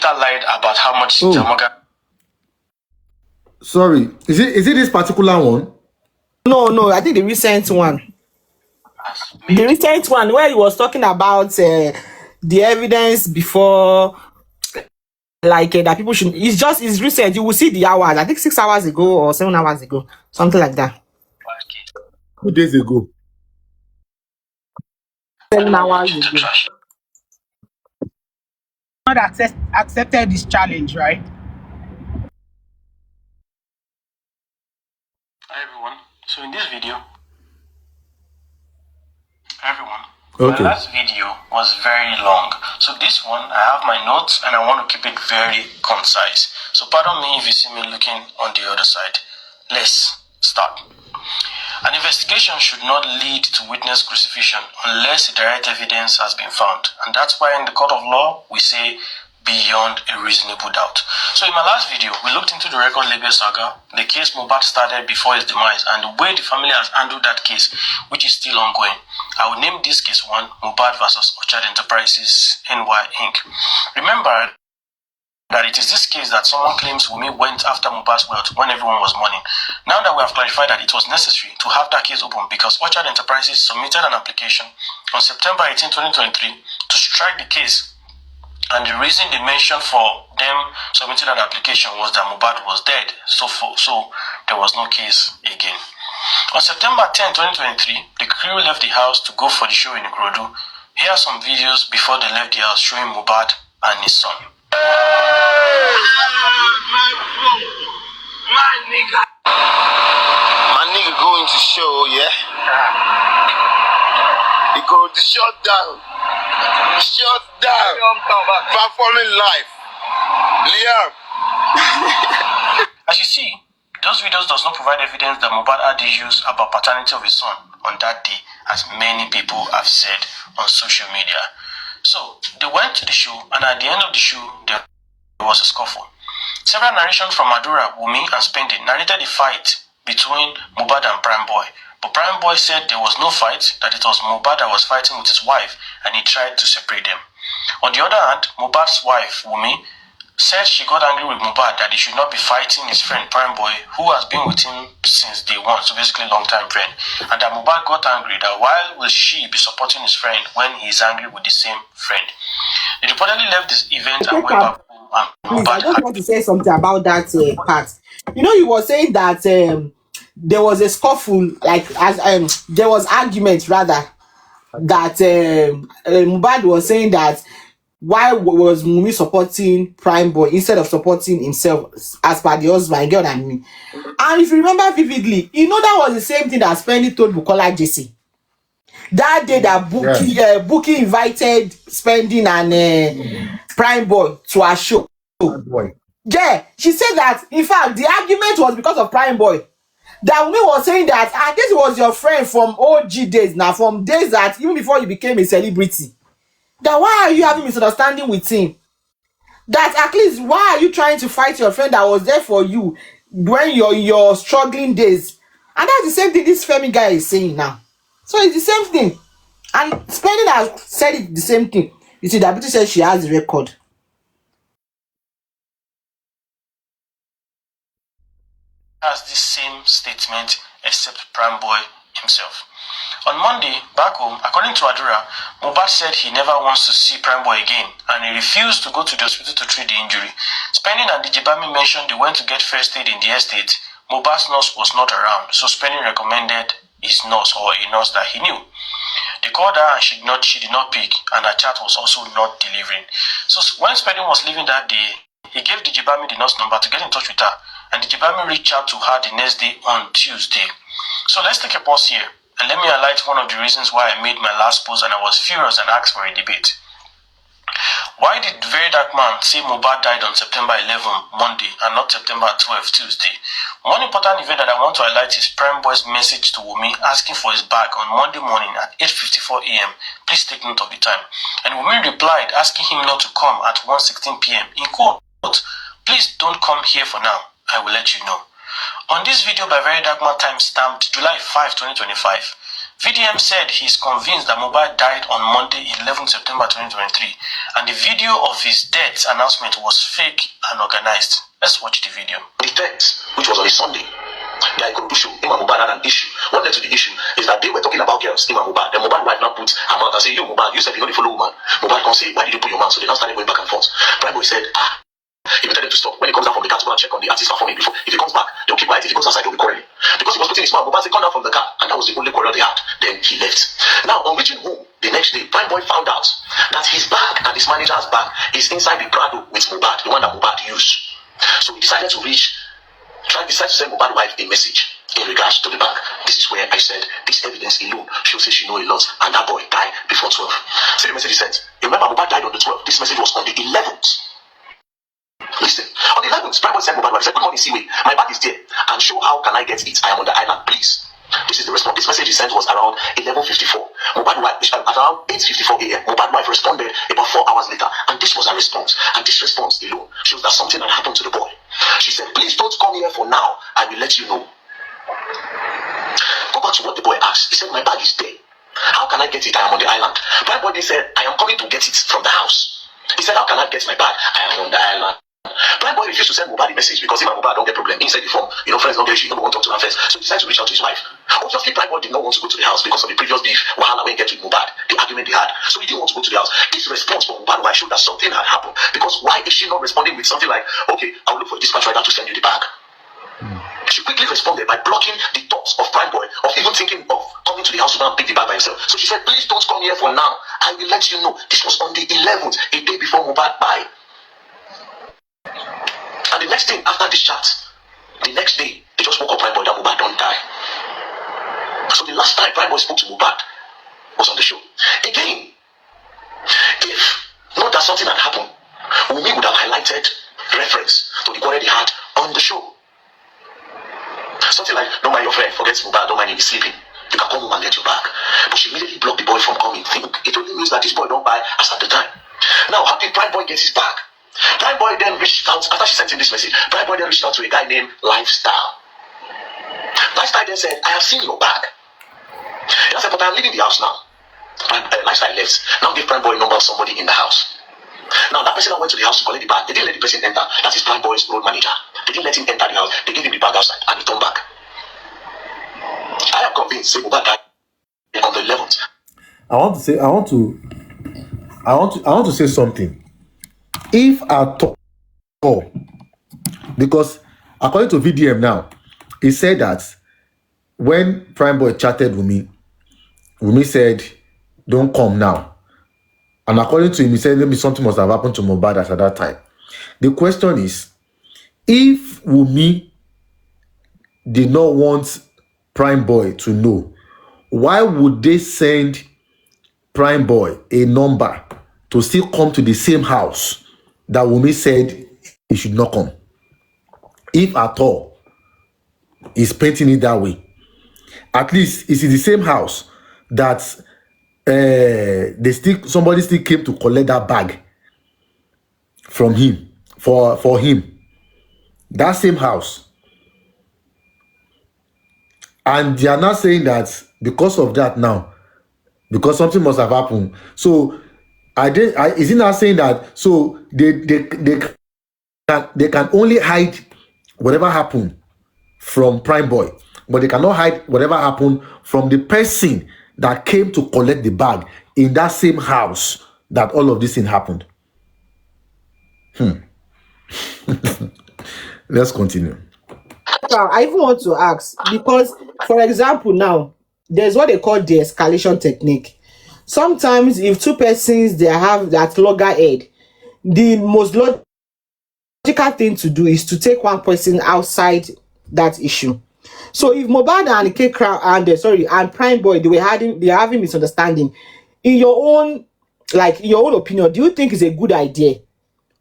later lied about how much Jamaga. Sorry, is it this particular one? No, I think the recent one. The recent one where he was talking about the evidence before, like that people should. It's recent. You will see the hours. I think 6 hours ago or 7 hours ago, something like that. 2 days ago. 7 hours ago. Not accepted this challenge, right? Hi everyone. So in this video, everyone. Okay. My last video was very long. So this one, I have my notes and I want to keep it very concise. So pardon me if you see me looking on the other side. Let's start. An investigation should not lead to witness crucifixion unless direct evidence has been found. And that's why in the court of law, we say beyond a reasonable doubt. So in my last video, we looked into the record label saga, the case Mohbad started before his demise, and the way the family has handled that case, which is still ongoing. I will name this case one, Mohbad versus Orchard Enterprises NY Inc. Remember that it is this case that someone claims Wunmi went after Mohbad's wealth when everyone was mourning. Now that we have clarified that it was necessary to have that case open because Orchard Enterprises submitted an application on September 18, 2023 to strike the case. And the reason they mentioned for them submitting an application was that Mohbad was dead. So there was no case again. On September 10, 2023, the crew left the house to go for the show in Ikorodu. Here are some videos before they left the house showing Mohbad and his son. My nigga going to show, yeah? He go to shut down. Performing live. Liam. As you see, those videos does not provide evidence that Mohbad had issues about paternity of his son on that day, as many people have said on social media. So, they went to the show, and at the end of the show, there was a scuffle. Several narrations from Adura, Wunmi, and Spending narrated the fight between Mohbad and Prime Boy. But Prime Boy said there was no fight, that it was Mohbad that was fighting with his wife, and he tried to separate them. On the other hand, Mohbad's wife, Wunmi, said she got angry with Mohbad that he should not be fighting his friend Prime Boy, who has been with him since day one, so basically long-time friend. And that Mohbad got angry that why will she be supporting his friend when he is angry with the same friend? They reportedly left this event and went back home. And Please, I just want to say something about that part. You know, he was saying that there was a scuffle, like as there was argument rather, that Mohbad was saying that why was Wunmi supporting Prime Boy instead of supporting himself as per the husband, girl and me. And if you remember vividly, you know that was the same thing that Spendy told Bukola JC. That day that Buki invited Spending and Prime Boy to our show. Yeah, she said that in fact the argument was because of Prime Boy. That Wunmi was saying that this was your friend from OG days now, from days that even before you became a celebrity. That why are you having misunderstanding with him? That at least why are you trying to fight your friend that was there for you when you're in your struggling days? And that's the same thing this Femi guy is saying now. So it's the same thing. And Spending has said it the same thing. You see, that Beauty said she has the record. Has the same statement except Prime Boy himself. On Monday, back home, according to Adura, Mohbad said he never wants to see Prime Boy again and he refused to go to the hospital to treat the injury. Spending and Dijibami mentioned they went to get first aid in the estate. Mohbad's nurse was not around, so Spending recommended his nurse or a nurse that he knew. They called her and she did not pick, and her chat was also not delivering. So when Spending was leaving that day, he gave Dijibami the nurse number to get in touch with her, and Dijibami reached out to her the next day on Tuesday. So let's take a pause here, and let me highlight one of the reasons why I made my last post and I was furious and asked for a debate. Why did Very Dark Man say Mohbad died on September 11, Monday, and not September 12, Tuesday? One important event that I want to highlight is Prime Boy's message to Wunmi asking for his bag on Monday morning at 8:54 a.m. Please take note of the time. And Wunmi replied asking him not to come at 1:16 p.m. In quote, please don't come here for now. I will let you know. On this video by Very Dark Man time stamped July 5, 2025, VDM said he's convinced that Mohbad died on Monday, 11 September 2023, and the video of his death announcement was fake and organized. Let's watch the video. The death, which was on a Sunday, the issue, Mohbad had an issue. What led to the issue is that they were talking about girls, Mohbad. Then Mohbad wife now put her mouth and say, "You Mohbad, you said you know the follow woman." Mohbad can say, "Why did you put your mouth?" So they now started going back and forth. Prime Boy said, if you tell them to stop, when he comes out from the car to go and check on the artist performing before, if he comes back, they'll keep quiet. If he goes outside, they'll be quarreling. Because he was putting his mouth, Mohbad said, "Come down from the car," and that was the only quarrel they had. Then he left. Now, on reaching home the next day, Prime Boy found out that his bag and his manager's bag is inside the Prado with Mohbad, the one that Mohbad used. So he decided to send Mohbad's wife a message in regards to the bag. This is where I said this evidence alone shows that she knows a lot, and that boy died before 12. See the message he sent. Remember, Mohbad died on the 12th. This message was on the 11th. Listen, on the 11th, Prime Boy sent Mohbad wife, said, "Good morning, Siwe. My bag is there, and show how can I get it. I am on the island, please." This is the response. This message he sent was around 11:54. Mohbad wife, at around 8:54 a.m. Mohbad wife responded about 4 hours later, and this was her response. And this response alone shows that something had happened to the boy. She said, "Please don't come here for now. I will let you know." Go back to what the boy asked. He said, "My bag is there. How can I get it? I am on the island." Prime Boy said, "I am coming to get it from the house." He said, "How can I get my bag? I am on the island." Prime Boy refused to send Mohbad a message because him and Mohbad don't get problem. Inside the form, friends don't get issue. You don't want to talk to her first. So he decided to reach out to his wife. Obviously, Prime Boy did not want to go to the house because of the previous beef. Wahala when he get with Mohbad, the argument they had. So he didn't want to go to the house. This response from Mohbad wife showed that something had happened. Because why is she not responding with something like, "Okay, I'll look for a dispatch rider to send you the bag"? She quickly responded by blocking the thoughts of Prime Boy of even thinking of coming to the house to go and pick the bag by himself. So she said, "Please don't come here for now. I will let you know." This was on the 11th, a day before Mohbad died. And the next thing after this chat, the next day, they just woke up Prime Boy that Mohbad don't die. So the last time Prime Boy spoke to Mohbad was on the show. Again, if not that something had happened, Wunmi would have highlighted reference to the quarrel they had on the show. Something like, "Don't mind your friend, forget Mohbad, don't mind him, he's sleeping. You can come home and get your bag." But she immediately blocked the boy from coming. It only means that this boy don't buy as at the time. Now, how did Prime Boy get his bag? Prime Boy then reached out, after she sent him this message, Prime Boy then reached out to a guy named Lifestyle. Lifestyle then said, "I have seen your bag." He said, "But I'm leaving the house now." Lifestyle left. Now give Prime Boy number of somebody in the house. Now that person that went to the house to collect the bag, they didn't let the person enter. That is Prime Boy's road manager. They didn't let him enter the house. They gave him the bag outside and he turned back. I am convinced Mohbad died on the 11th. I want to say something. If at all, because according to VDM now, he said that when Prime Boy chatted with me, Wunmi said, "Don't come now." And according to him, he said maybe something must have happened to Mohbad at that time. The question is, if Wunmi did not want Prime Boy to know, why would they send Prime Boy a number to still come to the same house that Wunmi said he should not come? If at all, he's painting it that way. At least it's in the same house that somebody still came to collect that bag from him for him. That same house. And they are not saying that because of that now, because something must have happened. So is it not saying that so they can only hide whatever happened from Prime Boy, but they cannot hide whatever happened from the person that came to collect the bag in that same house that all of this thing happened? Let's continue. I even want to ask, because, for example, now, there's what they call the escalation technique. Sometimes, if two persons, they have that loggerhead, the most logical thing to do is to take one person outside that issue. So, if Mohbad and kaycrown and Prime Boy, they are having misunderstanding, in your own opinion, do you think it's a good idea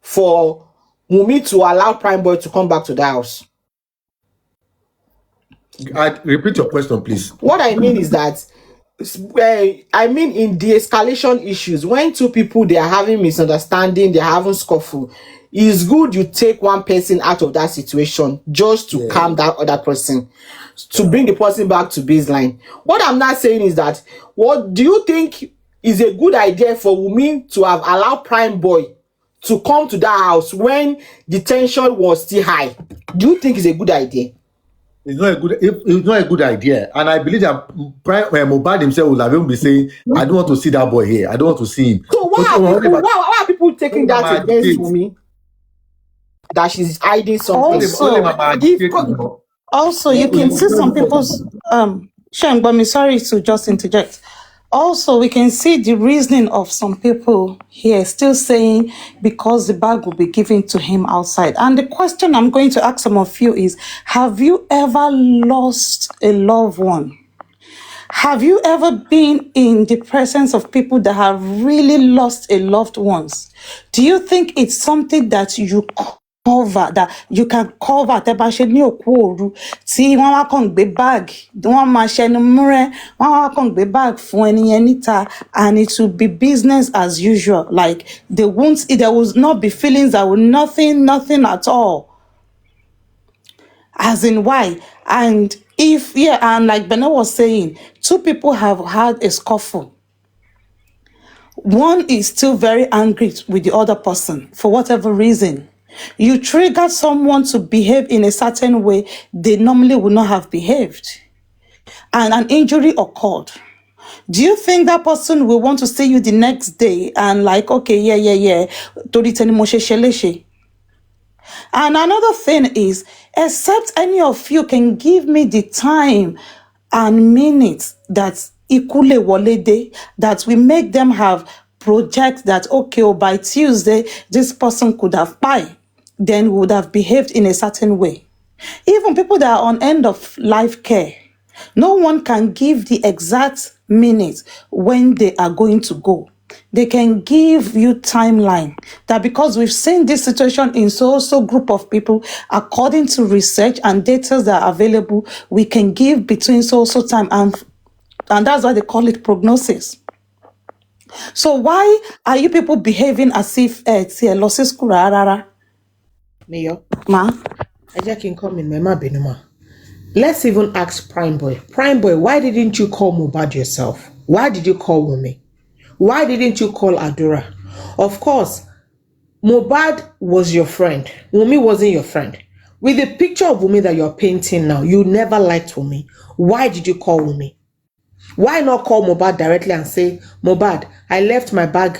for Wunmi to allow Prime Boy to come back to the house? Repeat your question, please. What I mean is that I mean, in de-escalation issues, when two people they are having misunderstanding, they're having scuffle, it's good you take one person out of that situation just to calm that other person, to bring the person back to baseline. What I'm not saying is that, what do you think is a good idea for Wunmi to have allowed Prime Boy to come to that house when the tension was still high? Do you think it's a good idea? It's not a good idea, and I believe that Mohbad himself will have even be saying, "I don't want to see that boy here. I don't want to see him." So why are people taking that against Wunmi? That she's hiding something. Also, you can see some people's Shengbomi, sorry to just interject. Also, we can see the reasoning of some people here still saying because the bag will be given to him outside. And the question I'm going to ask some of you is, have you ever lost a loved one? Have you ever been in the presence of people that have really lost a loved ones? Do you think it's something that you cover, that you can cover? Tẹ́ bá ṣe ní òkú òru tí wọ́n wá kàn gbé bag, wọ́n máa ṣẹnu múrẹ́, wọ́n wá kàn gbé bag fún ẹni yẹn níta, and it will be business as usual. Like there will not be feelings, there will nothing at all. As in why? And and like Beno was saying, two people have had a scuffle. One is still very angry with the other person for whatever reason. You trigger someone to behave in a certain way they normally would not have behaved. And an injury occurred. Do you think that person will want to see you the next day and like, okay, yeah. And another thing is, except any of you can give me the time and minutes that ikule walede, that we make them have project that, okay, by Tuesday, this person could have then would have behaved in a certain way. Even people that are on end of life care, no one can give the exact minute when they are going to go. They can give you timeline that because we've seen this situation in so group of people, according to research and data that are available, we can give between so time, and that's why they call it prognosis. So why are you people behaving as if losses kurarara? Mayor, Ma, I can come in, Mama Benuma. Let's even ask Prime Boy. Prime Boy, why didn't you call Mohbad yourself? Why did you call Wunmi? Why didn't you call Adura? Of course, Mohbad was your friend. Wunmi wasn't your friend. With the picture of Wunmi that you're painting now, you never liked Wunmi. Why did you call Wunmi? Why not call Mohbad directly and say, Mohbad, I left my bag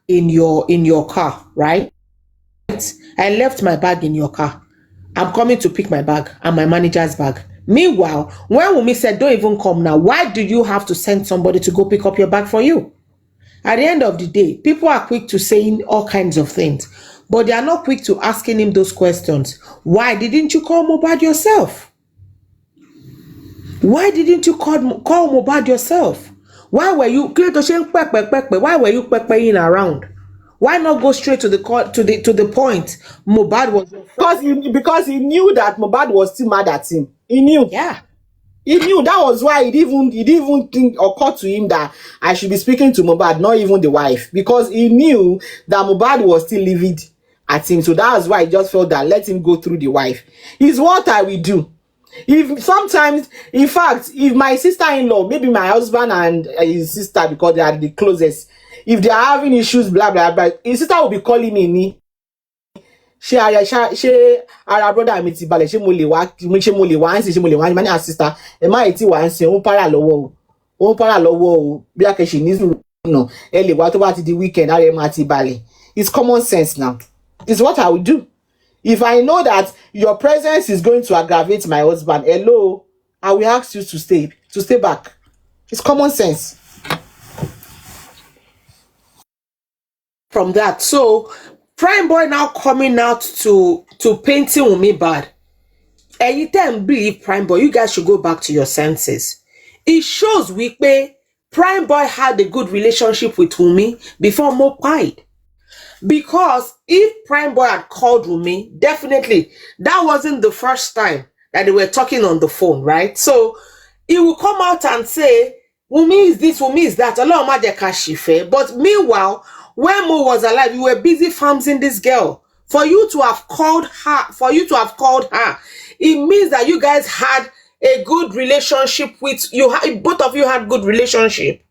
in your car, right? I left my bag in your car. I'm coming to pick my bag and my manager's bag. Meanwhile, when Wunmi said, don't even come now, why do you have to send somebody to go pick up your bag for you? At the end of the day, people are quick to saying all kinds of things, but they are not quick to asking him those questions. Why didn't you call Mohbad yourself? Why didn't you call Mohbad yourself? Why were you pepeing around? Why not go straight to the point? Mohbad was because he knew that Mohbad was still mad at him. He knew. Yeah. He knew. That was why it didn't even think occur to him that I should be speaking to Mohbad, not even the wife, because he knew that Mohbad was still livid at him. So that's why he just felt that let him go through the wife. It's what I will do. If sometimes, in fact, if my sister-in-law, maybe my husband and his sister, because they are the closest, if they are having issues, blah blah blah, his sister will be calling me. She ara brother mi ti balẹ̀, ṣé mo lè wá my sister ẹ má ì tí wá ń sin òun para lọ́wọ́ o bí akẹ́ṣe ní sùúrù náà ẹ lè wá tó bá ti di weekend ara ẹ má ti balẹ̀. It's common sense now. It's what I will do. If I know that your presence is going to aggravate my husband, hello, I will ask you to stay back. It's common sense. From that, so Prime Boy now coming out to painting Wunmi bad. And you then believe Prime Boy, you guys should go back to your senses. It shows Wikpe Prime Boy had a good relationship with Wunmi before Mo died. Because if Prime Boy had called Wunmi, definitely that wasn't the first time that they were talking on the phone, right? So he will come out and say, Wumi is this, Wumi is that. Allah ma jẹ́ ká ṣìfẹ́. But meanwhile, when Mo was alive, you were busy farming this girl. For you to have called her, it means that you guys had a good relationship with you. Both of you had good relationship.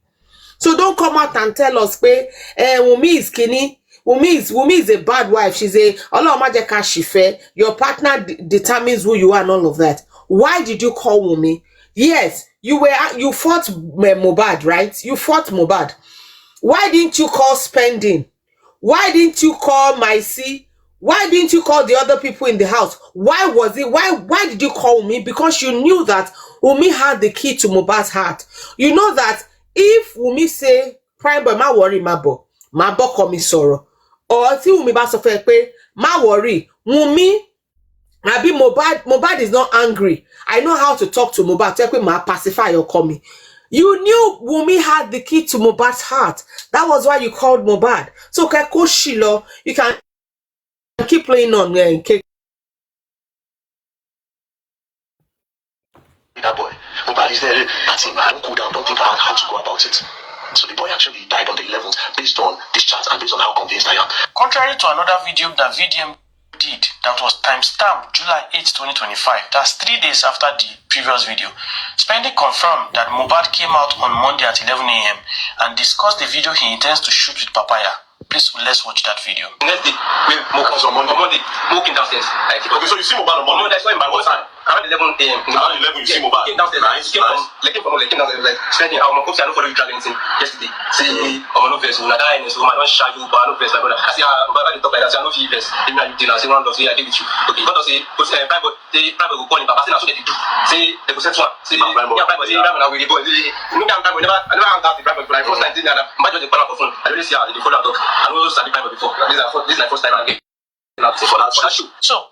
So don't come out and tell us, Wumi is skinny. Wumi is a bad wife. She's a Allah ma jẹ́ ká ṣìfẹ́. Your partner determines who you are and all of that. Why did you call Wumi? Yes, you fought Mohbad, right? You fought Mohbad. Why didn't you call Spending? Why didn't you call Maisi? Why didn't you call the other people in the house? Why did you call Wumi? Because you knew that Wumi had the key to Mohbad's heart. You know that if Wumi say, Prime Boy, ma worry, ma bo call me sorrow. Or if Wumi ba sọ fẹ́ pé, ma worry, Wumi, Abi Mohbad is not angry. I know how to talk to Mohbad. Tell me, ma pacify or call me. You knew Wumi had the key to Mohbad's heart. That was why you called Mohbad. So Keko Shilo, you can keep playing on Keko. That boy, Mohbad is there. That's him. Don't cool down. Don't think about how to go about it. So the boy actually died on the 11th based on this chat and based on how convinced I am. Contrary to another video that VDM did that was timestamped July 8, 2025, that's 3 days after the previous video, Spendy confirmed that Mohbad came out on Monday at 11 a.m. and discussed the video he intends to shoot with Papaya. Please, let's watch that video. Next day, Mo came downstairs. Okay, so you see Mohbad on Monday? That's why my what time? Around 11 a.m. Around 11 you see Mohbad? Came downstairs. Nice, came downstairs. Like, Spendy, I'm going to follow you dragging anything yesterday. See, I'm no verse. I'm not dying, so I don't shy you, but I no verse, my brother. I say, Baba, you talk like that, so I no feel verse. Even you dinner, say one love, say I give it you. Okay, but I say, Bible will call him, Baba, say that's what they do. Say, they will send one. Say, yeah, Bible, say, Bible, now we go. I never hang out the Bible, but I first time didn't have, but just the call up phone. I really see how they follow up. I know study Bible before. This is my first time again. For that show. So,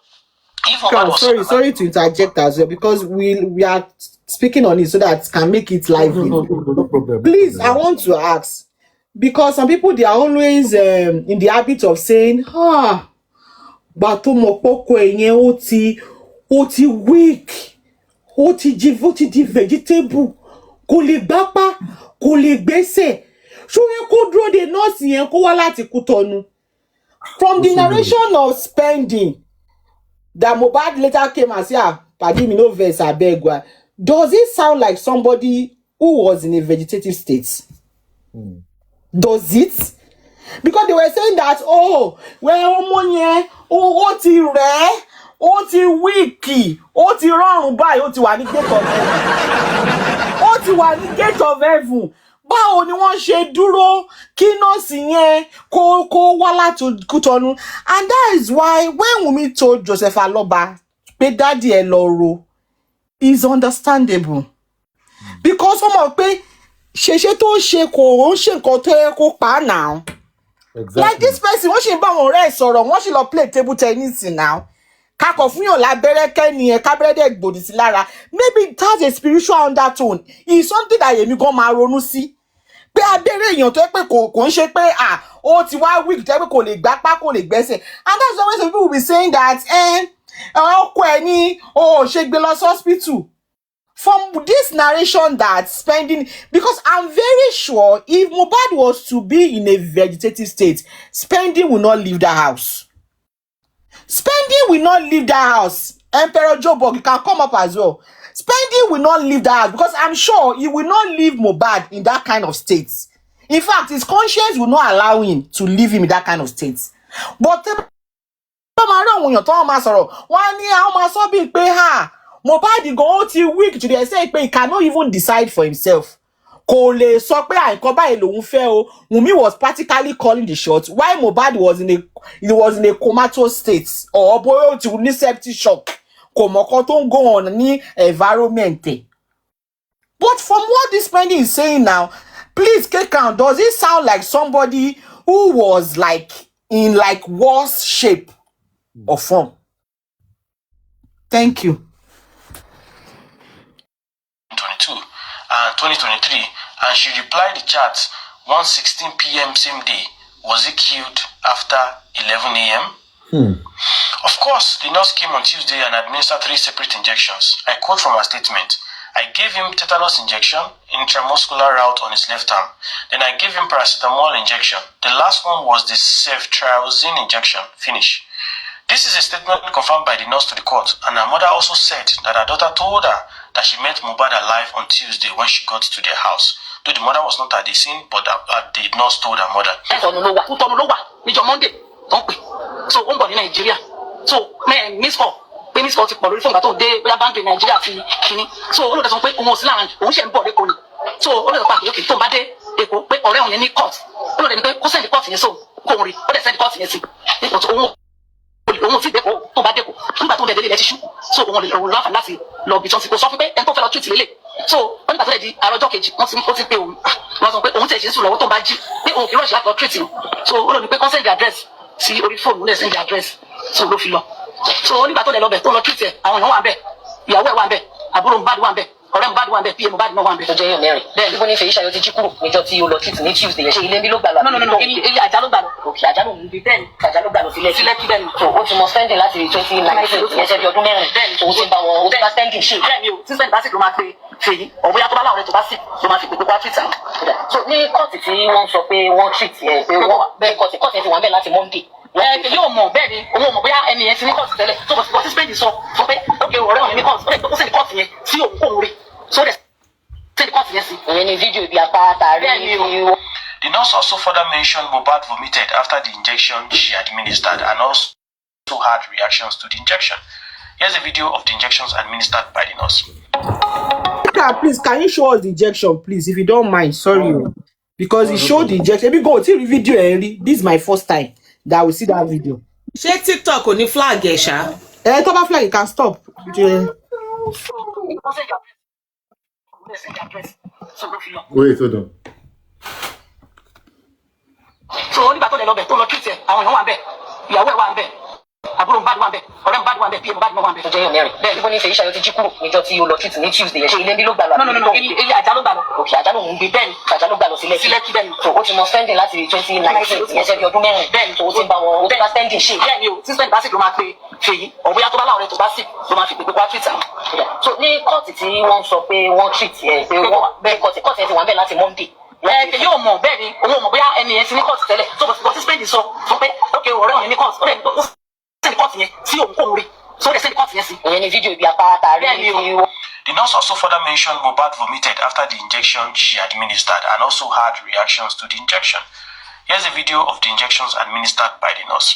if sorry to interject as well, because we are speaking on it so that it can make it lively. No problem. Please, I want to ask, because some people, they are always in the habit of saying, Bato Mopoko enye oti weak, oti di vegetable, kò lè gbápá, kò lè gbẹ́sẹ̀. So you could draw the nurse yen kó wá láti Kútọ̀nù. From the narration of Spending, that Mohbad later came and said, pardon me, no verse, I beg. Does it sound like somebody who was in a vegetative state? Does it? Because they were saying that, ó ti wíìkì, ó ti rọrùn báyìí, ó ti wà ní gate of heaven. Ó ti wà ní gate of heaven. Báwo ni wọ́n ṣe dúró kí nọ́ọ̀sì yẹn kó wá láti Kútọ̀nù? And that is why when Wumi told Joseph Aloba pé daddy ẹ lọ ro, is understandable. Because wọ́n mọ̀ pé ṣeṣe tó ṣe kò ń ṣe nǹkan tó yẹ kó pa now. Exactly. Like this person, wọ́n ṣe bá wọn ọ̀rẹ́ sọ̀rọ̀, wọ́n ṣe lọ play table tennis now. Kakọ̀ fún yàn lábẹ́rẹ́ kẹ́ni ẹ̀ kábẹ́rẹ́ gbòdì sí lára. Maybe it has a spiritual undertone. It's something that èmi gan máa ronú sí. Pé abẹ́rẹ́ èèyàn tó yẹ pé kò ń ṣe pé ó ti wá weak tó yẹ pé kò lè gbápá kò lè gbẹ́sẹ̀. And that's always some people will be saying that ọkọ ẹ̀ ní ṣe gbé lọ sí hospital. From this narration that Spending, because I'm very sure if Mohbad was to be in a vegetative state, Spending will not leave the house. Spending will not leave the house. Emperor Joburg, you can come up as well. Spending will not leave the house because I'm sure he will not leave Mohbad in that kind of state. In fact, his conscience will not allow him to leave him in that kind of state. But Mohbad go ti weak to the extent he cannot even decide for himself. Wumi was practically calling the shots while Mohbad was in a comatose state or to septic shock. Go on any environment. But from what this Spending is saying now, please kaycrown, does it sound like somebody who was in worse shape or form? Thank you. 2023, and she replied the chat 1:16 p.m. same day. Was he killed after 11 a.m.? Of course, the nurse came on Tuesday and administered 3 separate injections. I quote from her statement. I gave him tetanus injection, intramuscular route on his left arm. Then I gave him paracetamol injection. The last one was the ceftriaxone injection. Finish. This is a statement confirmed by the nurse to the court, and her mother also said that her daughter told her that she met Mohbad alive on Tuesday when she got to their house. Though the mother was not at the scene, but the nurse told her mother. So, Nigeria. So, Miss Call. Miss Call ti pọ̀ lórí fún ìgbà tó dé bóyá báńkì Nàìjíríà fi kíní. So, ó lè sọ pé òun ò sí láàrin, òun ṣe ń bọ̀ lẹ́kọ̀ọ́ ni. So, ó lè sọ pé àkèké tó ń bá dé Èkó pé ọ̀rẹ́ òun yẹn ní court. Ó lè ní pé kó sẹ́ndì court yẹn so kó òun rí. Ó lè sẹ́ndì court yẹn sí. Ipò tó òun ti dẹ́kọ̀ tó bá dẹ́kọ̀. Nígbà tó ń dẹ̀dẹ̀ ilẹ̀ ti ṣú. So, òun lè lọ láǹfààní láti lọ bí tọ́sí kó sọ fún pé ẹni tó fẹ́ lọ treat lélẹ̀. So, wọ́n nígbà tó lè di àrọ́jọ́ kejì, wọ́n ti pé òun. Wọ́n sọ pé òun tẹ̀ ṣe ń sùn lọ́wọ́ tó ń bá jí. Pé òun kì í rọ̀ṣì láti lọ treat him. So, ó lè ní pé consent address sí orí fóònù lè send address so ló fi lọ so onígbà tó lẹ lọ bẹ tó lọ treat ẹ àwọn èèyàn wà ń bẹ ìyàwó ẹ wà ń bẹ àbúrò Mohbad wà ń bẹ ọ̀rẹ́ Mohbad wà ń bẹ pm Mohbad náà wà ń bẹ. ọjọ́ èèyàn mẹ́rin bẹ́ẹ̀ níbo ní Fèyí Ṣayọ̀ ti jí kúrò níjọ́ tí ó lọ treat ní Tuesday yẹn ṣe ilé bí ló gbà lọ. no ilé àjà ló gbà lọ. òkè àjà ló ń bí bẹ́ẹ̀ ni àjà ló gbà lọ sílẹ̀ kí bẹ́ẹ̀ ni. so ó ti mọ spending láti 2019 yẹn ṣe bí ọdún mẹ́rin bẹ́ẹ̀ ni òun ti bá wọn ó ti bá spending ṣe. bẹ́ẹ̀ ni o tí spending bá sì ló máa pe Fèyí ọ̀bọ̀yá tó bá láwọn rẹ̀ tó bá sì ló máa fi pèpè wá treat àwọn. so ní kóòtù tí wọ́n sọ pé wọ́n treat ẹ̀ pé wọ́n bẹ́ẹ̀ kóòtù yẹn ti wà ń bẹ̀ láti Monday. Yóò mọ̀ bẹ́ẹ̀ ni òun mọ̀ bóyá ẹni yẹn ti ní kóòtù tẹ́lẹ̀ tó bọ̀ sí spending sọ pé ókè ọ̀rẹ́ òun ní kóòtù ó sẹ́ni kóòtù yẹn sí òun kò rí so dẹ̀ sẹ́ni kóòtù yẹn sí. ìyẹn ni fídíò ibi apá tààrí ni. The nurse also further mentioned Mohbad vomited after the injection she administered and also had reactions to the injection. Here's a video of the injections administered by the nurse. Please, can you show us the injection, please, if you don't mind? Sorry, because he showed the injection. Let me go till the video, Henry. This is my first time that I will see that video. Ṣé TikTok ò ní flag ẹ̀ ṣá? Top of flag, you can stop. Wait, hold on. So onígbà tó lẹ lọ bẹ tó lọ treat ẹ àwọn èèyàn wà ń bẹ ìyàwó ẹ wà ń bẹ àbúrò Mohbad wà ń bẹ ọ̀rẹ́ Mohbad wà ń bẹ pm Mohbad náà wà ń bẹ. ọjọ́ èèyàn mẹ́rin bẹ́ẹ̀ níbo ní Fèyí Ṣayọ̀ ti jí kúrò níjọ́ tí ó lọ treat ní Tuesday yẹn ṣe ilé bí ló gbà lọ. no ilé àjà ló gbà lọ. òkè àjà ló ń gbé bẹ́ẹ̀ ni àjà ló gbà lọ sílẹ̀ kí bẹ́ẹ̀ ni. so ó ti mọ spending láti 2019 yẹn ṣe bí ọdún mẹ́rin bẹ́ẹ̀ ni so ó ti bá wọn ó ti bá spending ṣe. bẹ́ẹ̀ ni o tí spending bá sì ló máa pe Fèyí ọ̀bọ̀yá tó bá láwọn rẹ̀ tó bá sì ló máa fi pèpè wá treat àwọn. so ní kóòtù tí wọ́n sọ pé wọ́n treat ẹ pé wọ́n bẹ́ẹ̀ kóòtù yẹn ti wà ń bẹ̀ láti Monday. Yóò mọ̀ bẹ́ẹ̀ ni òun mọ̀ bóyá ẹni yẹn ti ní kóòtù tẹ́lẹ̀ tó bọ̀ sí spending sọ pé ókè ọ̀rẹ́ òun ní kóòtù ó sẹ́ni kóòtù yẹn sí òun kò rí so dẹ̀ sẹ́ni kóòtù yẹn sí. ìyẹn ni fídíò ibi apá tààrí ni. The nurse also further mentioned Mohbad vomited after the injection she administered and also had reactions to the injection. Here's a video of the injections administered by the nurse.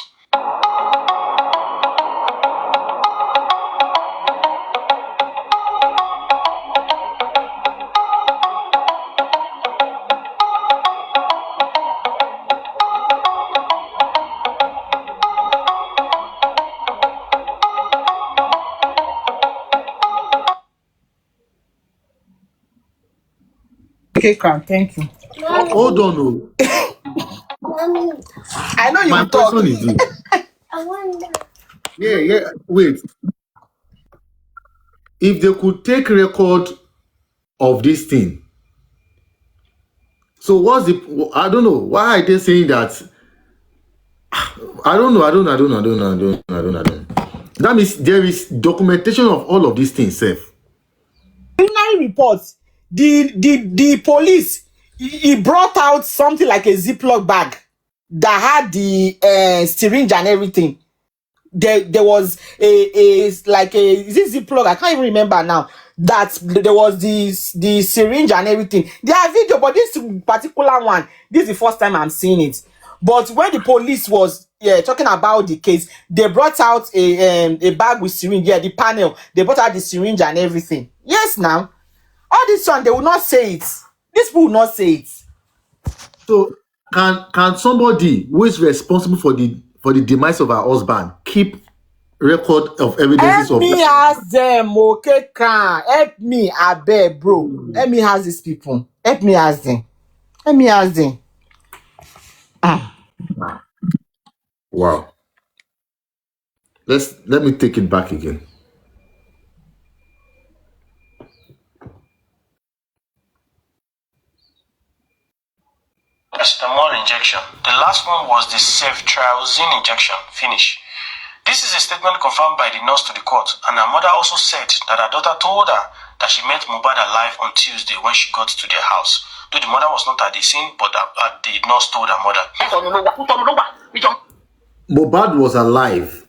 Kaycrown, thank you. Hold on, I know you my talk. question is this. Yeah, wait. If they could take record of this thing, so what's the? I don't know. Why are they saying that? I don't know. That means there is documentation of all of these things, Seth. Preliminary reports. The police he brought out something like a Ziploc bag that had the syringe and everything. There was is this Ziploc? I can't even remember now. That there was the syringe and everything. There are video, but this particular one, this is the first time I'm seeing it. But when the police was talking about the case, they brought out a bag with syringe. Yeah, the panel. They brought out the syringe and everything. Yes, now. All this one, they will not say it. These people will not say it. So can somebody who is responsible for the demise of our husband keep record of evidences Help of? me ask them, okay, can help me, I beg, bro. Let me ask these people. Help me ask them. Let me ask them. Wow. Let me take it back again. Paracetamol injection. The last one was the ceftriaxone injection. Finish. This is a statement confirmed by the nurse to the court, and her mother also said that her daughter told her that she met Mohbad alive on Tuesday when she got to their house. Though the mother was not at the scene, but the nurse told her mother. Mohbad was alive.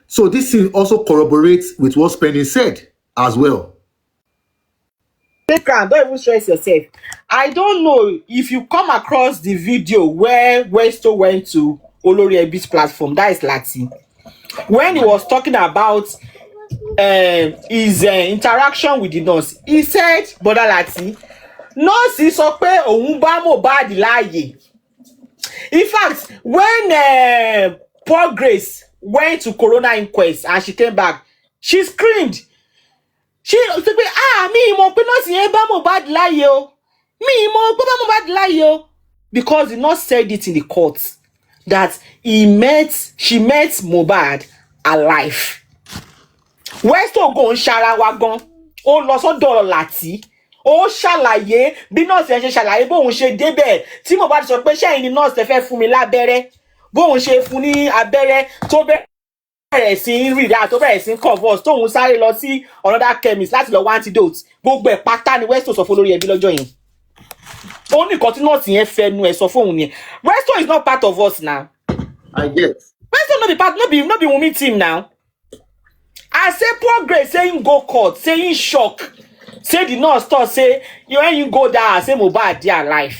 So this thing also corroborates with what Penny said as well. Don't even stress yourself. I don't know if you come across the video where Westo went to Olori Ebi's platform, that is Lati, when he was talking about his interaction with the nurse. He said, Brother Lati, nurse sọ pé òun bá Mohbad láàyè. In fact, when Paul Grace went to Corona inquest and she came back, she screamed. She said, mi mo pe nurse yẹn bá Mohbad láàyè o. Mi mo pe bá Mohbad láàyè o. Because the nurse said it in the court that she met Mohbad alive. Westo go ń ṣara wa gan. Ó lọ sọ́dọ̀ Lati. Ó ṣàlàyé bí nurse yẹn ṣe ṣàlàyé bóun ṣe débẹ̀ tí Mohbad sọ pé ṣẹ́yìn ni nurse tẹ́ fẹ́ fún mi lábẹ́rẹ́. Bóun ṣe fún ní abẹ́rẹ́ tó bẹ̀rẹ̀ sí rí ra tó bẹ̀rẹ̀ sí convulse tóun sáré lọ sí another chemist láti lọ wá antidote. Gbogbo ẹ̀ pátá ni Westo sọ fún Olórí Ẹbí lọ́jọ́ yẹn. Ó ní nǹkan tí nurse yẹn fẹnu ẹ̀ sọ fóun yẹn. Westo is not part of us now. I get. Westo no be part, no be Wunmi team now. I say Paul Grace saying go court, saying shock. Say the nurse thought say when you go there, say Mohbad dey alive.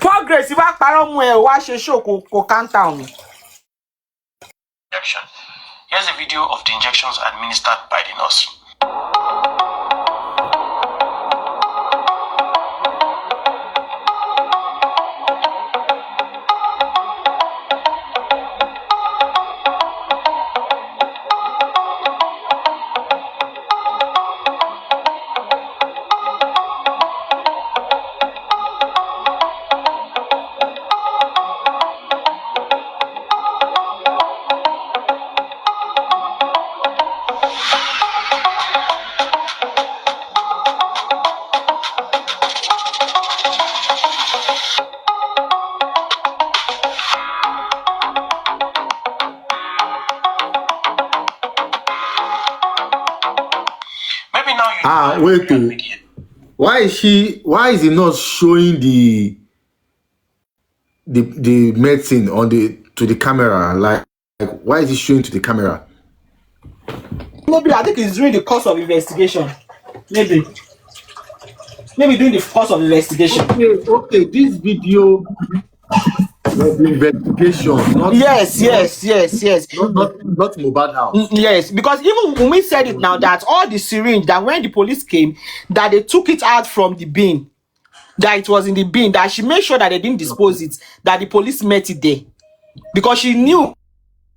Paul Grace if I parọ́ mu ẹ wá ṣe show ko counter on me. Injection. Here's a video of the injections administered by the nurse. Wait, why is he not showing the medicine to the camera? Like why is he showing to the camera? Maybe I think it's during the course of investigation. Maybe during the course of investigation. Okay, this video was the investigation. Yes. Not Mohbad house. Yes, because even Wunmi said it now that all the syringe that when the police came, that they took it out from the bin, that it was in the bin, that she made sure that they didn't dispose it, that the police met it there, because she knew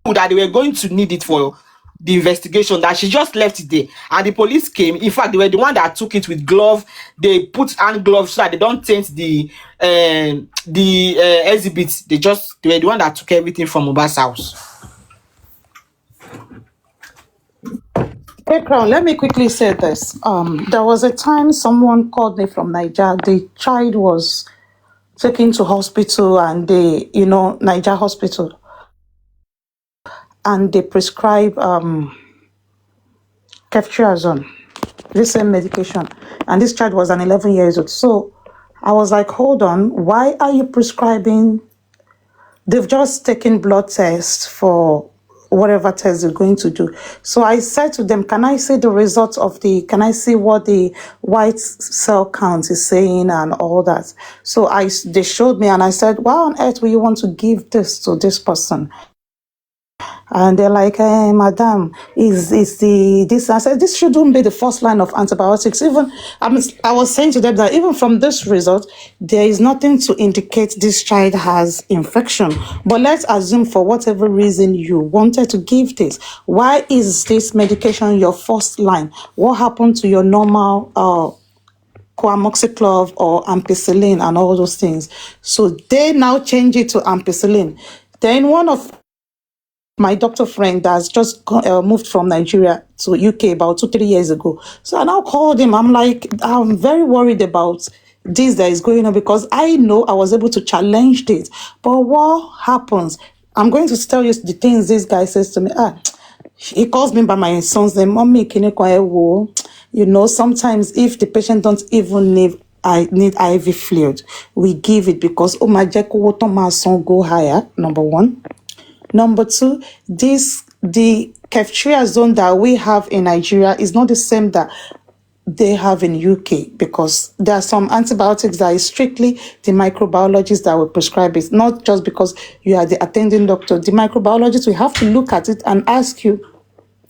that they were going to need it for the investigation, that she just left it there, and the police came. In fact, they were the one that took it with glove. They put hand gloves so that they don't taint the exhibits. They were the one that took everything from Mohbad's house. Kaycrown, let me quickly say this. There was a time someone called me from Niger. The child was taken to hospital, and Niger hospital, and they prescribe ceftriaxone, this same medication, and this child was an 11 years old. So I was like, hold on, why are you prescribing? They've just taken blood tests for whatever test they're going to do. So I said to them, can I see the results can I see what the white cell count is saying and all that? So they showed me, and I said, why on earth will you want to give this to this person? And they're like, hey, madam, is this? I said, this shouldn't be the first line of antibiotics. Even I was saying to them that even from this result, there is nothing to indicate this child has infection. But let's assume for whatever reason you wanted to give this. Why is this medication your first line? What happened to your normal coamoxiclove or ampicillin and all those things? So they now change it to ampicillin. Then one of my doctor friend that's just moved from Nigeria to UK about 2-3 years ago. So I now called him. I'm like, I'm very worried about this that is going on, because I know I was able to challenge this. But what happens? I'm going to tell you the things this guy says to me. He calls me by my son's name, Mommy Kinekwaewo. You know, sometimes if the patient don't even need IV fluid, we give it because my son go higher, number one. Number two, the cafeteria zone that we have in Nigeria is not the same that they have in UK, because there are some antibiotics that is strictly the microbiologist that will prescribe it, not just because you are the attending doctor. The microbiologist will have to look at it and ask you,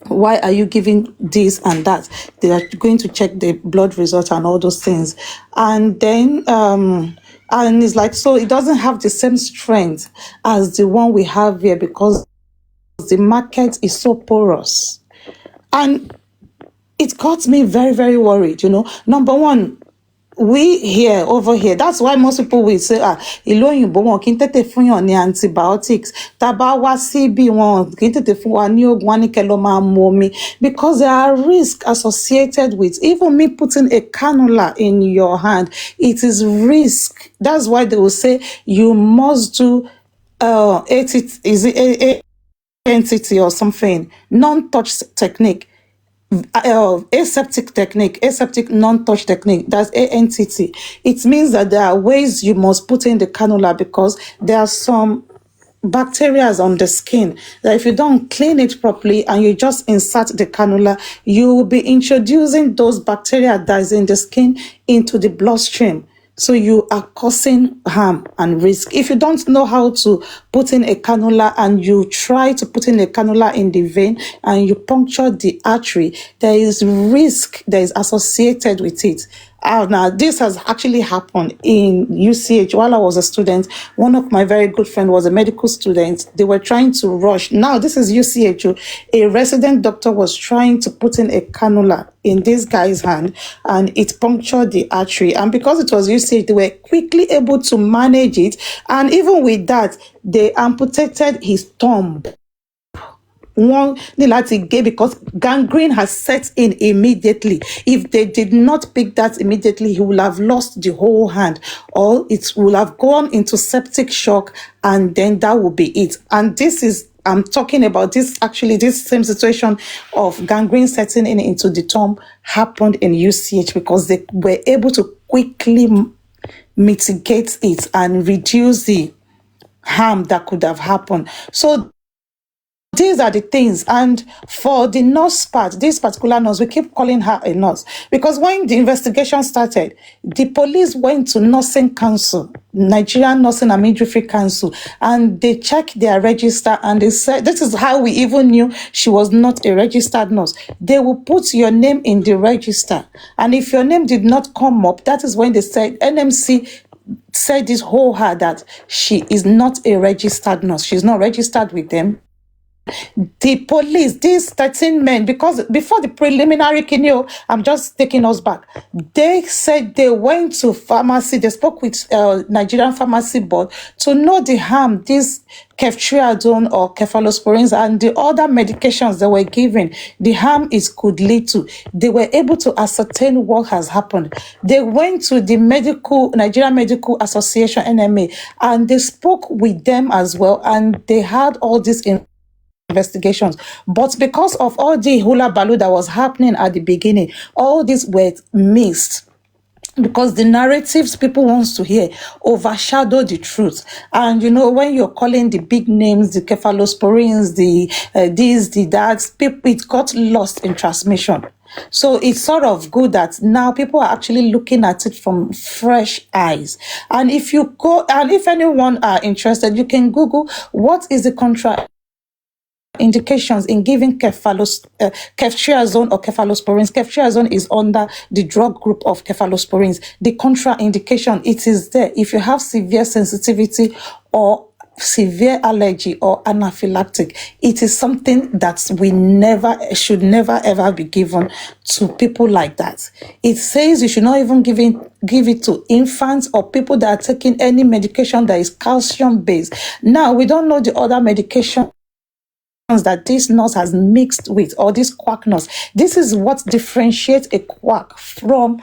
why are you giving this and that? They are going to check the blood results and all those things. And then, and it's like, so it doesn't have the same strength as the one we have here because the market is so porous. And it got me very, very worried, you know. Number one, over here, that's why most people will say, ìlú òyìnbó wọn kì í tètè fún yàn ní antibiotics. Tá bá wá síbí wọn kì í tètè fún wa ní oògùn, wọ́n ní kẹ́ lọ máa mu omi, because there are risks associated with even me putting a cannula in your hand. It is risk. That's why they will say you must do entity or something, non-touch technique. Aseptic non-touch technique, that's ANTT. It means that there are ways you must put in the cannula because there are some bacteria on the skin that if you don't clean it properly and you just insert the cannula, you will be introducing those bacteria that is in the skin into the bloodstream. So you are causing harm and risk. If you don't know how to put in a cannula and you try to put in a cannula in the vein and you puncture the artery, there is risk that is associated with it. Now, this has actually happened in UCH while I was a student. One of my very good friends was a medical student. They were trying to rush. Now, this is UCH. A resident doctor was trying to put in a cannula in this guy's hand and it punctured the artery. And because it was UCH, they were quickly able to manage it. And even with that, they amputated his thumb. Because gangrene has set in immediately. If they did not pick that immediately, he will have lost the whole hand, or it will have gone into septic shock, and then that will be it. And this is, I'm talking about this same situation of gangrene setting in into the thumb happened in UCH because they were able to quickly mitigate it and reduce the harm that could have happened. So these are the things. And for the nurse part, this particular nurse, we keep calling her a nurse because when the investigation started, the police went to Nursing Council, Nigerian Nursing and Midwifery Council, and they checked their register and they said, this is how we even knew she was not a registered nurse. They will put your name in the register. And if your name did not come up, that is when they said, NMC said this whole her that she is not a registered nurse. She's not registered with them. The police, these 13 men, because before the preliminary, I'm just taking us back. They said they went to pharmacy, they spoke with Nigerian Pharmacy Board to know the harm this ceftriaxone or cephalosporins and the other medications they were given, the harm it could lead to. They were able to ascertain what has happened. They went to the Nigerian Medical Association, NMA, and they spoke with them as well, and they had all this investigations. But because of all the hula baloo that was happening at the beginning, all these were missed because the narratives people wants to hear overshadow the truth. And you know, when you're calling the big names, the cephalosporins, the this, the that, people, it got lost in transmission. So it's sort of good that now people are actually looking at it from fresh eyes. And if you go, and if anyone are interested, you can Google what is the indications in giving ceftriaxone or cephalosporins. Ceftriaxone is under the drug group of cephalosporins. The contraindication, it is there if you have severe sensitivity or severe allergy or anaphylactic. It is something that should never ever be given to people like that. It says you should not even give it to infants or people that are taking any medication that is calcium based. Now we don't know the other medication that this nurse has mixed with, or this quack nurse. This is what differentiates a quack from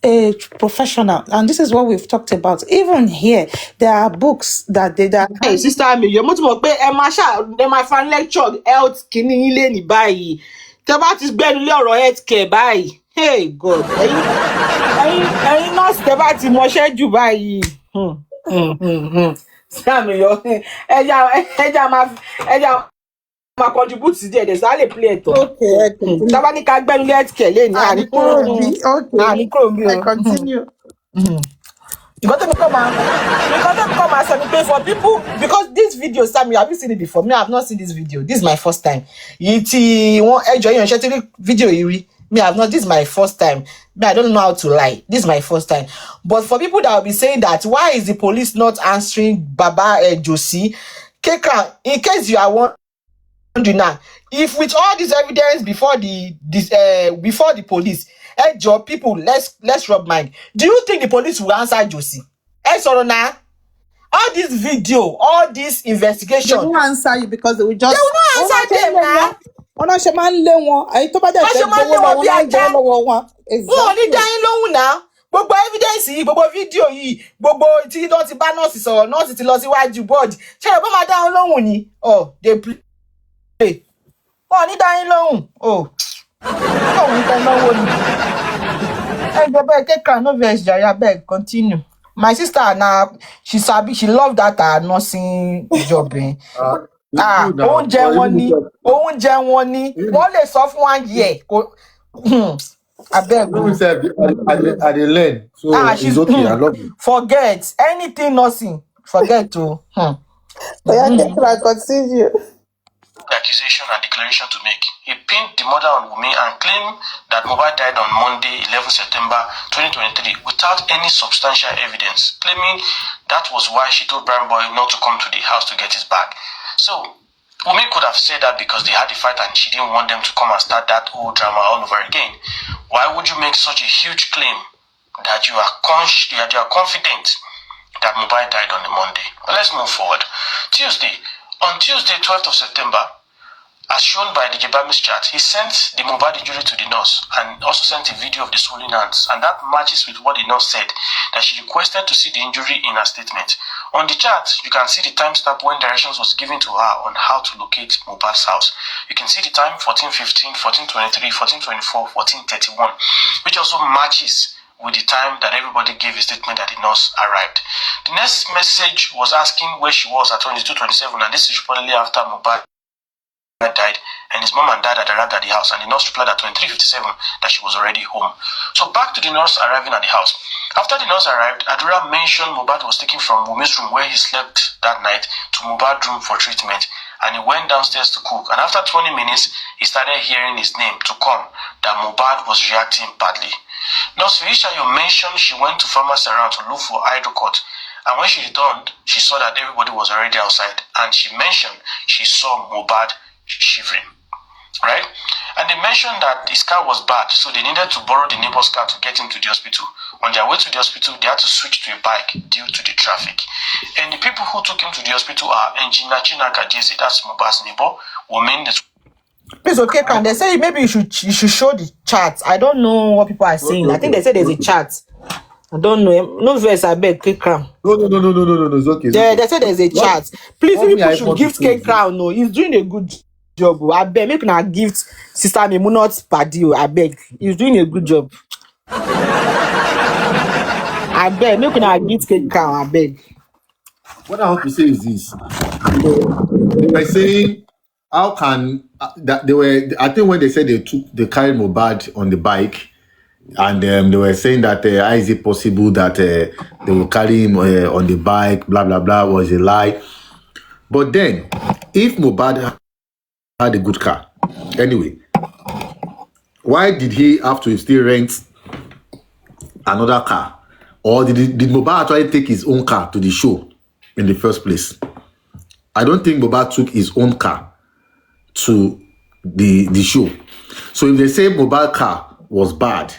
a professional, and this is what we've talked about. Even here, there are books that Hey, sister mi, mo ti mọ̀ pé ẹ máa fa lecture health kìíní yín lé ní báyìí. Tẹ́ bá ti gbẹ́nu lé ọ̀rọ̀ health care báyìí. Hey God, ẹ̀yin nọ́ọ̀sì tẹ́ bá ti mọṣẹ́ jù báyìí. Sáàmì yọ, ẹja máa contribute sí díẹ̀ dẹ̀ sálè play ẹ̀tọ́. Okay. Tẹ́ bá ní ká gbẹ́nu lé health care lé ní àníkúrò mi. I continue. Because they come and say me pay for people, because this video, Sam, have you seen it before? Me, I have not seen this video. This is my first time. You want enjoy your video, me, I have not. This is my first time. Me, I don't know how to lie. This is my first time. But for people that will be saying that, why is the police not answering Baba Josie? Kaycrown, in case you are wondering now, if with all this evidence before the police, job people, let's rub mind. Do you think the police will answer Josie? Sorona, all this video, all this investigation, They won't answer you because they will just. They will not answer them now. Ọ̀nà ṣe máa ń lé wọn, àyè tó bá dẹ̀ fẹ́ gbowó lọ́wọ́ wọn ń gbowó lọ́wọ́ wọn. Wọn ò ní dá yín lóhùn náà. Gbogbo evidence yìí, gbogbo fídíò yìí, gbogbo tí wọ́n ti bá nọ́ọ̀sì sọ̀rọ̀, nọ́ọ̀sì ti lọ síwájú bọ́ọ̀dì. Ṣé ẹ bá máa dá wọn lóhùn ni? They play. Wọn ò ní dá yín lóhùn. Wọn ò ní dá yín lóhùn ni. Bẹ́ẹ̀ Kaycrown no vex jare, abeg continue. My sister now, she love that nursing job. Oúnjẹ wọn ni, wọ́n lè sọ fún 1 year. Abeg. I dey learn, so it's okay. I love you. Forget anything nursing. Forget to. Kaycrown continue. Accusation and declaration to make. He pinned the murder on Wunmi and claimed that Mohbad died on Monday, 11 September 2023 without any substantial evidence, claiming that was why she told Brian Boy not to come to the house to get his bag. So, Wunmi could have said that because they had a fight and she didn't want them to come and start that whole drama all over again. Why would you make such a huge claim that you are confident that Mohbad died on the Monday? Well, let's move forward. On Tuesday, 12th of September, as shown by the Jebami's chat, he sent the Mohbad injury to the nurse and also sent a video of the swollen hands. And that matches with what the nurse said, that she requested to see the injury in her statement. On the chat, you can see the timestamp when directions was given to her on how to locate Mohbad's house. You can see the time 14:15, 14:23, 14:24, 14:31, which also matches with the time that everybody gave a statement that the nurse arrived. The next message was asking where she was at 22:27, and this is reportedly after Mohbad died and his mom and dad had arrived at the house, and the nurse replied at 23:57 that she was already home. So back to the nurse arriving at the house. After the nurse arrived, Adura mentioned Mohbad was taken from Wunmi's room where he slept that night to Mohbad's room for treatment, and he went downstairs to cook. And after 20 minutes, he started hearing his name to come, that Mohbad was reacting badly. Nurse Fiishayo mentioned she went to pharmacy around to look for hydrocort, and when she returned, she saw that everybody was already outside, and she mentioned she saw Mohbad shivering, right? And they mentioned that his car was bad, so they needed to borrow the neighbor's car to get him to the hospital. On their way to the hospital, they had to switch to a bike due to the traffic. And the people who took him to the hospital are Engineer Chinaka Jesse, that's Mohbad's neighbor, Women. It's okay, can they say maybe you should show the chat? I don't know what people are saying. Okay. I think they said there's a chat. I don't know. No verse, I beg Kaycrown. No, it's okay. They said there's a chat. Please, people should give Kaycrown. No, he's doing a good job. I beg, make una gift Sister Memunot Padio. I beg, he's doing a good job. I beg, make una gift Kaycrown. I beg. What I want to say is this: they were saying, how can that they were? I think when they said they carried Mohbad on the bike, and they were saying that how is it possible that they will carry him on the bike? Blah blah blah was a lie. But then, if Mohbad had a good car, anyway, why did he have to still rent another car? Or did Mohbad actually take his own car to the show in the first place? I don't think Mohbad took his own car to the show. So if they say Mohbad's car was bad,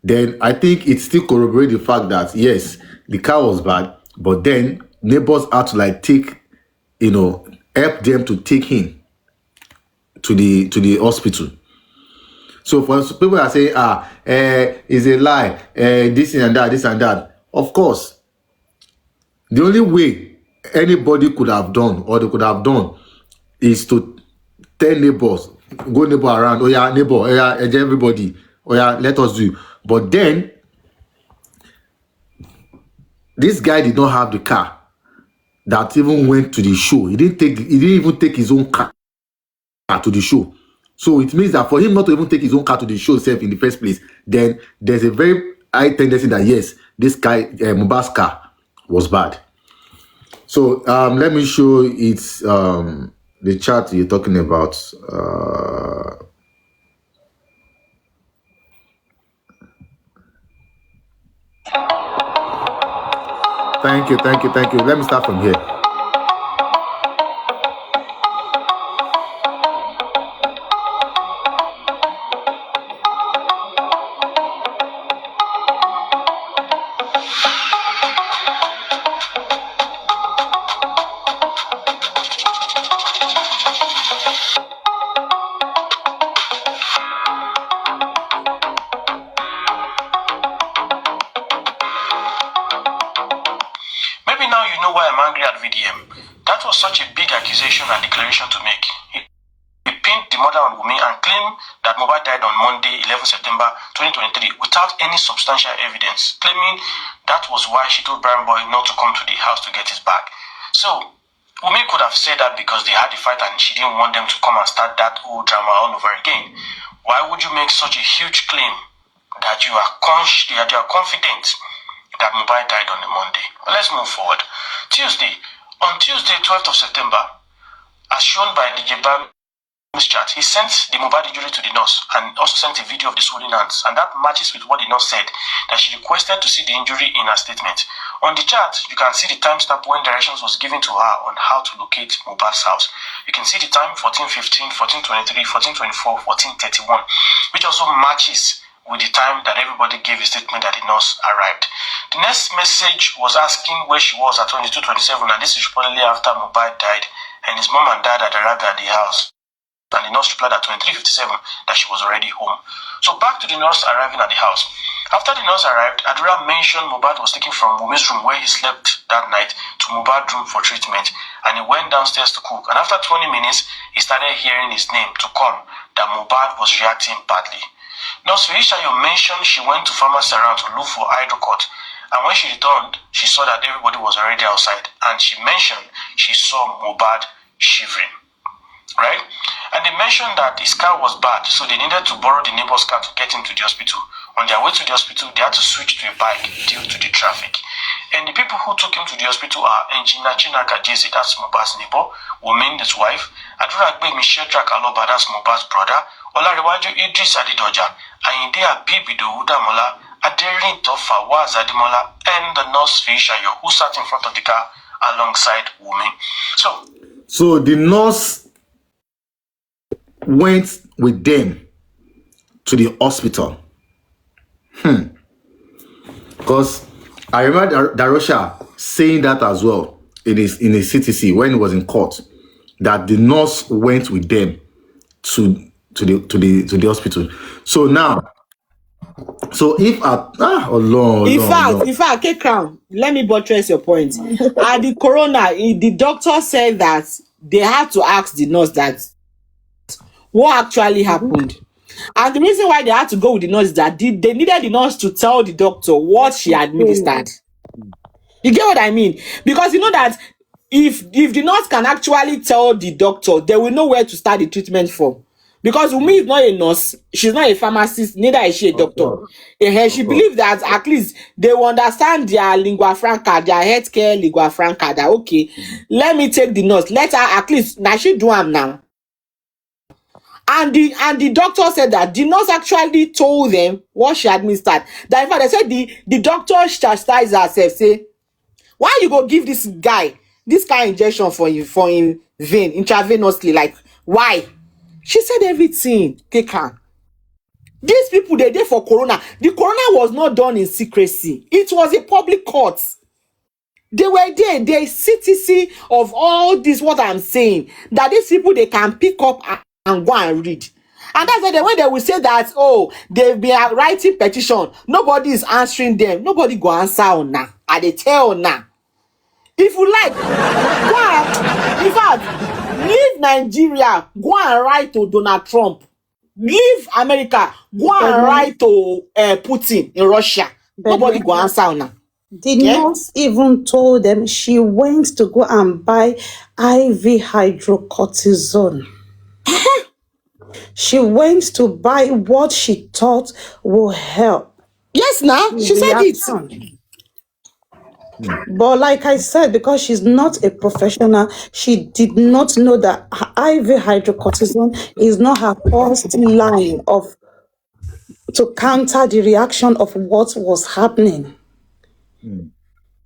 then I think it still corroborates the fact that yes, the car was bad, but then neighbors had to like take, help them to take him to the hospital. So for people that say, is a lie, this and that. Of course, the only way anybody could have done, or they could have done, is to tell neighbors, go neighbor around, oh yeah, neighbor, oh yeah, everybody, oh yeah, let us do. But then, this guy did not have the car that even went to the show. He didn't even take his own car to the show. So it means that for him not to even take his own car to the show itself in the first place, then there's a very high tendency that yes, this guy, Mohbad's car was bad. So let me show it's the chart you're talking about. Thank you. Let me start from here. Maybe now you know why I'm angry at VDM. That was such a big accusation and declaration to make. He pinned the mother on Wunmi and claimed that Mohbad died on Monday, 11 September 2023 without any substantial evidence, claiming that was why she told Brian Boy not to come to the house to get his bag. So, Wunmi could have said that because they had a fight and she didn't want them to come and start that whole drama all over again. Why would you make such a huge claim that you are confident that Mohbad died on a Monday? But let's move forward. On Tuesday, 12th of September, as shown by the Jebam's chat, he sent the Mohbad injury to the nurse and also sent a video of the swollen hands, and that matches with what the nurse said, that she requested to see the injury in her statement. On the chart, you can see the timestamp when directions was given to her on how to locate Mohbad's house. You can see the time 14:15, 14:23, 14:24, 14:31, which also matches with the time that everybody gave a statement that the nurse arrived. The next message was asking where she was at 22:27, and this is reportedly after Mohbad died and his mom and dad had arrived at the house. And the nurse replied at 23:57 that she was already home. So back to the nurse arriving at the house. After the nurse arrived, Adura mentioned Mohbad was taken from Wunmi's room where he slept that night to Mohbad's room for treatment, and he went downstairs to cook. And after 20 minutes, he started hearing his name to come, that Mohbad was reacting badly. Nurse Feishayo mentioned she went to pharmacy around to look for hydrocort, and when she returned, she saw that everybody was already outside, and she mentioned she saw Mohbad shivering. Right? And they mentioned that his car was bad, so they needed to borrow the neighbor's car to get him to the hospital. On their way to the hospital, they had to switch to a bike due to the traffic. And the people who took him to the hospital are Engineer Chinaka Jeze, that's Mohbad's neighbor, Wunmi, his wife, Adura Agbe Shedrack Aloba, that's Mohbad's brother, Olarewaju Idris Adidoja, Ayinde Abib Idowu Damola, Aderinto Fawaz Adimola, and the nurse Feishayo, who sat in front of the car alongside Wunmi. So the nurse went with them to the hospital. Because I remember Darosha saying that as well in his CTC when he was in court, that the nurse went with them to the hospital. So now, if in fact, kaycrown, let me buttress your point. At the coroner, the doctor said that they had to ask the nurse that what actually happened. And the reason why they had to go with the nurse is that they needed the nurse to tell the doctor what she administered. You get what I mean? Because you know that if the nurse can actually tell the doctor, they will know where to start the treatment from. Because Wunmi is not a nurse, she's not a pharmacist, neither is she a doctor. She believes that at least they will understand their lingua franca, their healthcare lingua franca, that okay, let me take the nurse, let her at least, now she do am now. And the doctor said that the nurse actually told them what she administered. That in fact, they said the doctor chastised herself, say, why you go give this guy this kind of injection for him vein, intravenously? Like, why? She said everything. kaycrown. These people, they did for corona. The corona was not done in secrecy. It was a public court. They were there. The CTC of all this, what I'm saying, that these people, they can pick up and go and read. And that's why the way they will say that, oh, they've been writing petition, nobody is answering them. Nobody go answer on now. And they tell now. If you like, go and, in fact, leave Nigeria, go and write to Donald Trump. Leave America, go and write to Putin in Russia. Nobody go answer now. The nurse even told them she went to go and buy IV hydrocortisone. She went to buy what she thought will help. Yes, now she said it. But like I said, because she's not a professional, she did not know that IV hydrocortisone is not her first line to counter the reaction of what was happening.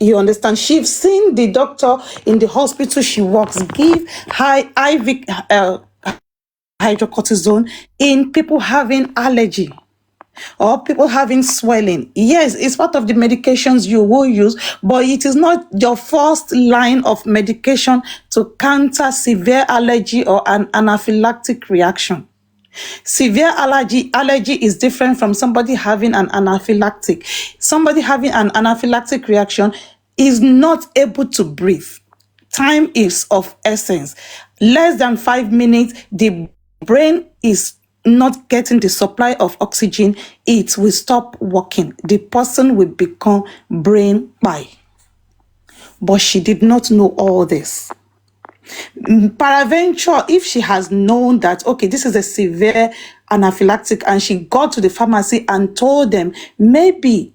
You understand? She's seen the doctor in the hospital she works give IV hydrocortisone in people having allergy or people having swelling. Yes, it's part of the medications you will use, but it is not your first line of medication to counter severe allergy or an anaphylactic reaction. Severe allergy is different from somebody having an anaphylactic. Somebody having an anaphylactic reaction is not able to breathe. Time is of essence. Less than 5 minutes, the brain is not getting the supply of oxygen. It will stop working. The person will become brain by. But she did not know all this. Paraventure, if she has known that, okay, this is a severe anaphylactic, and she got to the pharmacy and told them, maybe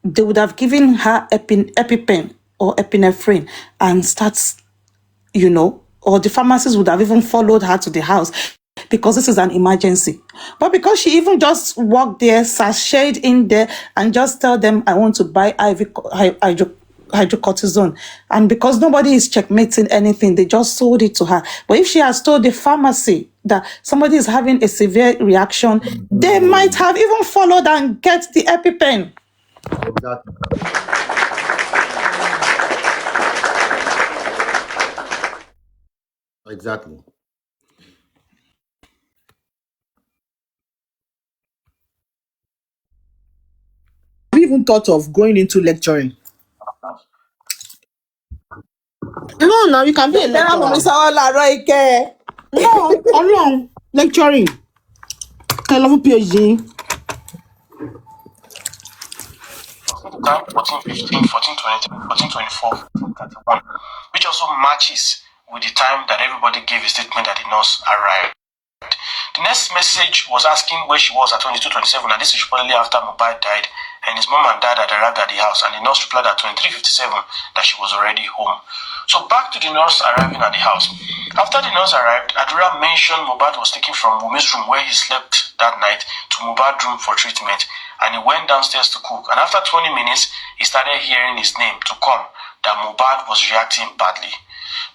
they would have given her EpiPen or epinephrine and starts, or the pharmacist would have even followed her to the house because this is an emergency. But because she even just walked there, sashayed in there and just tell them, I want to buy IV hydrocortisone, and because nobody is checkmating anything, they just sold it to her. But if she has told the pharmacy that somebody is having a severe reaction, they might have even followed and get the EpiPen. Exactly. Have you even thought of going into lecturing? No, now you can be a lecturer. No, alone lecturing. I love PhD. 14, 15, 14, 23, 14, 24, 14, 31, which also matches with the time that everybody gave a statement that the nurse arrived. The next message was asking where she was at 22:27, and this is reportedly after Mohbad died, and his mom and dad had arrived at the house, and the nurse replied at 23:57 that she was already home. So back to the nurse arriving at the house. After the nurse arrived, Adura mentioned Mohbad was taken from Wumi's room where he slept that night to Mohbad's room for treatment, and he went downstairs to cook. And after 20 minutes, he started hearing his name to come, that Mohbad was reacting badly.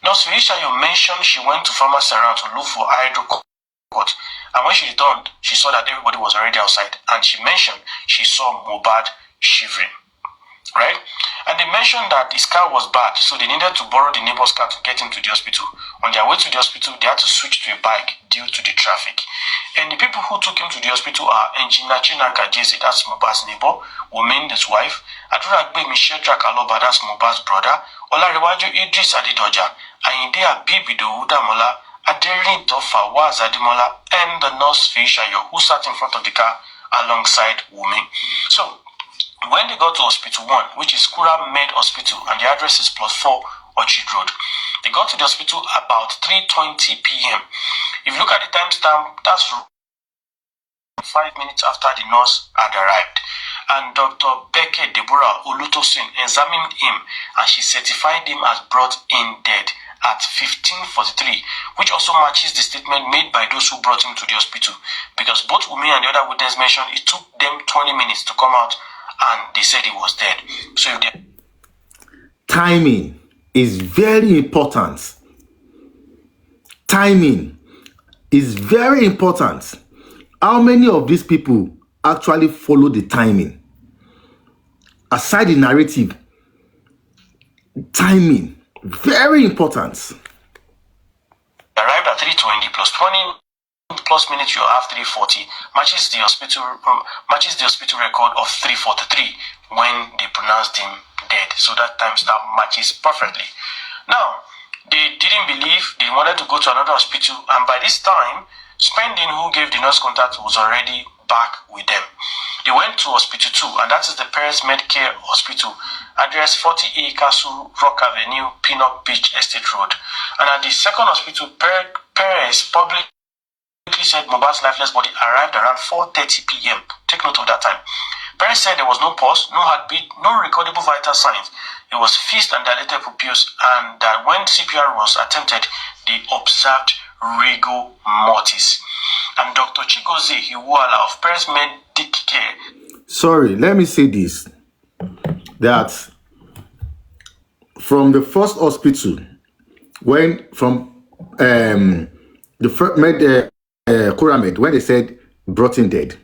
Nurse Vishayo mentioned she went to pharmacy around to look for hydrocodone. And when she returned, she saw that everybody was already outside, and she mentioned she saw Mohbad shivering, right? And they mentioned that his car was bad, so they needed to borrow the neighbor's car to get him to the hospital. On their way to the hospital, they had to switch to a bike due to the traffic. And the people who took him to the hospital are Engineer Chinaka Jesse, that's Mohbad's neighbor, Women, his wife, Aduragbe Michelle Drakaloba, that's Mohbad's brother, Olarewaju Idris Adidoja, Ayinde Abibido Udamola, Aderin Tofa was Adimola, and the nurse Fishayo, who sat in front of the car alongside Wumi. So, when they got to Hospital 1, which is Kura Med Hospital, and the address is +4 Orchard Road, they got to the hospital about 3:20 p.m. If you look at the timestamp, that's 5 minutes after the nurse had arrived. And Dr. Beke Deborah Olutosin examined him, and she certified him as brought in dead at 15:43, which also matches the statement made by those who brought him to the hospital, because both Umi and the other witness mentioned it took them 20 minutes to come out, and they said he was dead. So timing is very important. Timing is very important. How many of these people actually follow the timing? Aside the narrative, timing, very important. Arrived at 3:20 +20 plus minutes you have 340 matches the hospital record of 343 when they pronounced him dead. So that timestamp matches perfectly. Now, they didn't believe, they wanted to go to another hospital, and by this time, Spending, who gave the nurse contact, was already back with them. They went to Hospital 2, and that is the Paris Medcare Hospital, address 40A Castle Rock Avenue, Pinnock Beach Estate Road. And at the second hospital, Paris publicly said Mohbad's lifeless body arrived around 4:30 p.m. Take note of that time. Paris said there was no pulse, no heartbeat, no recordable vital signs. It was fixed and dilated pupils, and that when CPR was attempted, they observed rigor mortis. And Dr. Chigozie Iwuala of Paris Medicare. Sorry, let me say this. That from the first hospital, when the first Kuramed, when they said brought in dead,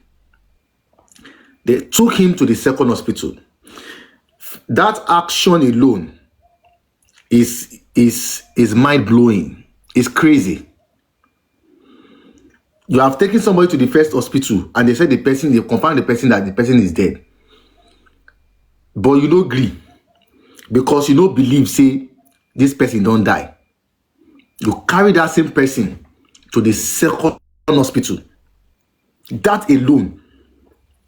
they took him to the second hospital. That action alone is mind blowing. It's crazy. You have taken somebody to the first hospital and they said they confirmed the person that the person is dead. But you don't agree because you don't believe, say, this person don't die. You carry that same person to the second hospital. That alone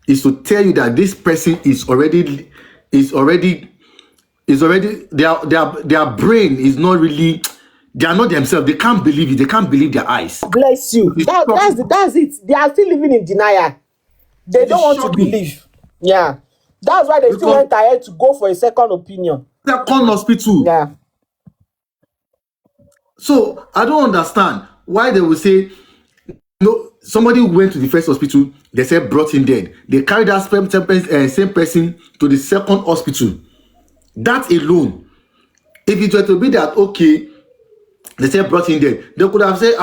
is to tell you that this person is already their brain is not really, they are not themselves. They can't believe it. They can't believe their eyes. Bless you. That's it. They are still living in denial. They don't want to believe. Yeah. That's why they still went ahead to go for a second opinion. Second hospital. Yeah. So I don't understand why they will say, no, somebody went to the first hospital, they said brought in dead. They carried that same person to the second hospital. That alone, if it were to be that, okay, they said brought in dead, they could have said,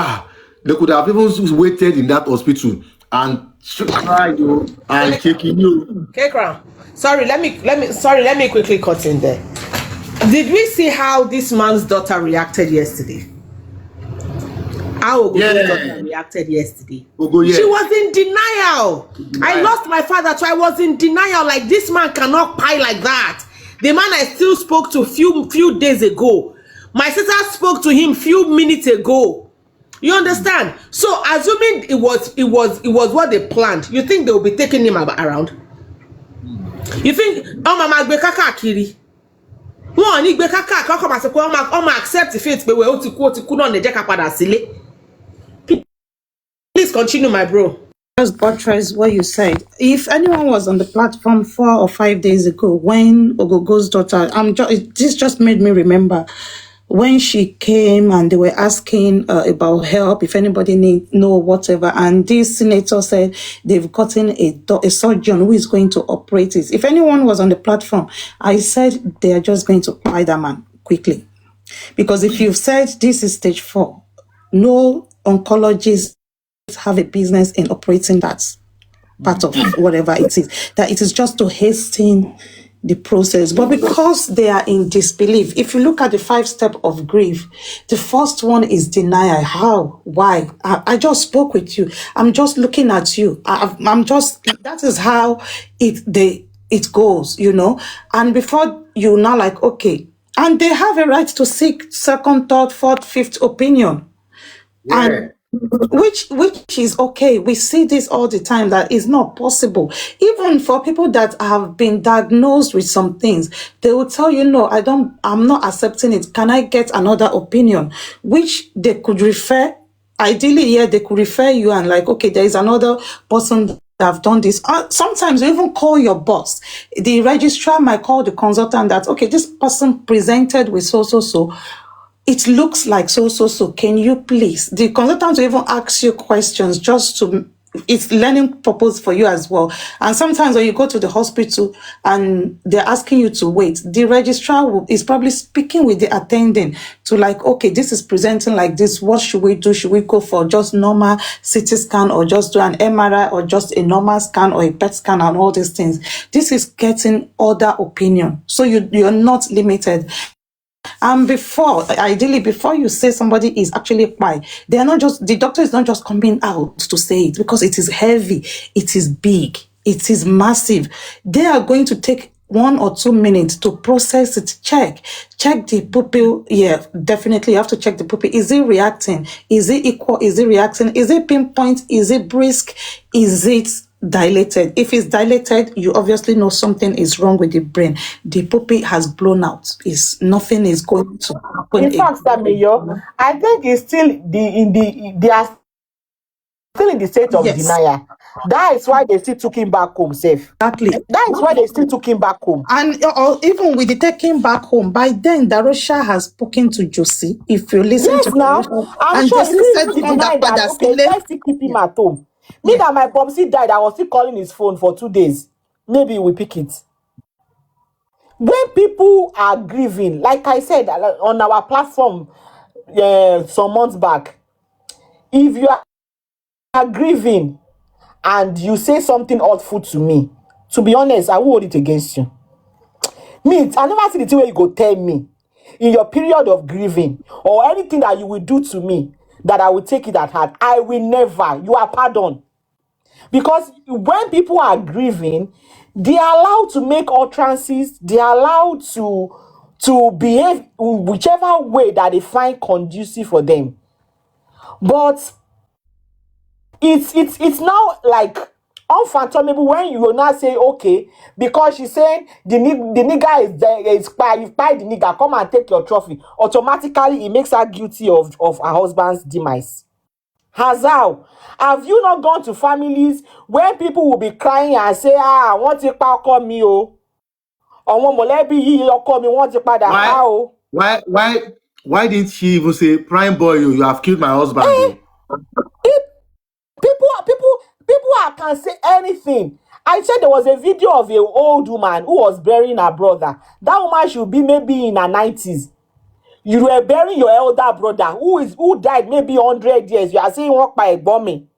they could have even waited in that hospital and tried you and taking you. Kaycrown, sorry, let me quickly cut in there. Did we see how this man's daughter reacted yesterday? How Ogogo's daughter reacted yesterday? She was in denial. I lost my father, so I was in denial. Like, this man cannot pie like that. The man I still spoke to few days ago. My sister spoke to him few minutes ago. You understand? So assuming it was what they planned, you think they will be taking him around? You think mama gbe kaka kiri? Wọ́n ní gbe kaka koko ma se ko ma accept faith pé we ó ti kú náà lè jẹ́ ká padà sílé. Please continue, my bro. Just buttress what you said. If anyone was on the platform 4 or 5 days ago when Ogogo's daughter, this just made me remember when she came and they were asking about help, if anybody know whatever, and this senator said they've gotten a surgeon who is going to operate it. If anyone was on the platform, I said they are just going to apply that man quickly. Because if you've said this is stage 4, no oncologist have a business in operating that part of whatever it is, that it is just to hasten the process. But because they are in disbelief, if you look at the 5 steps of grief, the first one is denial. How? Why? I just spoke with you. I'm just looking at you. That is how it goes, you know. And before you now like, okay, and they have a right to seek second, third, fourth, fifth opinion. Yeah. And which is okay. We see this all the time, that is not possible. Even for people that have been diagnosed with some things, they will tell you, no, I'm not accepting it. Can I get another opinion? Which they could refer, ideally, yeah, they could refer you and like, okay, there is another person that have done this. Sometimes you even call your boss. The registrar might call the consultant that, okay, this person presented with so. It looks like so. Can you please? The consultant will even ask you questions just to, it's learning purpose for you as well. And sometimes when you go to the hospital and they're asking you to wait, the registrar is probably speaking with the attendant to like, okay, this is presenting like this. What should we do? Should we go for just normal CT scan or just do an MRI or just a normal scan or a PET scan and all these things? This is getting other opinion. So you're not limited. And ideally, before you say somebody is actually quiet, the doctor is not just coming out to say it because it is heavy, it is big, it is massive. They are going to take 1 or 2 minutes to process it, check the pupil. Yeah, definitely you have to check the pupil. Is it reacting? Is it equal? Is it reacting? Is it pinpoint? Is it brisk? Is it dilated? If it's dilated, you obviously know something is wrong with the brain. The pupil has blown out. Nothing is going to happen. In fact, Mayor, I think it's still they are still in the state of denial. That is why they still took him back home safe. Exactly. That is why they still took him back home. And even with the taking back home, by then Darosha has spoken to Josie. If you listen to now, I'm and sure Josie said even that okay, let's still keep him at home. Me that my popsy died, I was still calling his phone for 2 days. Maybe we pick it. When people are grieving, like I said on our platform some months back, if you are grieving and you say something hurtful to me, to be honest, I will hold it against you. Me, I never see the thing where you go tell me in your period of grieving or anything that you will do to me that I will take it at heart. I will never. You are pardoned. Because when people are grieving, they are allowed to make utterances. They are allowed to behave in whichever way that they find conducive for them. But it's now like unfathomable when you will not say, okay, because she's saying the nigga is there, is by the nigga, come and take your trophy. Automatically, it makes her guilty of her husband's demise. Hazao, have you not gone to families where people will be crying and say, I want to call me, oh, or call me, want to how? Why didn't she even say, prime boy, you have killed my husband? People can say anything. I said there was a video of an old woman who was burying her brother. That woman should be maybe in her 90s. You were burying your elder brother who died maybe 100 years. You are saying walk by a bombing.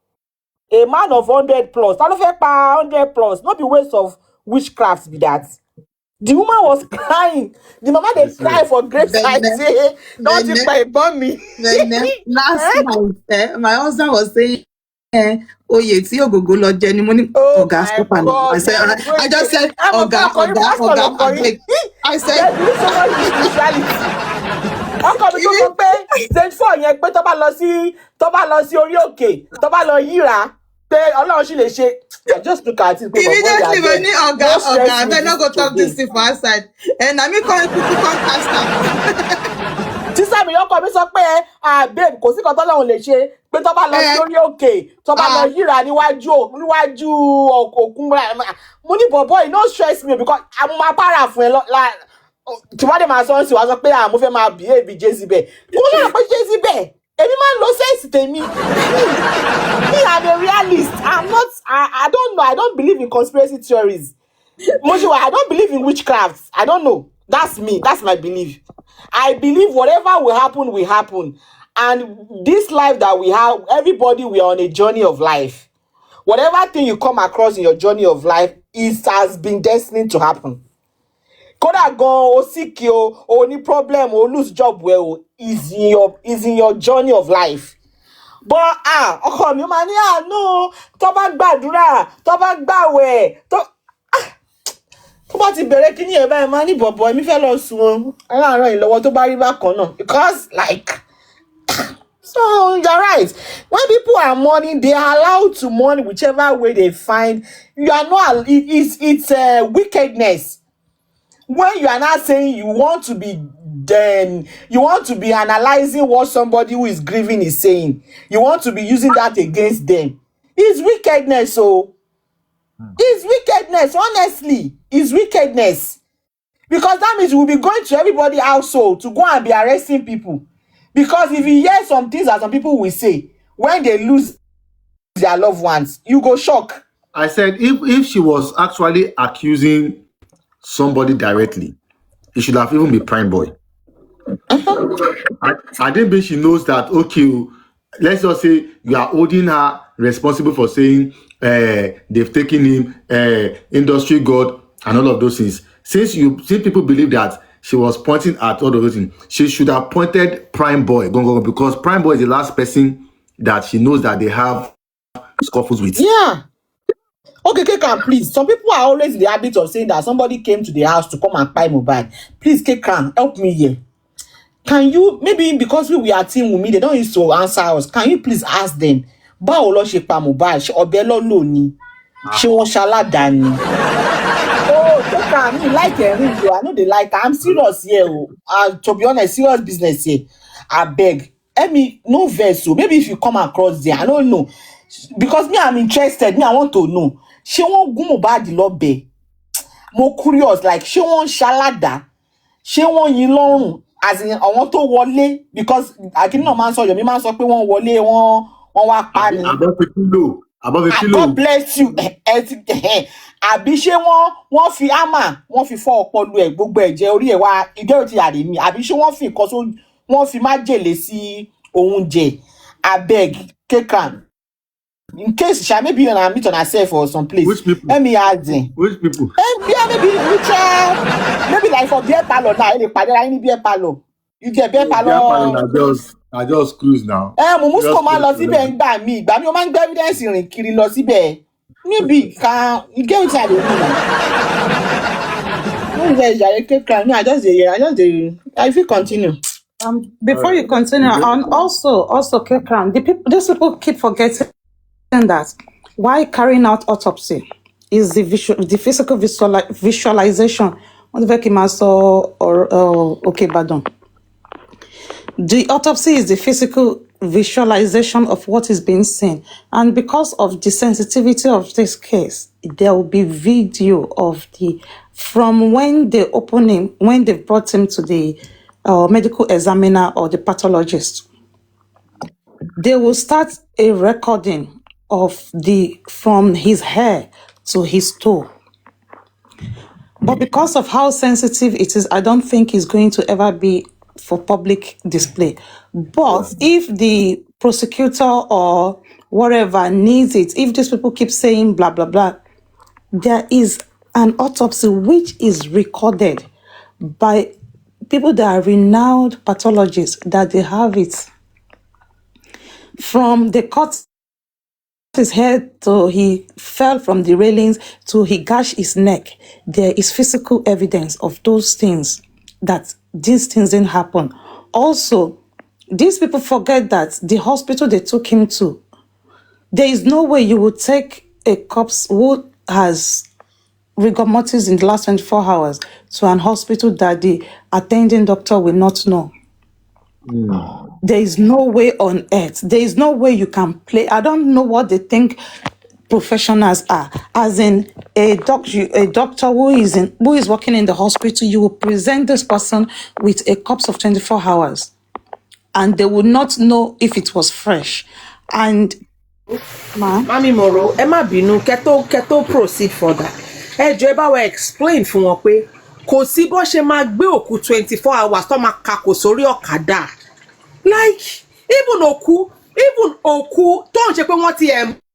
A man of 100 plus. 100 plus. Not the waste of witchcraft be that. The woman was crying. The mama they cry for graveside. Say, don't you by bombing. Last month, my husband was saying, oh yeah, it's your go lọ jẹ ni mo ní ọ̀gá stop and I just said ọ̀gá I said ọkọ mi tó sọ pé stage 4 yẹn pé tó bá lọ sí orí òkè tó bá lọ yíra pé Ọlọ́run sì lè ṣe. I just look at it. Immediately when you ọ̀gá abeg no go talk this thing for outside and na me come cast am. Sísá mi ọkọ mi sọ pé babe kò sí kan tọ́lọ́run lè ṣe pé tó bá lọ sí orí òkè tó bá lọ yíra níwájú òkun mo ní bọ̀bọ̀ no stress me because I'm máa para fún ẹ tí wọ́n dé máa sọ sí wa sọ pé mo fẹ́ máa behave Jezebel kò ṣe pé Jezebel èmi máa ń lo sense tèmi. Me I'm a realist. I don't know. I don't believe in conspiracy theories. I don't believe in witchcraft. I don't know. That's me. That's my belief. I believe whatever will happen. And this life that we have, everybody, we are on a journey of life. Whatever thing you come across in your journey of life, it has been destined to happen. Koda go or sick you or any problem or lose job is in your journey of life. But ọkọ mi máa ní no tó bá gbàdúrà tó bá gbàwẹ̀ tó bá ti bẹ̀rẹ̀ kíní ẹ̀ báyìí máa ní bọ̀bọ̀ èmi fẹ́ lọ sùn o láàárọ̀ ìlọ́wọ́ tó bá rí bákan náà because like so you're right. When people are mourning, they are allowed to mourn whichever way they find. You are not. It's wickedness. When you are not saying you want to be analyzing what somebody who is grieving is saying. You want to be using that against them. It's wickedness, so it's wickedness, honestly. It's wickedness. Because that means we'll be going to everybody's household to go and be arresting people. Because if you hear some things that some people will say when they lose their loved ones, you go shock. I said if she was actually accusing somebody directly, it should have even been Prime Boy. I didn't think she knows that, okay, let's just say you are holding her responsible for saying they've taken him, industry god, and all of those things. Since people believe that she was pointing at all those things. She should have pointed Prime Boy, because Prime Boy is the last person that she knows that they have scuffles with. Yeah. Okay, Kaycrown, please. Some people are always in the habit of saying that somebody came to the house to come and buy mobile. Please, Kaycrown, help me here. Can you, maybe because we are team with me, they don't used to answer us. Can you please ask them? Báwo ló ṣe pa mobile? Ṣé ọ̀bẹ ló lò ni? Ṣé wọ́n ṣaládàá ni? Oh, Kaycrown, me like Henry, I know they like. I'm serious here. To be honest, serious business here. I beg. No verse. So maybe if you come across there, I don't know. Because me, I'm interested. Me, I want to know. Ṣé wọ́n gún Mohbad lọ́bẹ? Mo curious, like, ṣé wọ́n ṣaládàá? Ṣé wọ́n yín lọ́rùn? As in, àwọn tó wọlé, because akíní náà máa ń sọ Yomi máa ń sọ pé wọ́n wọlé, wọ́n wá pa ni. Above a kilo. God bless you. Àbí ṣé wọ́n fi hammer, wọ́n fi fọ́ ọpọlọ ẹ̀, gbogbo ẹ̀jẹ̀ orí ẹ̀ wá ìjẹ́ òtí àrí mi. Àbí ṣé wọ́n fi nǹkan tó wọ́n fi májèlé sí oúnjẹ. Abeg, Kaycrown. In case maybe you and meet on herself or some place. Which people? Let me ask them. Which people? Maybe maybe like for beer parlor now. They party like beer parlor. You get beer parlor. I just cruise now. Mo must come and lọ síbẹ̀ ń gbà mí. Ìgbà mi ó máa ń gbé evidence rìn kiri lọ síbẹ̀. Maybe you get what I do. No vex, Kaycrown. I just if you continue. Before you continue, and also Kaycrown, these people keep forgetting that while carrying out autopsy is the physical visualization. The autopsy is the physical visualization of what is being seen, and because of the sensitivity of this case, there will be video of from when they brought him to the medical examiner or the pathologist. They will start a recording of from his hair to his toe. But because of how sensitive it is, I don't think it's going to ever be for public display. But if the prosecutor or whatever needs it, if these people keep saying blah, blah, blah, there is an autopsy which is recorded by people that are renowned pathologists, that they have it. From the cut his head to he fell from the railings to he gashed his neck, there is physical evidence of those things, that these things didn't happen. Also, these people forget that the hospital they took him to, there is no way you would take a corpse who has rigor mortis in the last 24 hours to an hospital that the attending doctor will not know. There is no way on earth. There is no way you can play. I don't know what they think professionals are. As in a doctor who is working in the hospital, you will present this person with a corpse of 24 hours, and they will not know if it was fresh. And Mami Moro, Emma Binu, keto proceed further. Ẹ bá wa explain fún wọn pé kò sí bó ṣe máa gbé òkú 24 hours tó máa kakò sórí ọ̀kadà. Like even òkú tó ń ṣe pé wọ́n ti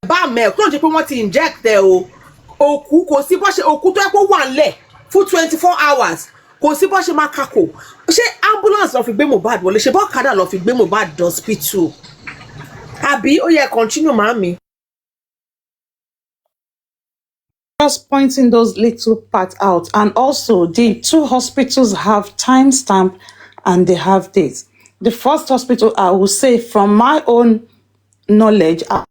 bá mẹ́, tó ń ṣe pé wọ́n ti inject ẹ̀ o. Òkú kò sí bó ṣe òkú tó yẹ kó wà ńlẹ̀ fún 24 hours. Kò sí bó ṣe máa kakò. Ṣé ambulance ló fi gbé Mohbad wọlé? Ṣé bó ọ̀kadà ló fi gbé Mohbad dé hospital? Àbí ó yẹ continue màámi. just pointing those little parts out. And also, the two hospitals have timestamp and they have dates. The first hospital, I will say, from my own knowledge, I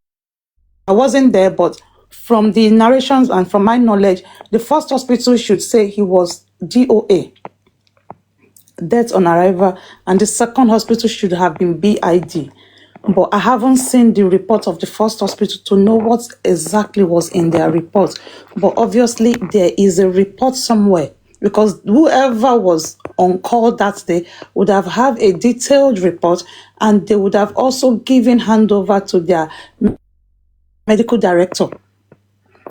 wasn't there, but from the narrations and from my knowledge, the first hospital should say he was DOA, death on arrival, and the second hospital should have been BID. But I haven't seen the report of the first hospital to know what exactly was in their report. But obviously, there is a report somewhere, because whoever was on call that day would have had a detailed report, and they would have also given handover to their medical director.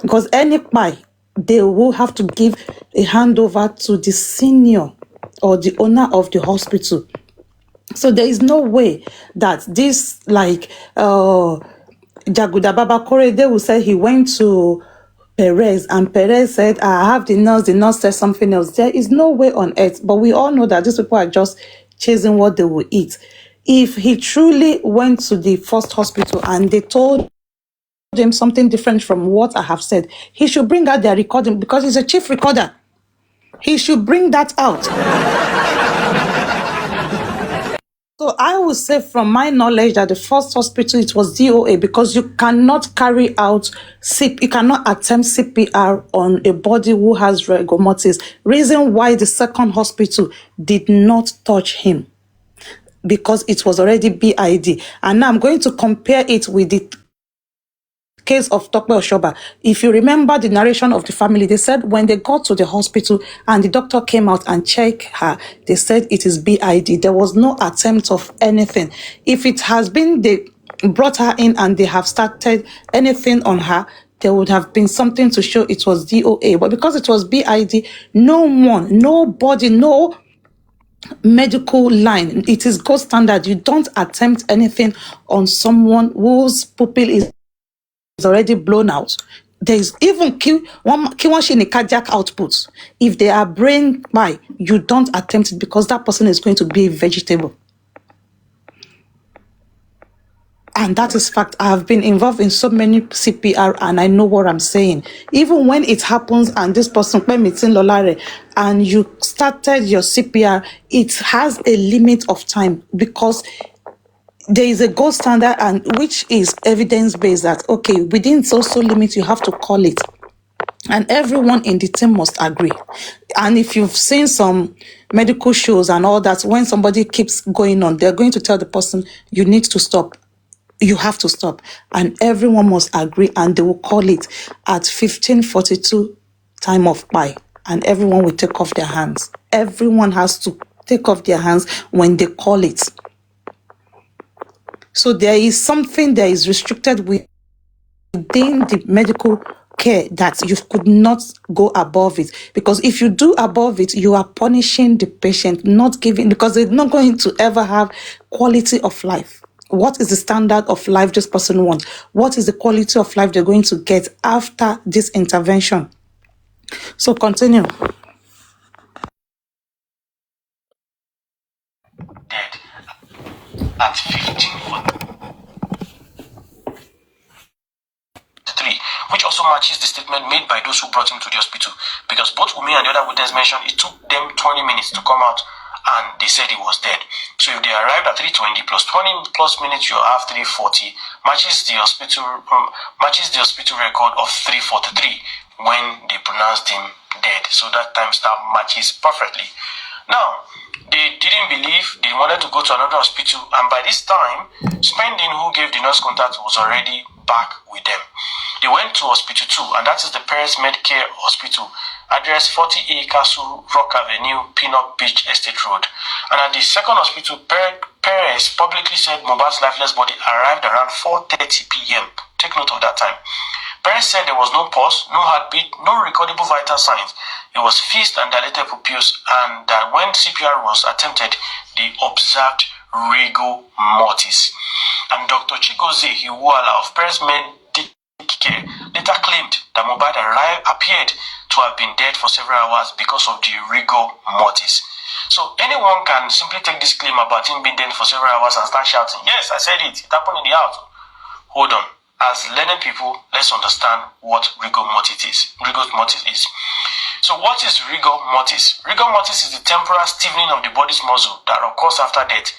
Because any PI, they will have to give a handover to the senior or the owner of the hospital. So there is no way that this, like Jaguda Baba Kore, they will say he went to Perez, and Perez said, I have the nurse said something else. There is no way on earth, but we all know that these people are just chasing what they will eat. If he truly went to the first hospital and they told him something different from what I have said, he should bring out their recording because he's a chief recorder. He should bring that out. So I would say from my knowledge that the first hospital, it was DOA, because you cannot carry out, you cannot attempt CPR on a body who has rigor mortis. Reason why the second hospital did not touch him, because it was already BID. And now I'm going to compare it with the case of Dr. Oshoba. If you remember the narration of the family, they said when they got to the hospital and the doctor came out and checked her, they said it is BID. There was no attempt of anything. If it has been they brought her in and they have started anything on her, there would have been something to show it was DOA. But because it was BID, nobody, no medical line. It is gold standard. You don't attempt anything on someone whose pupil is already blown out. There is even cardiac output. If they are brain by, you don't attempt it because that person is going to be a vegetable. And that is fact. I have been involved in so many CPR and I know what I'm saying. Even when it happens and this person, and you started your CPR, it has a limit of time because there is a gold standard, and which is evidence-based that, okay, within social limit, you have to call it. And everyone in the team must agree. And if you've seen some medical shows and all that, when somebody keeps going on, they're going to tell the person, you need to stop. You have to stop. And everyone must agree, and they will call it at 15:42 time of buy. And everyone will take off their hands. Everyone has to take off their hands when they call it. So there is something that is restricted within the medical care that you could not go above it. Because if you do above it, you are punishing the patient, not giving, because they're not going to ever have quality of life. What is the standard of life this person wants? What is the quality of life they're going to get after this intervention? So continue. Dead at 15:43, which also matches the statement made by those who brought him to the hospital, because both Umi and the other witness mentioned it took them 20 minutes to come out and they said he was dead. So if they arrived at 3:20 plus 20 plus minutes, you have 3:40, matches the hospital record of 3:43 when they pronounced him dead. So that timestamp matches perfectly. Now, they didn't believe, they wanted to go to another hospital, and by this time, Spending, who gave the nurse contact, was already back with them. They went to Hospital 2, and that is the Perez Medcare Hospital, address 40A Castle Rock Avenue, Pinnock Beach Estate Road. And at the second hospital, Perez publicly said Mohbad's lifeless body arrived around 4:30 p.m. Take note of that time. Perez said there was no pulse, no heartbeat, no recordable vital signs. It was fixed and dilated pupils, and that when CPR was attempted, they observed rigor mortis. And Dr. Chigozie Hiwala of Perez Medcare later claimed that Mohbad appeared to have been dead for several hours because of the rigor mortis. So anyone can simply take this claim about him being dead for several hours and start shouting, yes, I said it happened in the house. Hold on. As learned people, let's understand what rigor mortis is. So what is rigor mortis? Rigor mortis is the temporal stiffening of the body's muscle that occurs after death.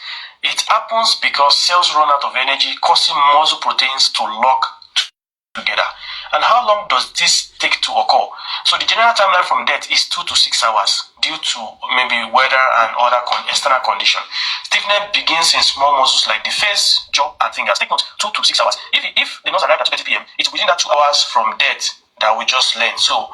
It happens because cells run out of energy, causing muscle proteins to lock together. And how long does this take to occur? So the general timeline from death is 2 to 6 hours due to maybe weather and other external conditions. Stiffness begins in small muscles like the face, jaw, and fingers. Take note, 2 to 6 hours. If the nurse arrived at 2:30 p.m., it's within that 2 hours from death that we just learned. So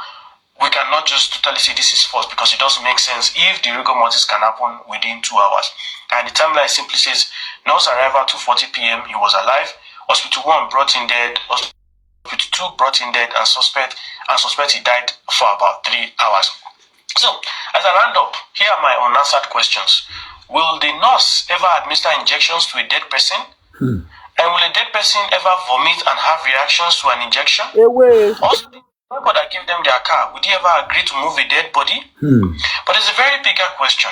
we cannot just totally say this is false, because it doesn't make sense if the rigor mortis can happen within 2 hours. And the timeline simply says, nurse arrived at 2:40 p.m., he was alive. Hospital 1 brought in dead. Hospital 2 brought in dead and suspect he died for about 3 hours. So, as I round up, here are my unanswered questions. Will the nurse ever administer injections to a dead person? And will a dead person ever vomit and have reactions to an injection? Also, neighbor that gave them their car, would he ever agree to move a dead body? But there's a very bigger question.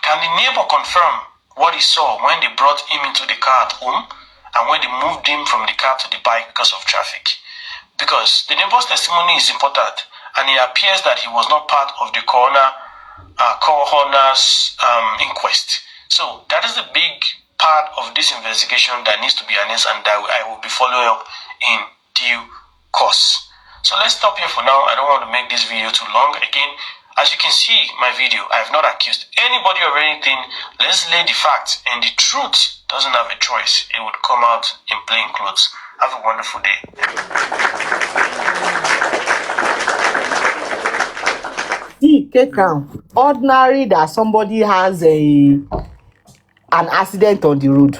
Can the neighbor confirm what he saw when they brought him into the car at home and when they moved him from the car to the bike because of traffic? Because the neighbor's testimony is important, and it appears that he was not part of the coroner's inquest. So that is a big part of this investigation that needs to be announced, and that I will be following up in due course. So let's stop here for now. I don't want to make this video too long. Again, as you can see my video, I have not accused anybody of anything. Let's lay the facts, and the truth doesn't have a choice. It would come out in plain clothes. Have a wonderful day. See, kaycrown, ordinary that somebody has an accident on the road.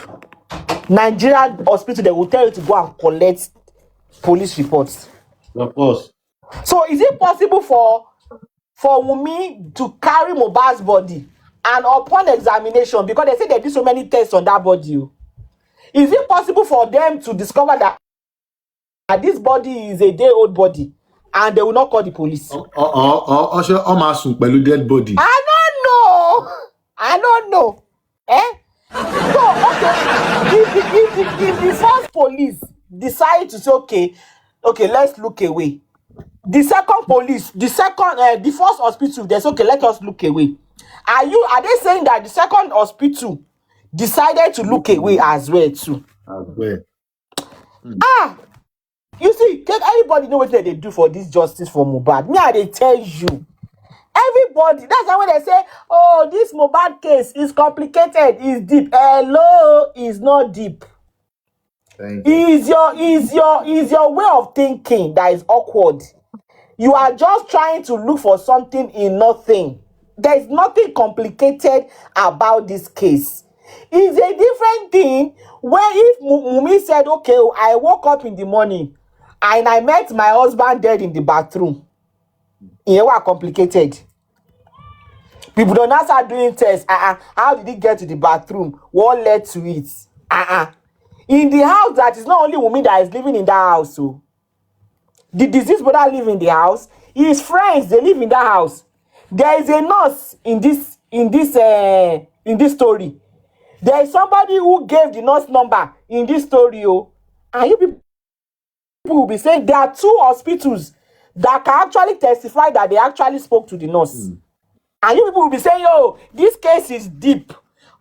Nigerian hospital, they will tell you to go and collect police reports. Of course. So is it possible for Wunmi to carry Mohbad's body, and upon examination, because they say they did so many tests on that body, is it possible for them to discover that this body is a day-old body and they will not call the police? Dead body. I don't know. So, okay, if the first police decide to say, okay, let's look away. The second police, the first hospital, they say, okay, let us look away. Are they saying that the second hospital decided to look away as well too? As well. You see, can everybody know what they do for this justice for Mohbad? Me, they tell you. Everybody, that's why when they say, oh, this Mohbad case is complicated, is deep. Hello, is not deep. Is your way of thinking that is awkward. You are just trying to look for something in nothing. There is nothing complicated about this case. It's a different thing where if Wunmi said, okay, I woke up in the morning and I met my husband dead in the bathroom. It was complicated. People don't now start doing tests. How did he get to the bathroom? What led to it? In the house, that is not only Wunmi that is living in that house. So the deceased brother live in the house. His friends, they live in that house. There is a nurse in this story. There is somebody who gave the nurse number in this story. And you people will be saying there are two hospitals that can actually testify that they actually spoke to the nurse. And you people will be saying, oh, this case is deep.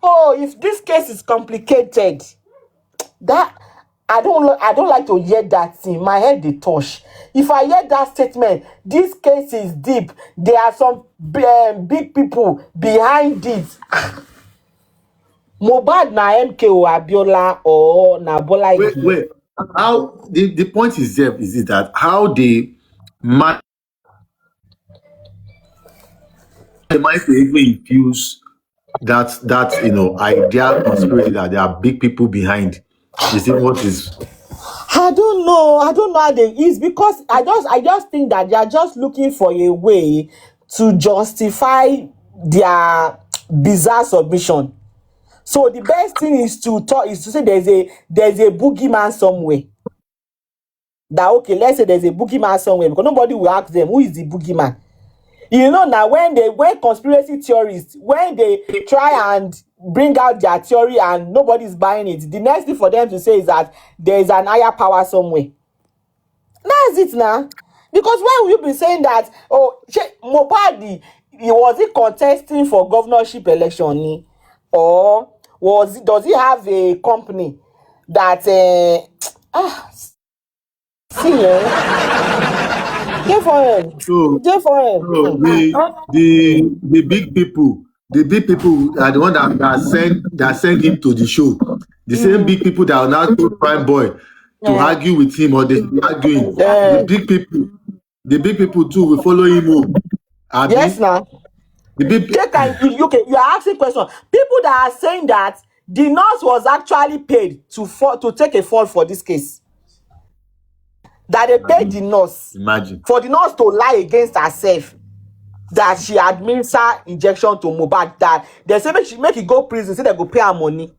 Oh, if this case is complicated. That I don't like to hear that thing. My head they touch. If I hear that statement, this case is deep. There are some big people behind it. Mohbad na MKO Abiola or na Bola. Wait. How the point is there is it that how they might even infuse that idea conspiracy that there are big people behind. Is it what is? I don't know how they is, because I just think that they are just looking for a way to justify their bizarre submission. So the best thing is to say there's a boogeyman somewhere. That okay, let's say there's a boogeyman somewhere, because nobody will ask them who is the boogeyman. Now when conspiracy theorists, when they try and bring out their theory and nobody's buying it, the next thing for them to say is that there is an higher power somewhere. That's it now. Because why will you be saying that, oh, Mohbad, was he contesting for governorship election? Or does he have a company that Get for him. So the big people are the one that send him to the show. The same big people that are now told Prime Boy to argue with him, or they arguing. The big people too will follow him home. Yes, now. Okay, you are asking questions. People that are saying that the nurse was actually paid to take a fall for this case. That they paid the nurse. Imagine. For the nurse to lie against herself that she administered injection to Mohbad. That they say make it go prison, say they go pay her money.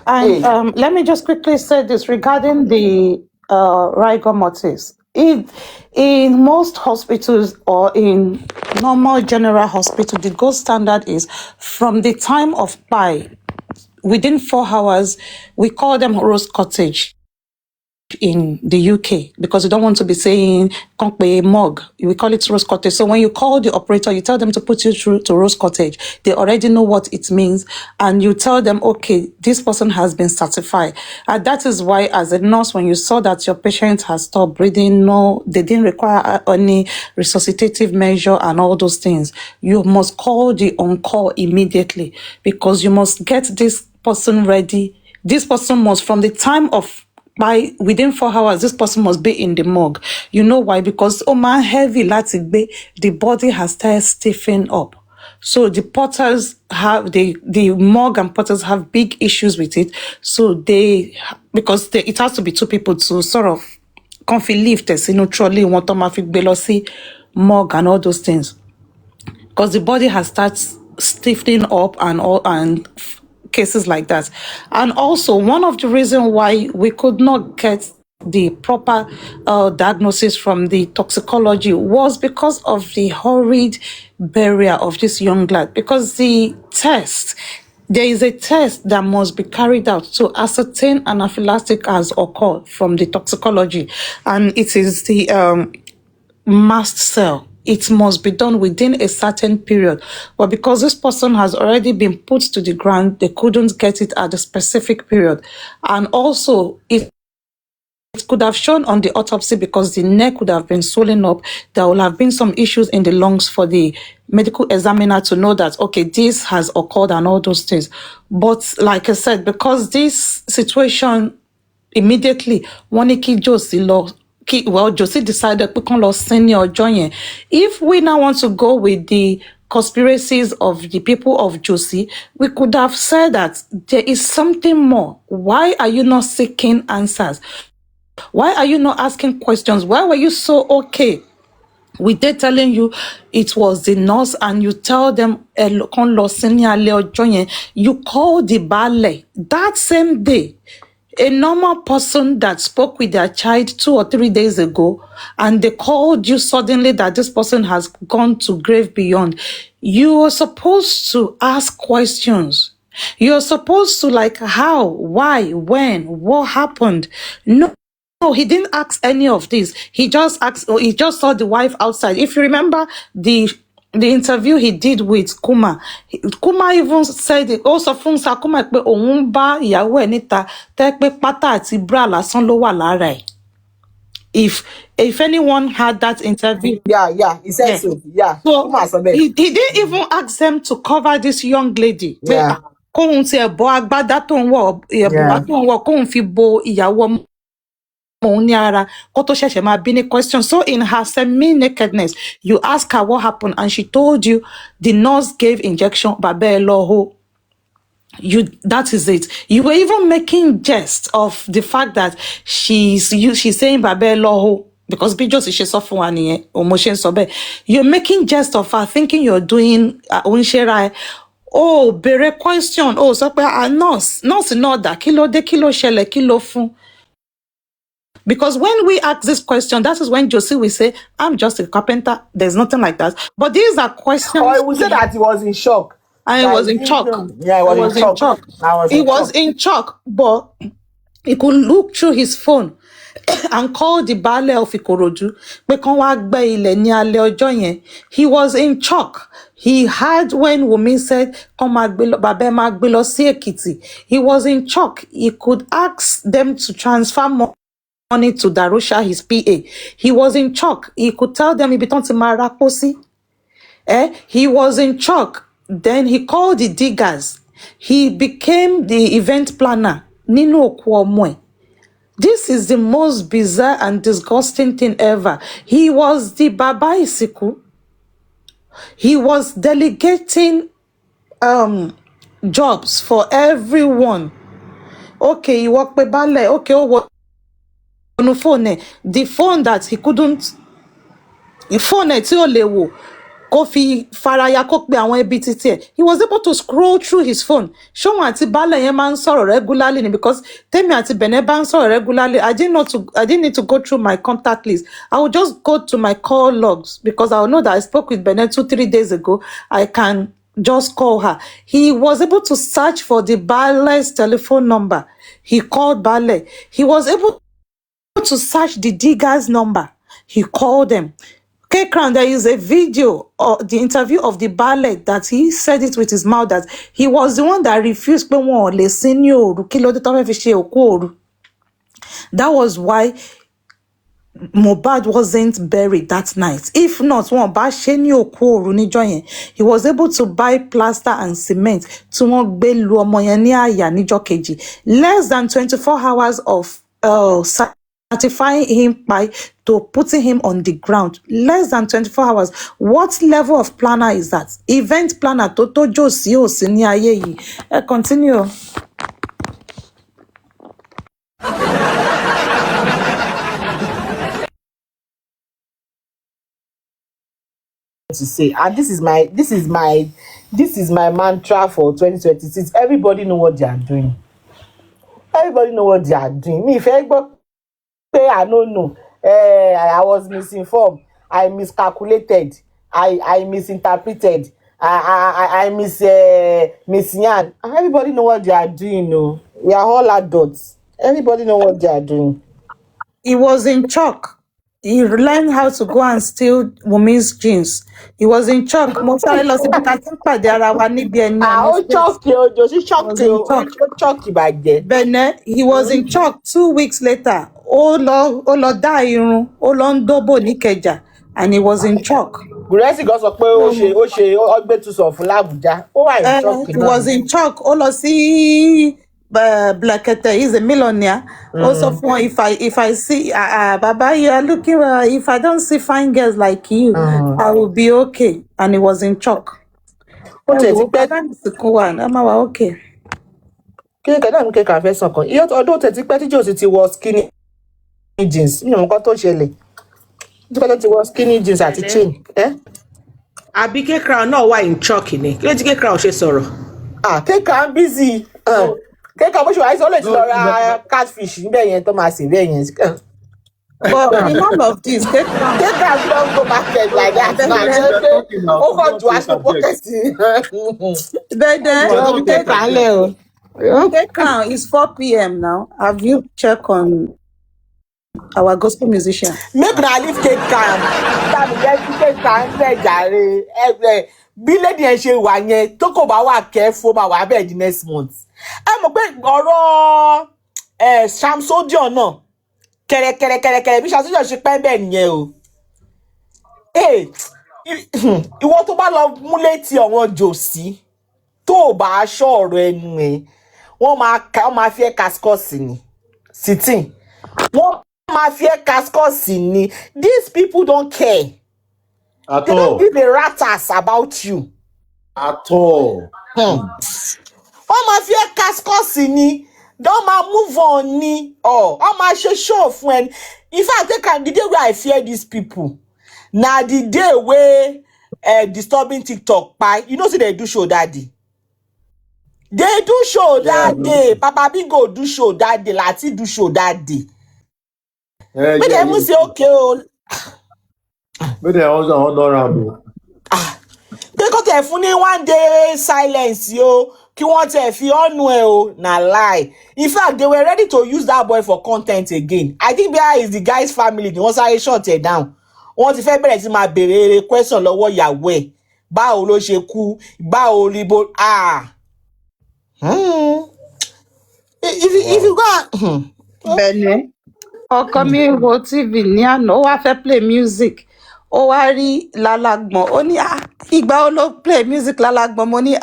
And let me just quickly say this regarding the rigor mortis. In most hospitals or in normal general hospital, the gold standard is from the time of buy, within 4 hours, we call them rose cottage in the UK, because we don't want to be saying Konkpe mug. We call it rose cottage. So when you call the operator, you tell them to put you through to rose cottage. They already know what it means, and you tell them, okay, this person has been certified. And that is why, as a nurse, when you saw that your patient has stopped breathing, no, they didn't require any resuscitative measure and all those things, you must call the on-call immediately, because you must get this person ready. This person must, from the time of by within 4 hours, this person must be in the morgue. You know why? Because heavy latigbe, the body has started stiffening up. So the porters have the morgue and porters have big issues with it. So it has to be 2 people to sort of comfy lift, trolley, want to belosi morgue and all those things. Because the body has started stiffening up and cases like that. And also, one of the reasons why we could not get the proper diagnosis from the toxicology was because of the horrid burial of this young lad. Because there is a test that must be carried out to ascertain anaphylactic has occurred from the toxicology, and it is the mast cell. It must be done within a certain period. But because this person has already been put to the ground, they couldn't get it at a specific period. And also, it could have shown on the autopsy, because the neck would have been swollen up. There will have been some issues in the lungs for the medical examiner to know that, okay, this has occurred and all those things. But like I said, because this situation immediately, Josie decided we can lose senior join. If we now want to go with the conspiracies of the people of Josie, we could have said that there is something more. Why are you not seeking answers? Why are you not asking questions? Why were you so okay with they telling you it was the nurse, and you tell them you call the ballet that same day? A normal person that spoke with their child 2 or 3 days ago, and they called you suddenly that this person has gone to grave beyond. You are supposed to ask questions. You're supposed to how, why, when, what happened. No, he didn't ask any of this. He just asked, or he just saw the wife outside. If you remember the interview he did with Kuma even said it. Also, fún sa Kuma pé òun bá ìyàwó ẹ̀ níta tẹ́ pé pátá àti bra lásán ló wà lára ẹ̀. If anyone had that interview, he said so. Yeah, so he didn't even ask them to cover this young lady. Yeah. Kóhun ti ẹ̀bọ agbádá tó ń wọ̀ ẹ̀bùbá tó ń wọ̀ kóhun fi bo ìyàwó question. So in her semi-nakedness, you ask her what happened, and she told you the nurse gave injection babeloho. That is it. You were even making jest of the fact that she's saying babeloho because Bijos is software or motion sobe. You're making jest of her, thinking you're doing oh, bere question. Oh, so nurse not that kilo de kilo shele kilo fun. Because when we ask this question, that is when Josie will say, I'm just a carpenter. There's nothing like that. But these are questions. Or he would say that he was in shock. And he was in shock. Yeah, he was in shock. He was in shock, but he could look through his phone and call the Baale of Ikorodu. He was in shock. He had when Wumi said, he was in shock. He could ask them to transfer money to Darusha, his PA. He was in shock. He could tell them he was in shock. Then he called the diggers. He became the event planner. This is the most bizarre and disgusting thing ever. He was the Baba Isiku. He was delegating jobs for everyone. Okay, he worked by ballet. Okay, on the phone that he couldn't. The phone kó fi faraya kó pe àwọn ẹbí títí ẹ̀. He was able to scroll through his phone. Ṣóhun àti baálẹ̀ yẹn máa ń sọ̀rọ̀ regularly ni, because Tèmi àti Bene bá ń sọ̀rọ̀ regularly. I didn't need to go through my contact list. I would just go to my call logs, because I know that I spoke with Bene 2-3 days ago. I can just call her. He was able to search for the baale's telephone number. He called baale. He was able to search the digger's number. He called them. Kaycrown, there is a video of the interview of the baale that he said it with his mouth that he was the one that refused pé wọn ò lè sin ní òru, kí ló dé tó fẹ́ fi ṣe òkú òru. That was why Mohbad wasn't buried that night. If not, wọn bá ṣe ní òkú òru níjọ́ yẹn. He was able to buy plaster and cement tí wọ́n gbé lu ọmọ yẹn ní àyà níjọ́ kejì. Less than 24 hours of certifying him by to putting him on the ground. Less than 24 hours. What level of planner is that? Event planner tó tójó sí òsì ní ayé yìí. Continue. To say, and this is my mantra for 2026. Everybody know what they are doing. Everybody know what they are doing. Me, if anybody say I don't know, I was misinformed, I miscalculated, I misinterpreted, I misyan. Everybody know what they are doing. No, we are all adults. Everybody know what they are doing. He was in shock. He learned how to go and steal Wumi's jeans. He was in shock. Mo sáré lọ síbi tá a ti ń pàdé ara wa níbi ẹni ó shock you, Josie shocked you. Ó shock you back there. Bene, he was in shock. 2 weeks later, ó lọ dá irun, ó lọ ń dóbò ní Ìkẹjà, and he was in shock. Gúrẹ́sì gan sọ pé ó gbé tùsọ̀ fún l'Àbújá. Ó wà in shock. He was in shock. Ó lọ sí Blakete, he's a millionaire. Also, if I see Baba, you are looking. If I don't see fine girls like you, I will be okay. And he was in shock. Okay. Kí kẹ́dá mi kéka fẹ́ sàn kan. Iye ọdún tẹ̀tí pẹ́ tí Josie ti wọ skinny jeans. Mi ò mọ̀ nǹkan tó ṣẹlẹ̀. Tí pẹ́ ti wọ skinny jeans àti chain. Àbí Kaycrown náà wà in shock ni. Kí ló ti Kaycrown ṣe sọ̀rọ̀? Kaycrown busy. Kaycrown bó ṣe wà ní sọ́lẹ̀ tí lọ ra catfish níbẹ̀ yẹn tó máa sè bẹ́ẹ̀ yẹn. But in all of this, Kaycrown don't go market like that. Ó kàn ju aṣọ pocket. Kaycrown is 4 p.m. now. Have you checked on our gospel musician? Make una leave Kaycrown. Tàbí jẹ́ kí Kaycrown bẹ̀ jàre. Bí lady ẹ̀ ṣe wà yẹn tó kò bá wà careful máa wà bẹ́ẹ̀ di next month. Ẹ mọ̀ pé ọ̀rọ̀ Samsodion náà kẹ̀rẹ̀kẹ̀rẹ̀ bí Samsodion ṣe pẹ́ bẹ́ẹ̀ nìyẹn o. Ìwọ tó bá lọ mú létí ọ̀wọ́n Josie tó o bá aṣọ ọ̀rọ̀ ẹnu ẹ̀ wọ́n máa fi ẹ́ kaskọ́ọ̀sì ni sitting. Wọ́n máa fi ẹ́ kaskọ́ọ̀sì ni. These people don't care. At They all. don't give a rat's about you. At all. Wọ́n máa fi ẹ́ kaskọ́ọ̀sì ni. Don't ma move on ni. Wọ́n máa ṣe show fún ẹ. In fact, the day where I fear these people, na the day where disturbing TikTok you know, say they do show that day. They do show that day. Papa Bingo do show that day. Lati do show that day. But they must say okay. But they also honorable. They got a funny 1 day silence, yo. Kí wọ́n tẹ̀ fi ọ̀nù ẹ̀ o, na lie. In fact, they were ready to use that boy for content again. I think there is the guy's family. They want to shut it down. Wọ́n ti fẹ́ bẹ̀rẹ̀ sí máa béèrè question lọ́wọ́ ìyàwó ẹ̀. Báwo ló ṣe kú? Báwo rí bó? If you go. Bene, ọkọ mi wo TV ní àná, ó wá fẹ́ play music. Ó wá rí Lalagbon. Ó ní ìgbà ó ló play music Lalagbon. Mo ní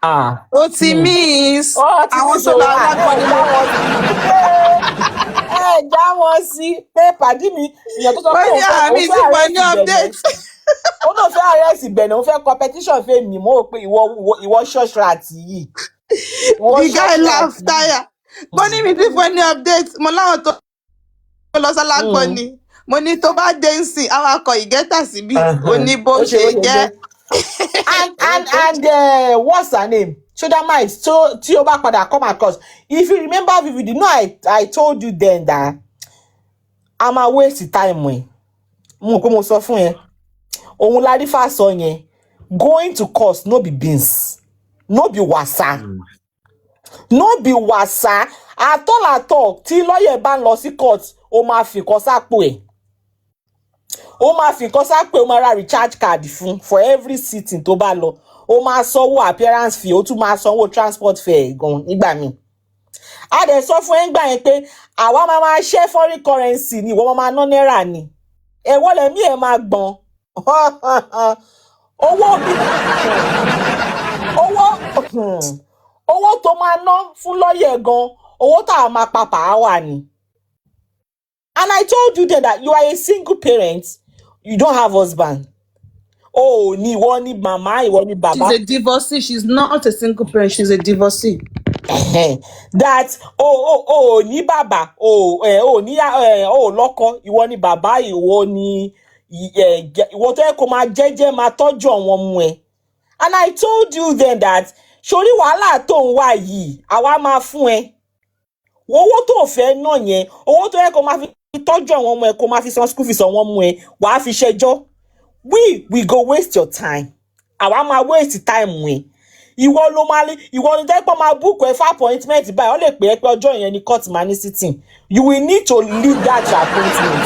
ó ti miss àwọn tó Lalagbon ni já wọn sí pé pàdí mi ìyẹn tó sọ pé ó ní update. Ó náà fẹ́ arrest Bene, ó fẹ́ competition fẹ́ mi mo pé ìwọ church rat yìí. The guy laugh tire. Mo ní mi ti fún ní update. Mo láwọn tó lọ Lalagbon ni. mo ní tó bá dé ń sìn awakọ̀ ìgẹ́tà síbí ó ní bó ó ṣe ṣe jẹ́. and what's her name? Shoda Mike, so tí o bá padà come across. If you remember vividly, no, I told you then that I'm a waste time when mo sọ fún ẹ. Ohun la rí fa sọ yẹn. Going to court no be beans. No be wasa. No be wasa. At all. Tí lawyer bá lọ sí court, ó máa fi kọ sápò ẹ̀. Ó máa fi kọ sápò, ó máa ra recharge card fún for every sitting tó bá lọ. Ó máa sanwó appearance fee, ó tún máa sanwó transport fare gan nígbà míì. A dẹ̀ sọ fún ẹ ńgbà yẹn pé àwa máa ṣe foreign currency ni ìwọ máa ná náírà ni. Èwo lẹ̀mí ẹ̀ máa gbọ̀n. Owó tó máa ná fún lọ́yẹ̀ gan, owó tá a máa papà wà ni. And I told you then that you are a single parent, you don't have husband. Oh, ni ìwọ ni mama, ìwọ ni baba. She's a divorcee. She's not a single parent. She's a divorcee. That ni baba, ni lọ́kọ, ìwọ ni baba, ìwọ ni ìwọ tó yẹ kó máa jẹ́jẹ́ máa tọ́jú àwọn ọmọ ẹ. And I told you then that sórí wàhálà tó ń wá yìí, àwa máa fún ẹ. Owó tó fẹ́ ná yẹn, owó tó yẹ kó máa fi tọ́jú àwọn ọmọ ẹ, kó máa fi san school fees àwọn ọmọ ẹ, wàá fi ṣẹjọ́. We go waste your time. Àwa máa waste time we. Ìwọ ló máa lé, ìwọ ni jẹ́ pé máa book ẹ for appointment báyìí, ó lè pè é pé ọjọ́ yẹn ni court máa ní sitting. You will need to leave that appointment.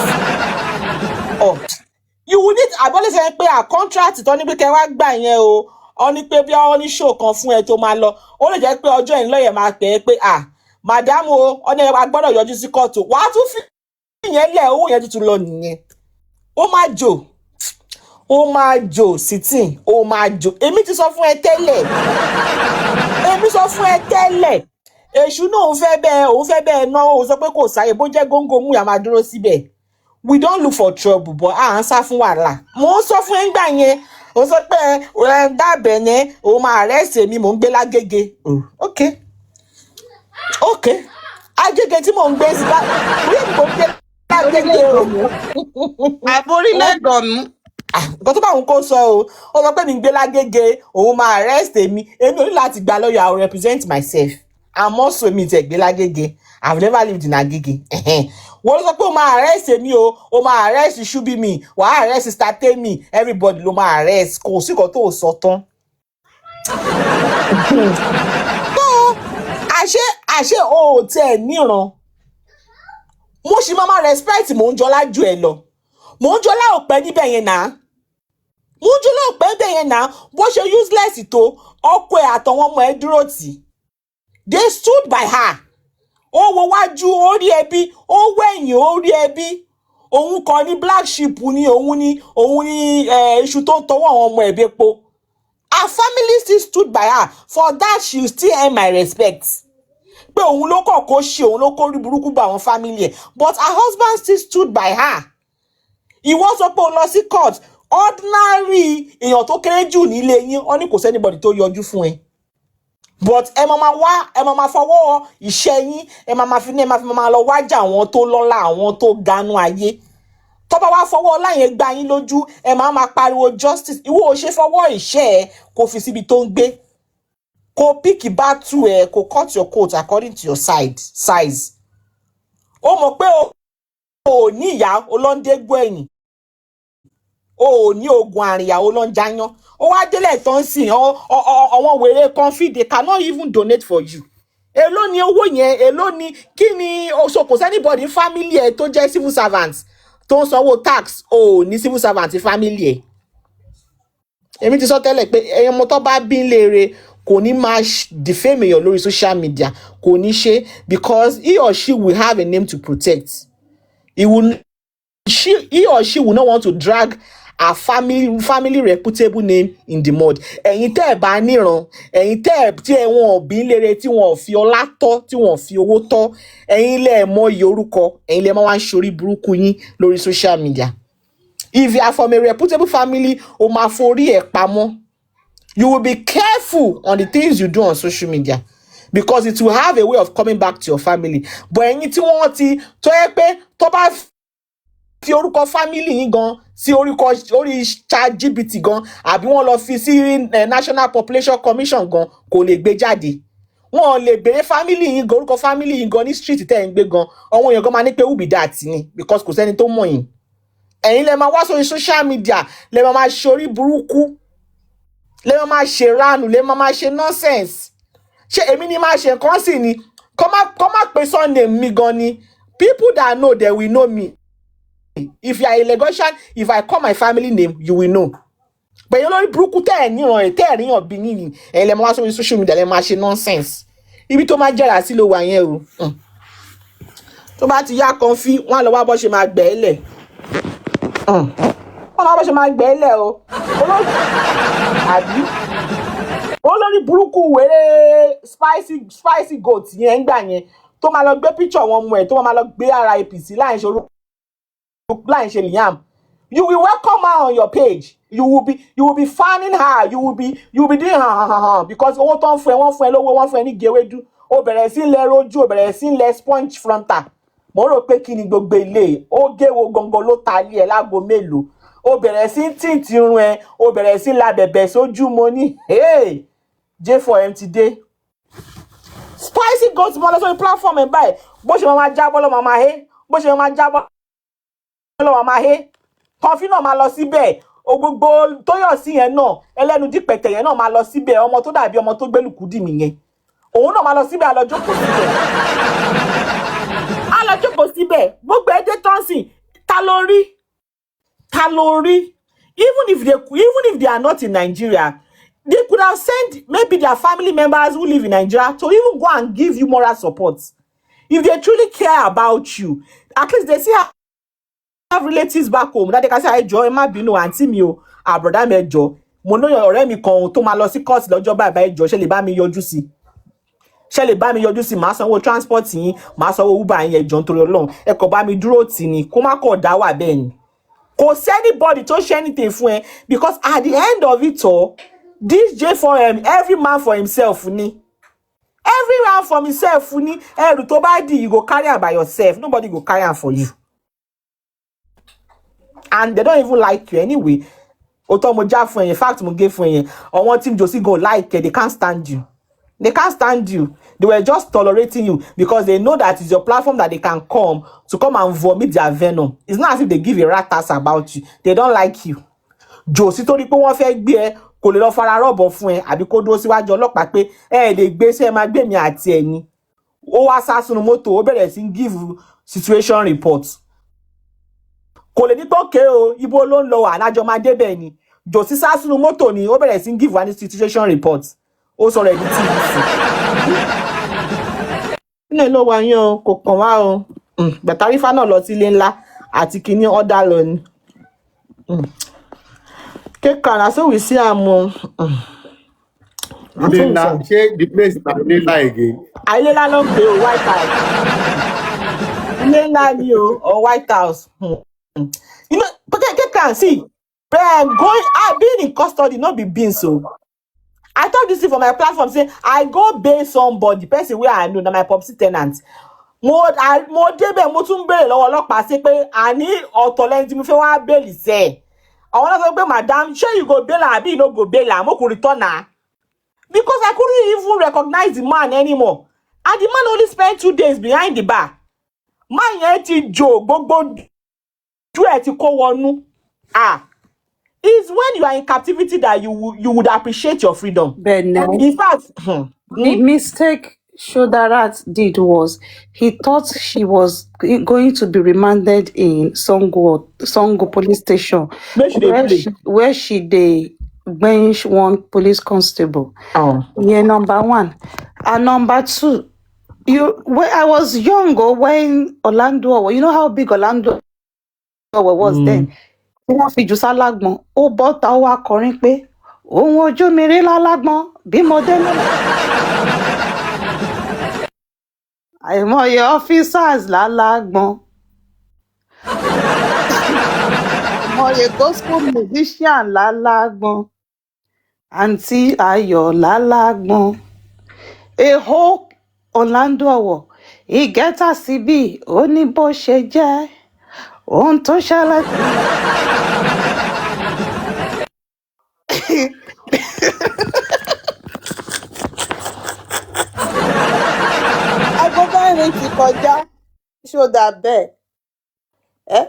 You will need, àbọ̀lẹ̀ sẹ́yìn pé contract tó ní pé kẹ́ wá gbà yẹn o, ó ní pé bí ó ní show kan fún ẹ tó máa lọ, ó lè jẹ́ pé ọjọ́ yẹn lọ́yẹ̀ máa pè é pé madam o, ó ní ẹ gbọ́dọ̀ yọjú sí court. Wàá tún fi ìyẹn lẹ̀, owó yẹn tuntun lọ nìyẹn. Ó máa jò sitting, ó máa jò. Èmi ti sọ fún ẹ tẹ́lẹ̀. Èṣù náà òun fẹ́ bẹ́ẹ̀ náà, ó sọ pé kò sáyé, bó jẹ́ góńgó mú yà máa dúró síbẹ̀. We don't look for trouble, but à ń sá fún wàhálà. Mo ń sọ fún ẹ ńgbà yẹn, ó sọ pé dábẹ̀ yẹn, ó máa arrest mi, mò ń gbé lágége. Okay. Agége tí mò ń gbé sí lágége o. Àborílẹ̀ gọ̀nù. Nǹkan tó bá òun kó sọ o, ó sọ pé mi gbé lágége, òun máa arrest mi. Èmi ò ní láti gba lawyer, I will represent myself. I'm also mi tẹ̀ gbé lágége. I've never lived in Agége. Wọ́n sọ pé ó máa arrest mi o, ó máa arrest Ṣubí mi, wàá arrest State mi, everybody ló máa arrest. Kò sí nǹkan tó sọ tán. Àṣé o ò tẹ̀ níran. Mo ṣì máa respect mò ń jọlá ju ẹ lọ. Mò ń jọlá ò pẹ́ níbẹ̀ yẹn náà. Bó ṣe useless tó, ọkọ ẹ̀ àtàwọn ọmọ ẹ̀ dúró tì. They stood by her. Ó wo wájú, ó rí ẹbí, ó wẹ̀yìn, ó rí ẹbí. Òun kọ́ ní black sheep ni, òun ni iṣu tó ń tọwọ́ àwọn ọmọ ẹ̀ bẹ́po. Her family still stood by her. For that, she will still earn my respect. Pé òun ló kọ̀ kó ṣe, òun ló kó rí burúkú bá àwọn family ẹ̀. But her husband still stood by her. Ìwọ sọ pé ó lọ sí court. Ordinary èèyàn tó kéré jù nílé yín, ó ní kò sẹ́nibọ̀dì tó yọjú fún ẹ. But ẹ máa fọwọ́ iṣẹ́ yín, ẹ máa lọ wájà àwọn tó lọ́lá, àwọn tó ganú ayé. Tó bá wá fọwọ́ ọlá yẹn gbá yín lójú, ẹ máa pariwo justice. Ìwọ ò ṣe fọwọ́ iṣẹ́ ẹ kó fi síbi tó ń gbé. Kó pick battle ẹ, kó cut your coat according to your size. Ó mọ̀ pé o ní ìyá olóńdégbò ẹ̀yìn. O ní ogun àríyá olóńjayán. Ó wá délẹ̀ tán sí àwọn wèrè confid, they cannot even donate for you. Èló ni owó yẹn, èló ni kíni so kò anybody family ẹ tó jẹ́ civil servant tó ń sanwó tax, ní civil servant family ẹ. Èmi ti sọ tẹ́lẹ̀ pé ẹ̀yin ọmọ tó bá bí léèrè kò ní máa defame èèyàn lórí social media, kò ní ṣe, because he or she will have a name to protect. He or she will not want to drag a family reputable name in the mud. Ẹ̀yin tẹ́ ẹ bá níran, ẹ̀yin tẹ́ ẹ tí wọn bí lére, tí wọn fi ọlá tọ́, tí wọn fi owó tọ́, ẹ̀yin lẹ mọ iye orúkọ, ẹ̀yin lẹ máa wá ń ṣorí burúkú yín lórí social media. If you are from a reputable family, o máa forí ẹ̀ pamọ́. You will be careful on the things you do on social media, because it will have a way of coming back to your family. But ẹ̀yin tí wọ́n ti tó yẹ pé tó bá fi orúkọ family yín gan sí orí ChatGPT gan àbí wọ́n lọ fi sí National Population Commission gan kò lè gbé jáde. Wọ́n lè béèrè family yín gan, orúkọ family yín gan ní street tẹ́ ẹ̀ ń gbé gan, àwọn èèyàn gan máa ní pé who be that ni, because kò sẹ́ni tó mọ̀ yín. Ẹ̀yin lẹ máa wá sórí social media, lẹ máa ṣe orí burúkú, lẹ máa ṣe ránù, lẹ máa ṣe nonsense. Ṣé èmi ni máa ṣe nǹkan sí ni? Kọ́ má pe surname mi gan ni. People that know, they will know me. If you are a Lagosian, if I call my family name, you will know. But you know, burúkú tẹ́ ẹ̀ níran ẹ̀ tẹ́ ẹ̀ ríyàn bí yín ni, ẹ̀yin lẹ máa wá sórí social media lẹ máa ṣe nonsense. Ibi tó máa jẹ́ra sí ló wà yẹn o. Tó bá ti yá kan fi, wọ́n á lọ wá bọ́ ṣe máa gbẹ̀ ẹ́ lẹ̀. Wọ́n lọ wá bọ́ ṣe máa gbẹ̀ ẹ́ lẹ̀ o. Àbí? Olórí burúkú wèrè spicy goat yẹn ń gbà yẹn tó máa lọ gbé picture wọn mú ẹ̀ tó máa lọ gbé RIP sí láì ṣe Liam. You will welcome her on your page. You will be fanning her. You will be doing her because owó tó ń fún ẹ, wọ́n fún ẹ lówó, wọ́n fún ẹ ní gèwédú. Ó bẹ̀rẹ̀ sí lẹ rojú, ó bẹ̀rẹ̀ sí lẹ sponge frontal. Mo rò pé kí ni gbogbo ilé, ó géwo gangan ló ta lé ẹ lágo mélòó. Ó bẹ̀rẹ̀ sí tìǹtì irun ẹ, ó bẹ̀rẹ̀ sí la bẹ̀bẹ̀ sójú mo ní. Hey! J4M ti dé. Spicy goat mo lọ sórí platform ẹ̀ báyìí. Bó ṣe máa jábọ́ lọ́ máa hé. Bó ṣe máa jábọ́ lọ́ máa hé. Kọfí náà máa lọ síbẹ̀. Gbogbo Tóyọ̀sí yẹn náà, ẹlẹ́nu dípẹ̀tẹ̀ yẹn náà máa lọ síbẹ̀. Ọmọ tó dàbí ọmọ tó gbélùkúdì mi yẹn. Òun náà máa lọ síbẹ̀, á lọ jókòó síbẹ̀. Á lọ jókòó síbẹ̀. Gbogbo ẹdẹ tọ́sìn, ta ló rí? Even if they are not in Nigeria, they could have sent maybe their family members who live in Nigeria to even go and give you moral support. If they truly care about you, at least they still have relatives back home that they can say, "Ẹjọ́ ẹ má bínú àǹtí mi o, àbùrọ̀dá mi ẹjọ́, mo ní ọ̀rẹ́ mi kan tó máa lọ sí court lọ́jọ́ báyìí ẹjọ́, ṣé lè bá mi yọjú sí? Ṣé lè bá mi yọjú sí? Màá sanwó transport yín, màá sanwó Uber yín ẹjọ́ nítorí Ọlọ́run. Ẹ kò bá mi dúró tì ní, kó má kọ̀ dá wà bẹ́ẹ̀ ni. Kò sí anybody tó ṣe anything fún ẹ, because at the end of it all, this J4M, every man for himself ni. Every man for himself ni. Ẹrù tó bá dì, you go carry am by yourself. Nobody go carry am for you. And they don't even like you anyway. Oto mo já fún ẹ, in fact mo gé fún ẹ. Àwọn team Josie go like it, they can't stand you. They can't stand you. They were just tolerating you because they know that it's your platform that they can come and vomit their venom. It's not as if they give a rat ass about you. They don't like you. Josie torí pé wọ́n fẹ́ gbé ẹ, kò lè lọ fara rọ́bọ̀ fún ẹ àbí kó dúró síwájú ọlọ́pàá pé ẹ lè gbé ṣe máa gbé mi àti ẹ ni. Ó wá sá sínú mọ́tò, ó bẹ̀rẹ̀ sí give situation report. Kò lè ní tókè o, ibo ló ń lọ ànájọ máa débẹ̀ ni. Josie sá sínú mọ́tò ni, ó bẹ̀rẹ̀ sí give one situation report. Ó sọ̀rọ̀ ẹ̀dí TVC. Nínú ló wà yín o, kò kàn wá o. Gbàtàrífà náà lọ sí ilé ńlá àti kìíní ọ̀dà lọ ni. Kaycrown, na so we see am o. Ṣé the place na Ilela again? Ilela ló ń pè o, White House. Ilé ńlá ni o, or White House. You know, Kaycrown, see, being in custody no be beans o. I talk this thing for my platform, say I go bail somebody, person wey I know, na my popsi tenant. Mo débẹ̀ mo tún béèrè lọ́wọ́ ọlọ́pàá sí pé àní ọ̀tọ̀ lẹ́ni tí mo fẹ́ wá bẹ́ẹ̀lì sẹ́. Àwọn náà sọ pé madam, ṣé you go bail am àbí you no go bail am? Mo kò return her. Because I couldn't even recognize the man anymore. And the man only spent 2 days behind the bar. Man yẹn ti jò gbogbo ju ẹ̀ ti kó wọnú. It's when you are in captivity that you would appreciate your freedom. But no. In fact, The mistake Shodarat did was he thought she was going to be remanded in Songo police station, where she bench one police constable. Yeah, number one. And number two, I was younger when Orlando, you know how big Orlando was then. Wọ́n fi jù sálágbọ̀n, ó bọ́ta ó wá kọrin pé òun ojú mi rí lálágbọ̀n bí mo dé lọ. Àìmọye officers lálágbọ̀n. Àìmọye gospel musician lálágbọ̀n. Àǹtí Ayọ̀ lálágbọ̀n. Èho Orlando ọ̀wọ̀, ìgẹ́ta síbí ó ní bó ṣe jẹ́. ohun tó ṣẹlẹ̀. aago mẹ́rin ti kọjá ṣó dà bẹ́ẹ̀ ẹ́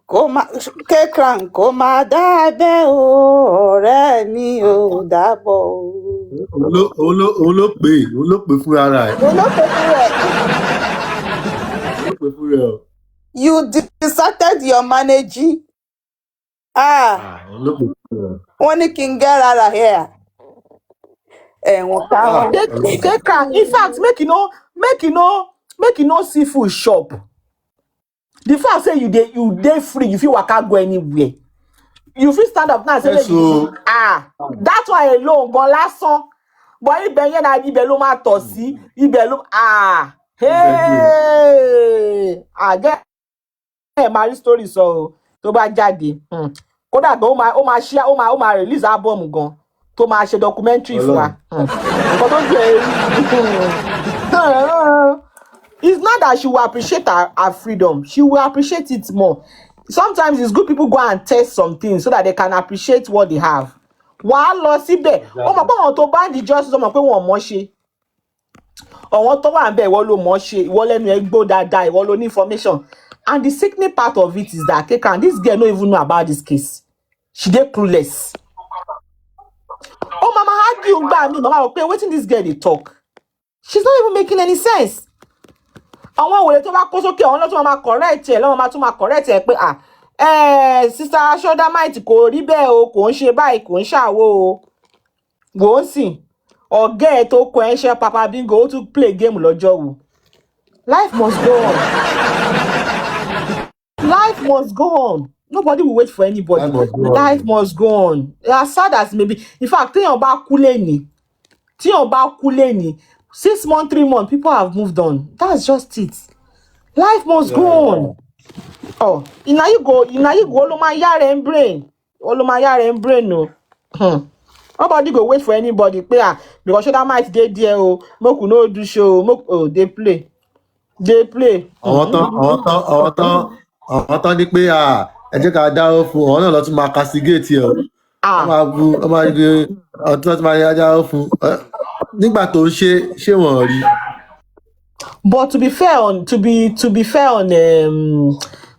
kó máa kaycrown kó máa dá bẹ́ẹ̀ o ọ̀rẹ́ mi ò dábọ̀ o. òun ló pè fúnra rẹ̀. You deserted your manager. Wọ́n ní kí n get out of here. Ẹ̀wọ̀n táwọn. Kaycrown, in fact, make you no see food shop. The fact say you dey free, you fit waka go anywhere. You fit stand up now and say that one alone gan lásán. But ibẹ̀ yẹn na ibẹ̀ ló máa tọ̀ sí, ibẹ̀ ló get marry story so tó bá jáde. Kódà gan ó máa release album gan tó máa ṣe documentary fún wa. Nǹkan tó jẹ́ it's not that she will appreciate her freedom. She will appreciate it more. Sometimes it's good people go and test some things so that they can appreciate what they have. Wàá lọ síbẹ̀. Ó mọ̀ pé àwọn tó bá ń di justice ó mọ̀ pé wọ́n mọ̀ ṣe. Àwọn tó wà ń bẹ̀ ìwọ ló mọ̀ ṣe. Ìwọ lẹ́nu ẹ gbó dáadáa. Ìwọ ló ní information. And the sickening part of it is that Kaycrown, this girl no even know about this case. She dey clueless. Oh, mama argue gbà mí. Mama okay, wetin this girl dey talk? She's not even making any sense. Àwọn wòlé tó bá kó sókè àwọn lọ́tún máa correct ẹ̀ lọ́wọ́ máa tún máa correct ẹ̀ pé sister Shodamite kò rí bẹ́ẹ̀ o, kò ń ṣe báyìí, kò ń ṣàwo o. Wò ó sìn, ọ̀gá ẹ̀ tó kọ ẹ̀ ń ṣe Papa Bingo ó tún play game lọ́jọ́ wo. Life must go on. Life must go on. Nobody will wait for anybody. Life must go on. As sad as maybe. In fact, téèyàn bá kú lẹ́ni, 6 months, 3 months, people have moved on. That's just it. Life must go on. Oh, now you go, all my yare and brain. No. Nobody go wait for anybody. Because Shodamite dey there, make we no do show, they play. Àwọn tán ní pé ẹ jẹ́ ká dáwọ́ fún ọ̀hún náà lọ́tún máa castigate ẹ̀ wọ́n máa gbé ọ̀tún máa dáwọ́ fún nígbà tó ń ṣe wọ́n rí. But to be fair on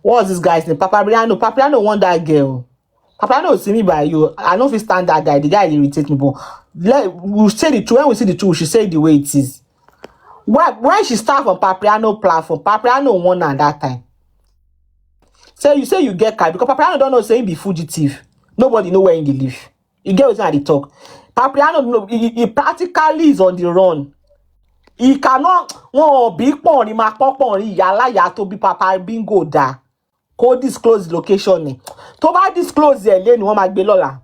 what's this guy's name? Papriano want that girl. Papriano see me by you. I don't fit stand that guy. The guy irritates me, but we'll say the truth. When we see the truth, we should say it the way it is. When she start from Papriano platform, Papriano won at that time. So you say you get car because Papriano don't know saying be fugitive. Nobody know where he live. You get what I talk. Papriano he practically is on the run. He cannot be pon ma pon yala ya to be Papa Bingo da. Ko disclose location ni. To ba disclose e le ni wọ́n ma gbé lọ́la.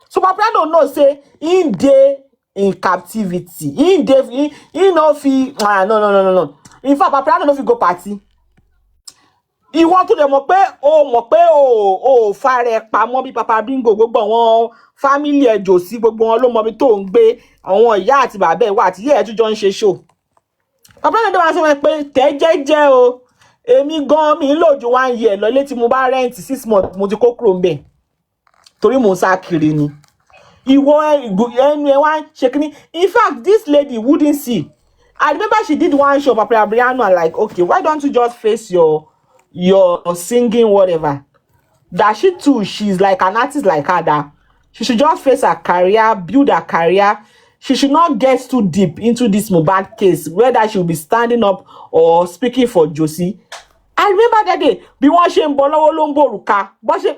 So Papriano know say in day in captivity. In no fi no. In fact Papriano no fi go party. Ìwọ tó dẹ̀ mọ̀ pé o fare pamọ́ bí Papa Bingo gbogbo àwọn family ẹ̀ Josi gbogbo wọn ló mọ̀ bí tó ń gbé àwọn ìyá àti bàbá ẹ̀ wà àti ìyá ẹ̀ tún jọ ń ṣe show. Papa náà dé wá sọ pé tẹ́ jẹ́jẹ́ o èmi gan mi lò ju 1 year lọ létí mo bá rent 6 months mo ti kó kúrò ńbẹ̀ torí mo sá kiri ni. Ìwọ ẹnu ẹ wá ṣe kíní. In fact this lady wouldn't see. I remember she did one show Papa Brianna like okay why don't you just face your singing whatever that she too she's like an artist like her that she should just face her career, build her career. She should not get too deep into this Mohbad case whether she will be standing up or speaking for Josie. I remember that day bí wọ́n ṣe ń bọ̀ lọ́wọ́ ló ń borùka bó ṣe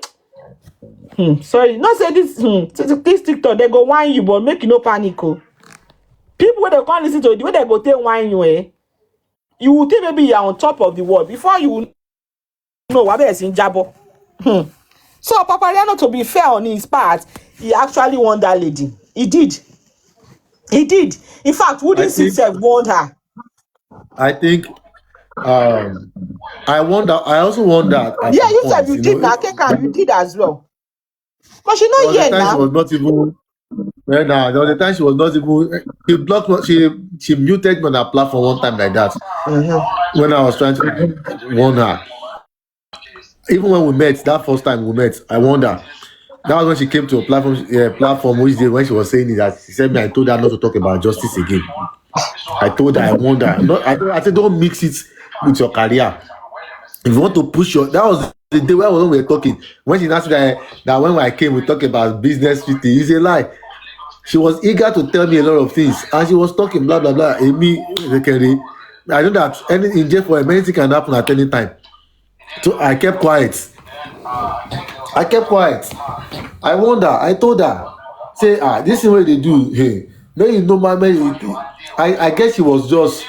sorry not say this TikTok they go whine you but make you no panic o. People wey dey come listen to the way they go take whine you you will think maybe you are on top of the world before you no, wabes in jabo. So Papriano, to be fair on his part, he actually won that lady. He did. In fact, wouldn't himself warned her. I think I also wonder. Yeah, you said you did now. Kaycrown, you did as well. But she not here now. She was not even. There was a time she was not even. She blocked. She muted me on her platform one time like that. When I was trying to warn her. even when we met that first time we met, I wonder. That was when she came to a platform which day when she was saying it, that she said me, I told her not to talk about justice again. I told her, I wonder. I said, don't mix it with your career. If you want to push your, that was the day when we were talking. When she asked me that when I came, we talked about business fitting. It's a lie. She was eager to tell me a lot of things, and she was talking blah blah blah. Amy, I know that in jail for anything can happen at any time. So I kept quiet. I wonder. I told her, say, this is what they do. Hey, then you know, I guess she was just,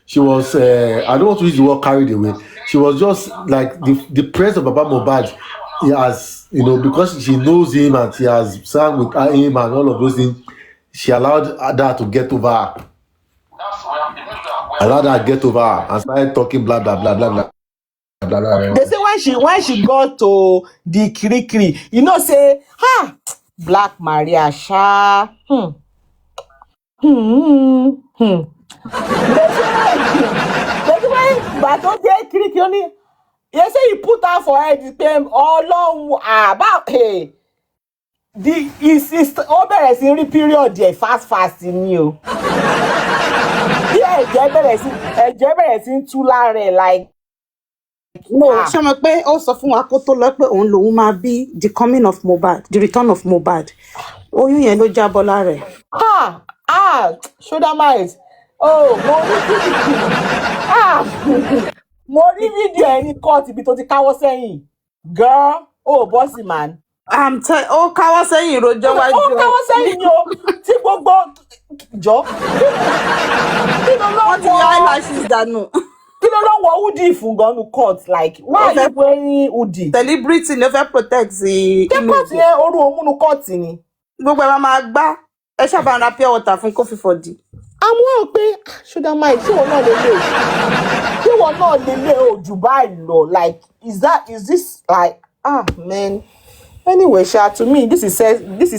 she was. I don't want to use the word carried away. She was just like the praise of Baba Mohbad. He has, because she knows him and she has sang with him and all of those things. She allowed that to get over her. And started talking blah blah blah blah blah. They say when she got to the Kirikiri, say, Black Maria Sha. They say when Baton dey Kirikiri, they say he put her for her the same Ọlọ́run about is ó bẹ̀rẹ̀ sí rí period there fast ni o. Bí ẹ̀jẹ̀ bẹ̀rẹ̀ sí ń tú lára ẹ̀ like. No, ṣé mo pé ó sọ fún wa kó tó lọ pé òun lòun máa bí the coming of Mohbad, the return of Mohbad. Oyún yẹn ló jábọ́ lára ẹ̀. Shoulder miles. Mo rí fídíò ẹ̀ ní court ibi tó ti káwọ́ sẹ́yìn. Girl, bossy man. Ó káwọ́ sẹ́yìn rojọ́ wájú. Ó káwọ́ sẹ́yìn ni o. Tí gbogbo jọ. Wọ́n ti yọ eyelashes dànù. Kí ló lọ wọ hoodie fún gan court like why are you wearing hoodie? Celebrity ló fẹ́ protect the image. Court yẹn orú òmùnú court ni. Gbogbo ẹ̀ máa gbá ẹ ṣàbà ra pure water fún coffee for the. Àwọn ò pé shoulder mic ṣé wọn náà lè lé o jù báyìí lọ like is this like man. Anyway, to me, this is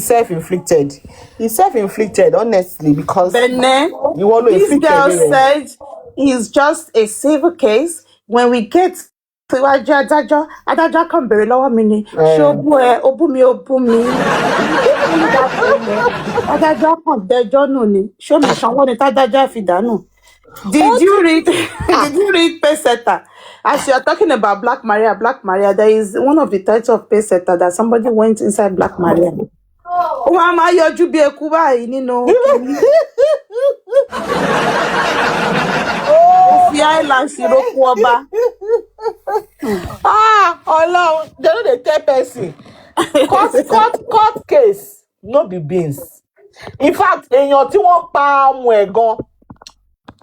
self-inflicted. It's self-inflicted, honestly, because this girl said it's just a civil case. When we get to adájọ́ kan bèrè lọ́wọ́ mi ni, ṣé ó bú mi. Adájọ́ kan dẹjọ́ nù ni, ṣé mi sanwó ni tádájọ́ fi dànù. Did you read Pacesetter? As you are talking about Black Maria, there is one of the titles of Pacesetter that somebody went inside Black Maria. Wọ́n máa yọjú bí eku báyìí nínú. Fi eyelash roku ọba. Ọlọ́run, they no dey tell person. Court case no be beans. In fact, èèyàn tí wọ́n pa ọmọ ẹ̀ gan.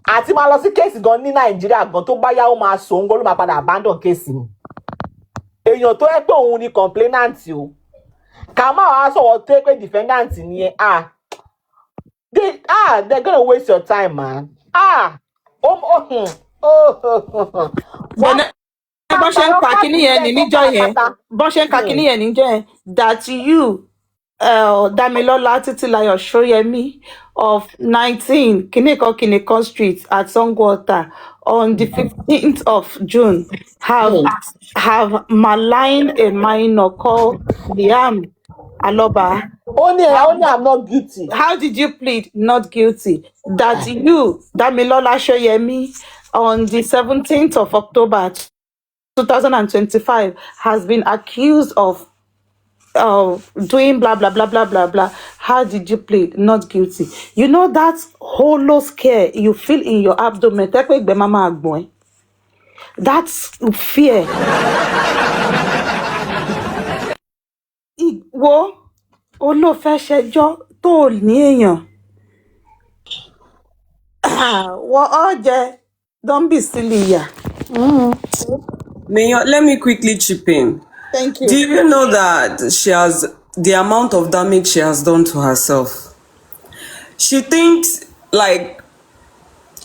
Àti máa lọ sí kéèsì gan ní Nàìjíríà gan tó bá yá ó máa sọ òun gan ló máa padà abandon kéèsì ni. Èèyàn tó yẹ pé òun ni complainant o. Ká má wá sọ̀rọ̀ tó yẹ pé defendant ni ẹ. They're gonna waste your time, man. Bọ́n ṣe ń ka kíní yẹn níjọ́ yẹn that you Damilola Titilayo Shoyemi of 19 Kiniko Street at Songwater on the 15th of June have maligned a minor called Liam Aloba. Only I'm not guilty. How did you plead not guilty? That you, Damilola Shoyemi, on the 17th of October 2025 has been accused of doing blah blah blah blah blah blah. How did you plead not guilty? You know that hollow scare you feel in your abdomen. That's fear. Ìwọ olófẹ́ ṣẹjọ́ tó ní èèyàn. Wọ́n ọ̀jẹ̀ don't be silly ya. Mayor, let me quickly chip in. Thank you. Do you know that she has the amount of damage she has done to herself? She thinks like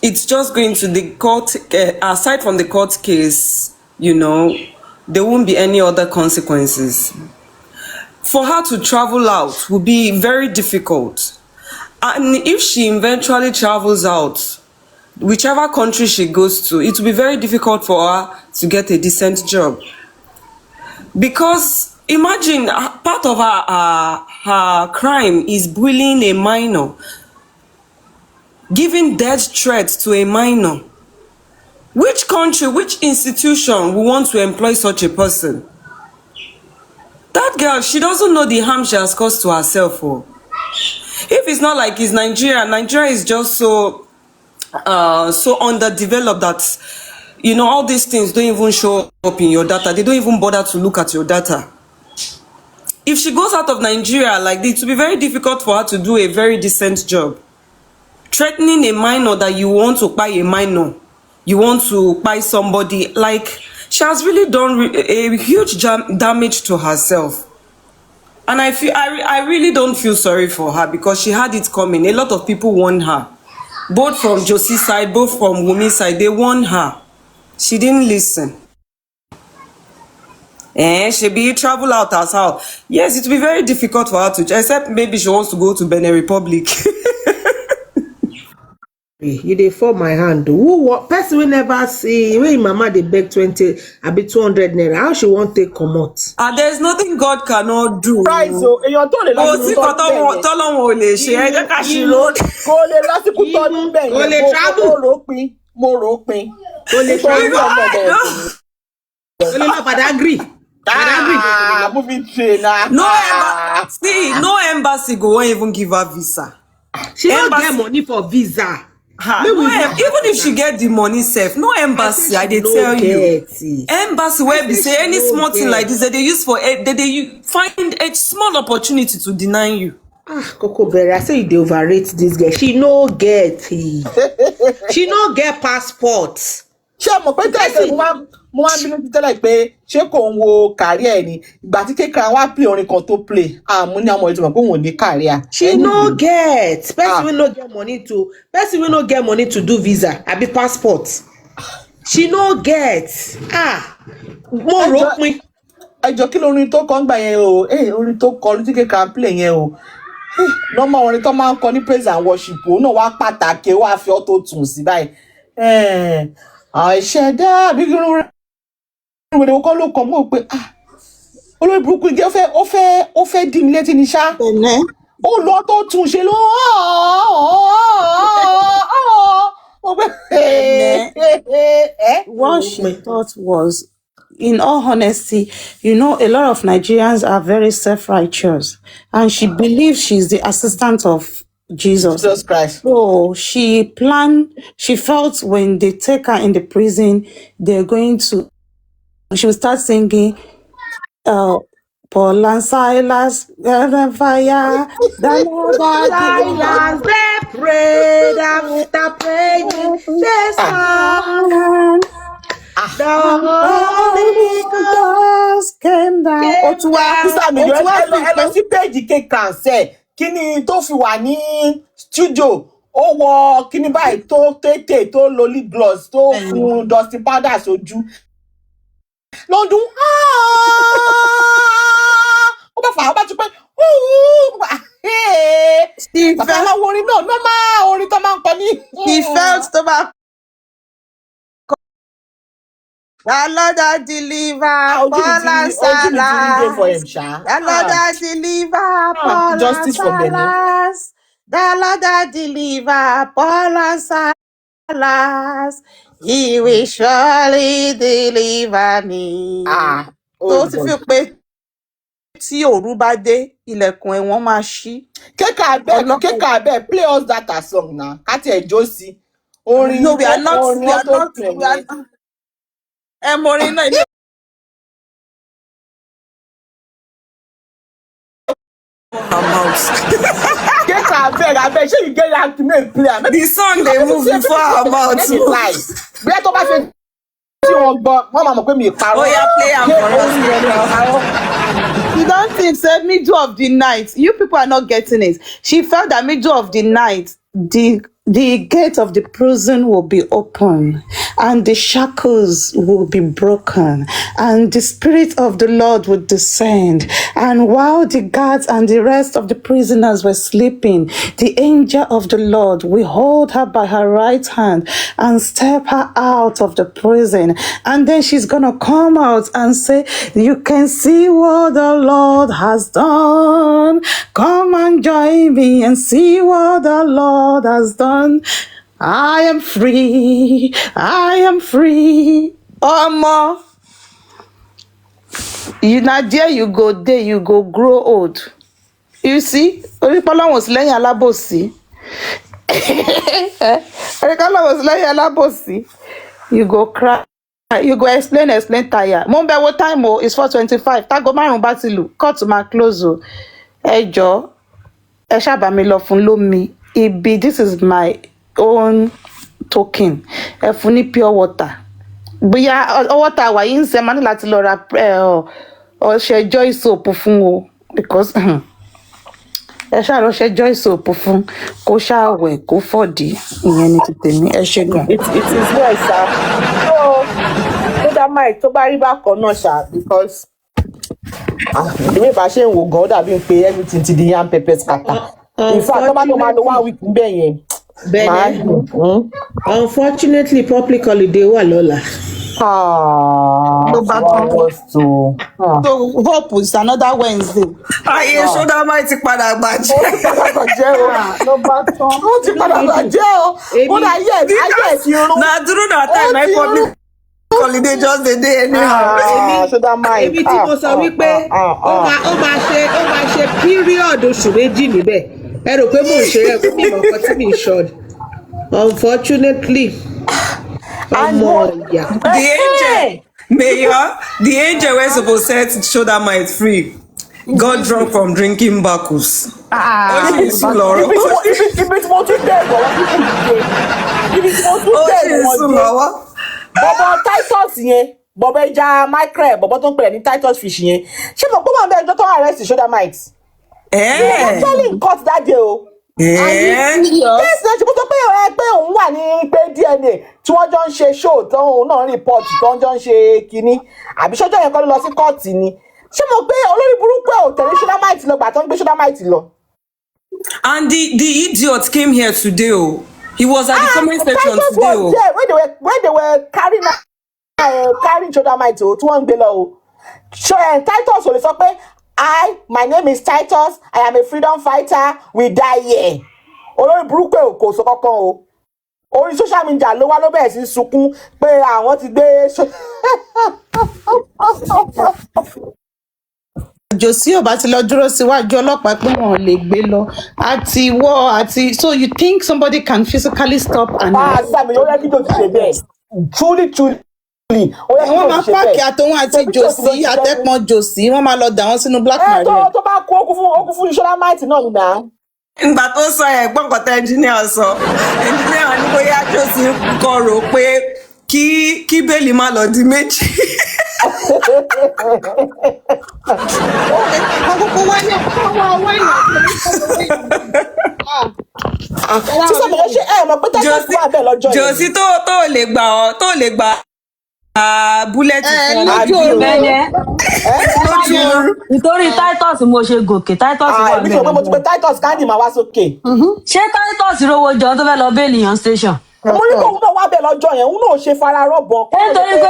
it's just going to the court, aside from the court case, there won't be any other consequences. For her to travel out will be very difficult. And if she eventually travels out, whichever country she goes to, it will be very difficult for her to get a decent job. Because imagine part of her crime is bullying a minor, giving death threats to a minor. Which country, which institution will want to employ such a person? That girl, she doesn't know the harm she has caused to herself. Oh. If it's not like it's Nigeria is just so underdeveloped that, you know, all these things don't even show up in your data. They don't even bother to look at your data. If she goes out of Nigeria like this, it will be very difficult for her to do a very decent job. Threatening a minor that you want to buy a minor, you want to buy somebody, like, she has really done a huge damage to herself. And I really don't feel sorry for her because she had it coming. A lot of people warned her. Both from Josie's side, both from Wumi's side, they warned her. She didn't listen. She be travel out as how. Yes, it will be very difficult for her to, except maybe she wants to go to Benin Republic. You dey fall my hand. Who person we never see when mama dey beg 20, I be 200 naira. How she won't take comot? There's nothing God cannot do. Price o, èèyàn tó lè lọ sí tọ́lọ́wọ̀n ò lè ṣe ẹ jẹ́ ká ṣe ló. Kò lè lásìkò tọ́dún bẹ́ẹ̀ Kò lè travel. Mo rò ó pin. Kò lè travel. Kò lè lọ Badagry. Moving train. No embassy go won't even give her visa. She don't get money for visa. Even if she get the money safe, no embassy, I dey tell you. Embassy where be say any small thing like this that they use for they find a small opportunity to deny you. Coco Berry, I say you dey overrate this girl. She no get she no get passport. Ṣé mo pé tẹ́sí mo wá bínú tẹ́lẹ̀ pé ṣé kò ń wo career ni ìgbà tí kaycrown wá play orin kan tó play mo ní àwọn ìtumọ̀ pé òun ò ní career. She no get person wey no get money to do visa abi passport. She no get mo rò pin. Ẹjọ́ kí lórin tó kọ ń gbà yẹn o orin tó kọ tí kaycrown play yẹn o normal orin tó máa ń kọ ní praise and worship òun náà wá pàtàkì wá fi auto tune sí báyìí. Àìṣẹ̀dá àbíkírun rẹ̀ kọ́ ló kọ́ mọ́ pé olórí burúkú jẹ́ ó fẹ́ dì mí létí ní ṣá ó lọ tó tún ṣe ló what she thought was, in all honesty, you know, a lot of Nigerians are very self-righteous, and she believes she's the assistant of Jesus Christ. So she felt when they take her in the prison, they're going to, she will start singing, Paul and Silas, fire, Silas, they prayed after praying, they sang. The Holy Ghost came down. Ẹ lọ sí péjì kaycrown sẹ kí ni tó fi wà ní studio ó wọ kíní báyìí tó tètè tó lo lip gloss tó fún dusty powder sójú lọ́dún ó bá fà á bá ti pé bàbá àwọn orin náà normal orin tó máa ń kọ ní. He felt tó bá the Lord that deliver Paul and Silas. The Lord that deliver Paul and Silas. The Lord that deliver Paul and Silas. He will surely deliver me. Tó ti fi pé tí òru bá dé ilẹ̀kùn ẹ̀wọ̀n máa ṣí. Kaycrown abeg play us that song na ká tiẹ̀ jó sí orin. No, we are not. Morena, Kaycrown abeg, shey you get like to make play. The song they move before her mouth. Bóyá tó bá ṣe tí wọ́n gbọ́, wọ́n máa mọ̀ pé mi parọ́. Oh yeah, play am for us. You don't think say middle of the night? You people are not getting it. She felt that middle of the night, the the gate of the prison will be open, and the shackles will be broken, and the Spirit of the Lord will descend. And while the guards and the rest of the prisoners were sleeping, the angel of the Lord will hold her by her right hand and step her out of the prison. And then she's going to come out and say, you can see what the Lord has done. Come and join me and see what the Lord has done. I am free. I am free. Omo, you not there, you go there, you go grow old. You see, Oripala was laying alabosi. Oripala was laying alabosi. You go cry. You go explain, tire. Mumbe, what time? Oh, it's 4:25. Tago marun batilu. Cut to my close. Ejo. Esha ba mi lo fun lomi. Ibi, this is my own token. Ẹ fún ní pure water. Bóyá water wà yín ṣe máa ní láti lọ ra ọṣẹ joy soap fún o, because ẹ ṣáà rọṣẹ joy soap fún kó ṣáà wẹ̀ kó fọ̀dí, ìyẹn ni ti tèmi. Ẹ ṣé gan. It is well, sir. So that might tó bá rí bákan náà ṣá, because the way bá ṣe ń wò gan ó dàbí pé everything ti di yam pepper scatter. In fact, tomato 1 week ń bẹ̀ yẹn. Unfortunately, public holiday wà lọ́la. So hope is another Wednesday. Ayé ṣọ́dá máa ti padà gbàjẹ́. Ó ti padà gbàjẹ́ o. Ó dà ayé ìrún. Na during that time, my public holiday just the day anyhow. Èmi tí mo sọ wípé ó máa ṣe period oṣù méjì níbẹ̀. Ẹ rò pé mò ń ṣe ẹ̀ fún mi nǹkan tí mi sọ. Unfortunately, the angel we're supposed to set shoulder might free got drunk from drinking Bacchus. Ibi tí mo tún dé ìwọ̀ bọ̀bọ̀ Titus yẹn, bọ̀bọ̀ ẹja mackerel, bọ̀bọ̀ tó ń pè ní Titus fish yẹn. Ṣé mo gbọ́dọ̀ bẹ́ẹ̀ ẹjọ́ tó arrest shoulder might? They actually cut that day o. Yes, ṣe kó tó pé òun wà ní pé DNA tí wọ́n jọ ń ṣe show tó òun náà report tó ń jọ ń ṣe kinní. Àbí ṣọ́jọ́ yẹn kọ́ ló lọ sí kóòtù ni. Ṣé mo pé olórí burúkú ẹ̀ ò tẹ̀lé shoulder might lọ gbà tó ń gbé shoulder might lọ? And the idiot came here today. Oh, he was at the comment section Titus today. Was there when they were carrying shoulder might o tí wọ́n ń gbé lọ o. Titus ò lè sọ pé my name is Titus, I am a freedom fighter, we die here. Olórí burúkú ẹ̀ kò sọ kankan o. Orí social media ló wá ló bẹ̀rẹ̀ sí sunkún pé àwọn ti gbé. Josie ọba ti lọ dúró síwájú ọlọ́pàá pé wọn ò lè gbé lọ àti so you think somebody can physically stop and. Sami ó yẹ kí tó ti ṣe bẹ́ẹ̀ truly. Wọ́n máa pààkì àtòun àti Josie àtẹ̀pọ̀n Josie wọ́n máa lọ dà wọ́n sínú black maria. Tó bá kú okú fún shoulder might náà nìyà. Ìgbà tó sọ ẹ̀gbọ́n kan tẹ engineer sọ engineer ní bóyá Josie kọ rò pé kí bẹ́ẹ̀lì má lọ di méjì. Josie tó lè gbà búlẹ́tì fún nítorí Titus mo ṣe gòkè Titus wà bẹ́ẹ̀. Mo ti pe Titus candy máa wá sókè. Ṣé Titus rówó jọ tó fẹ́ lọ bẹ́ẹ̀lì yan station? Mo ní kó náà wá bẹ̀ lọ́jọ́ yẹn òun náà ṣe fara rọ́bọ̀. Nítorí pé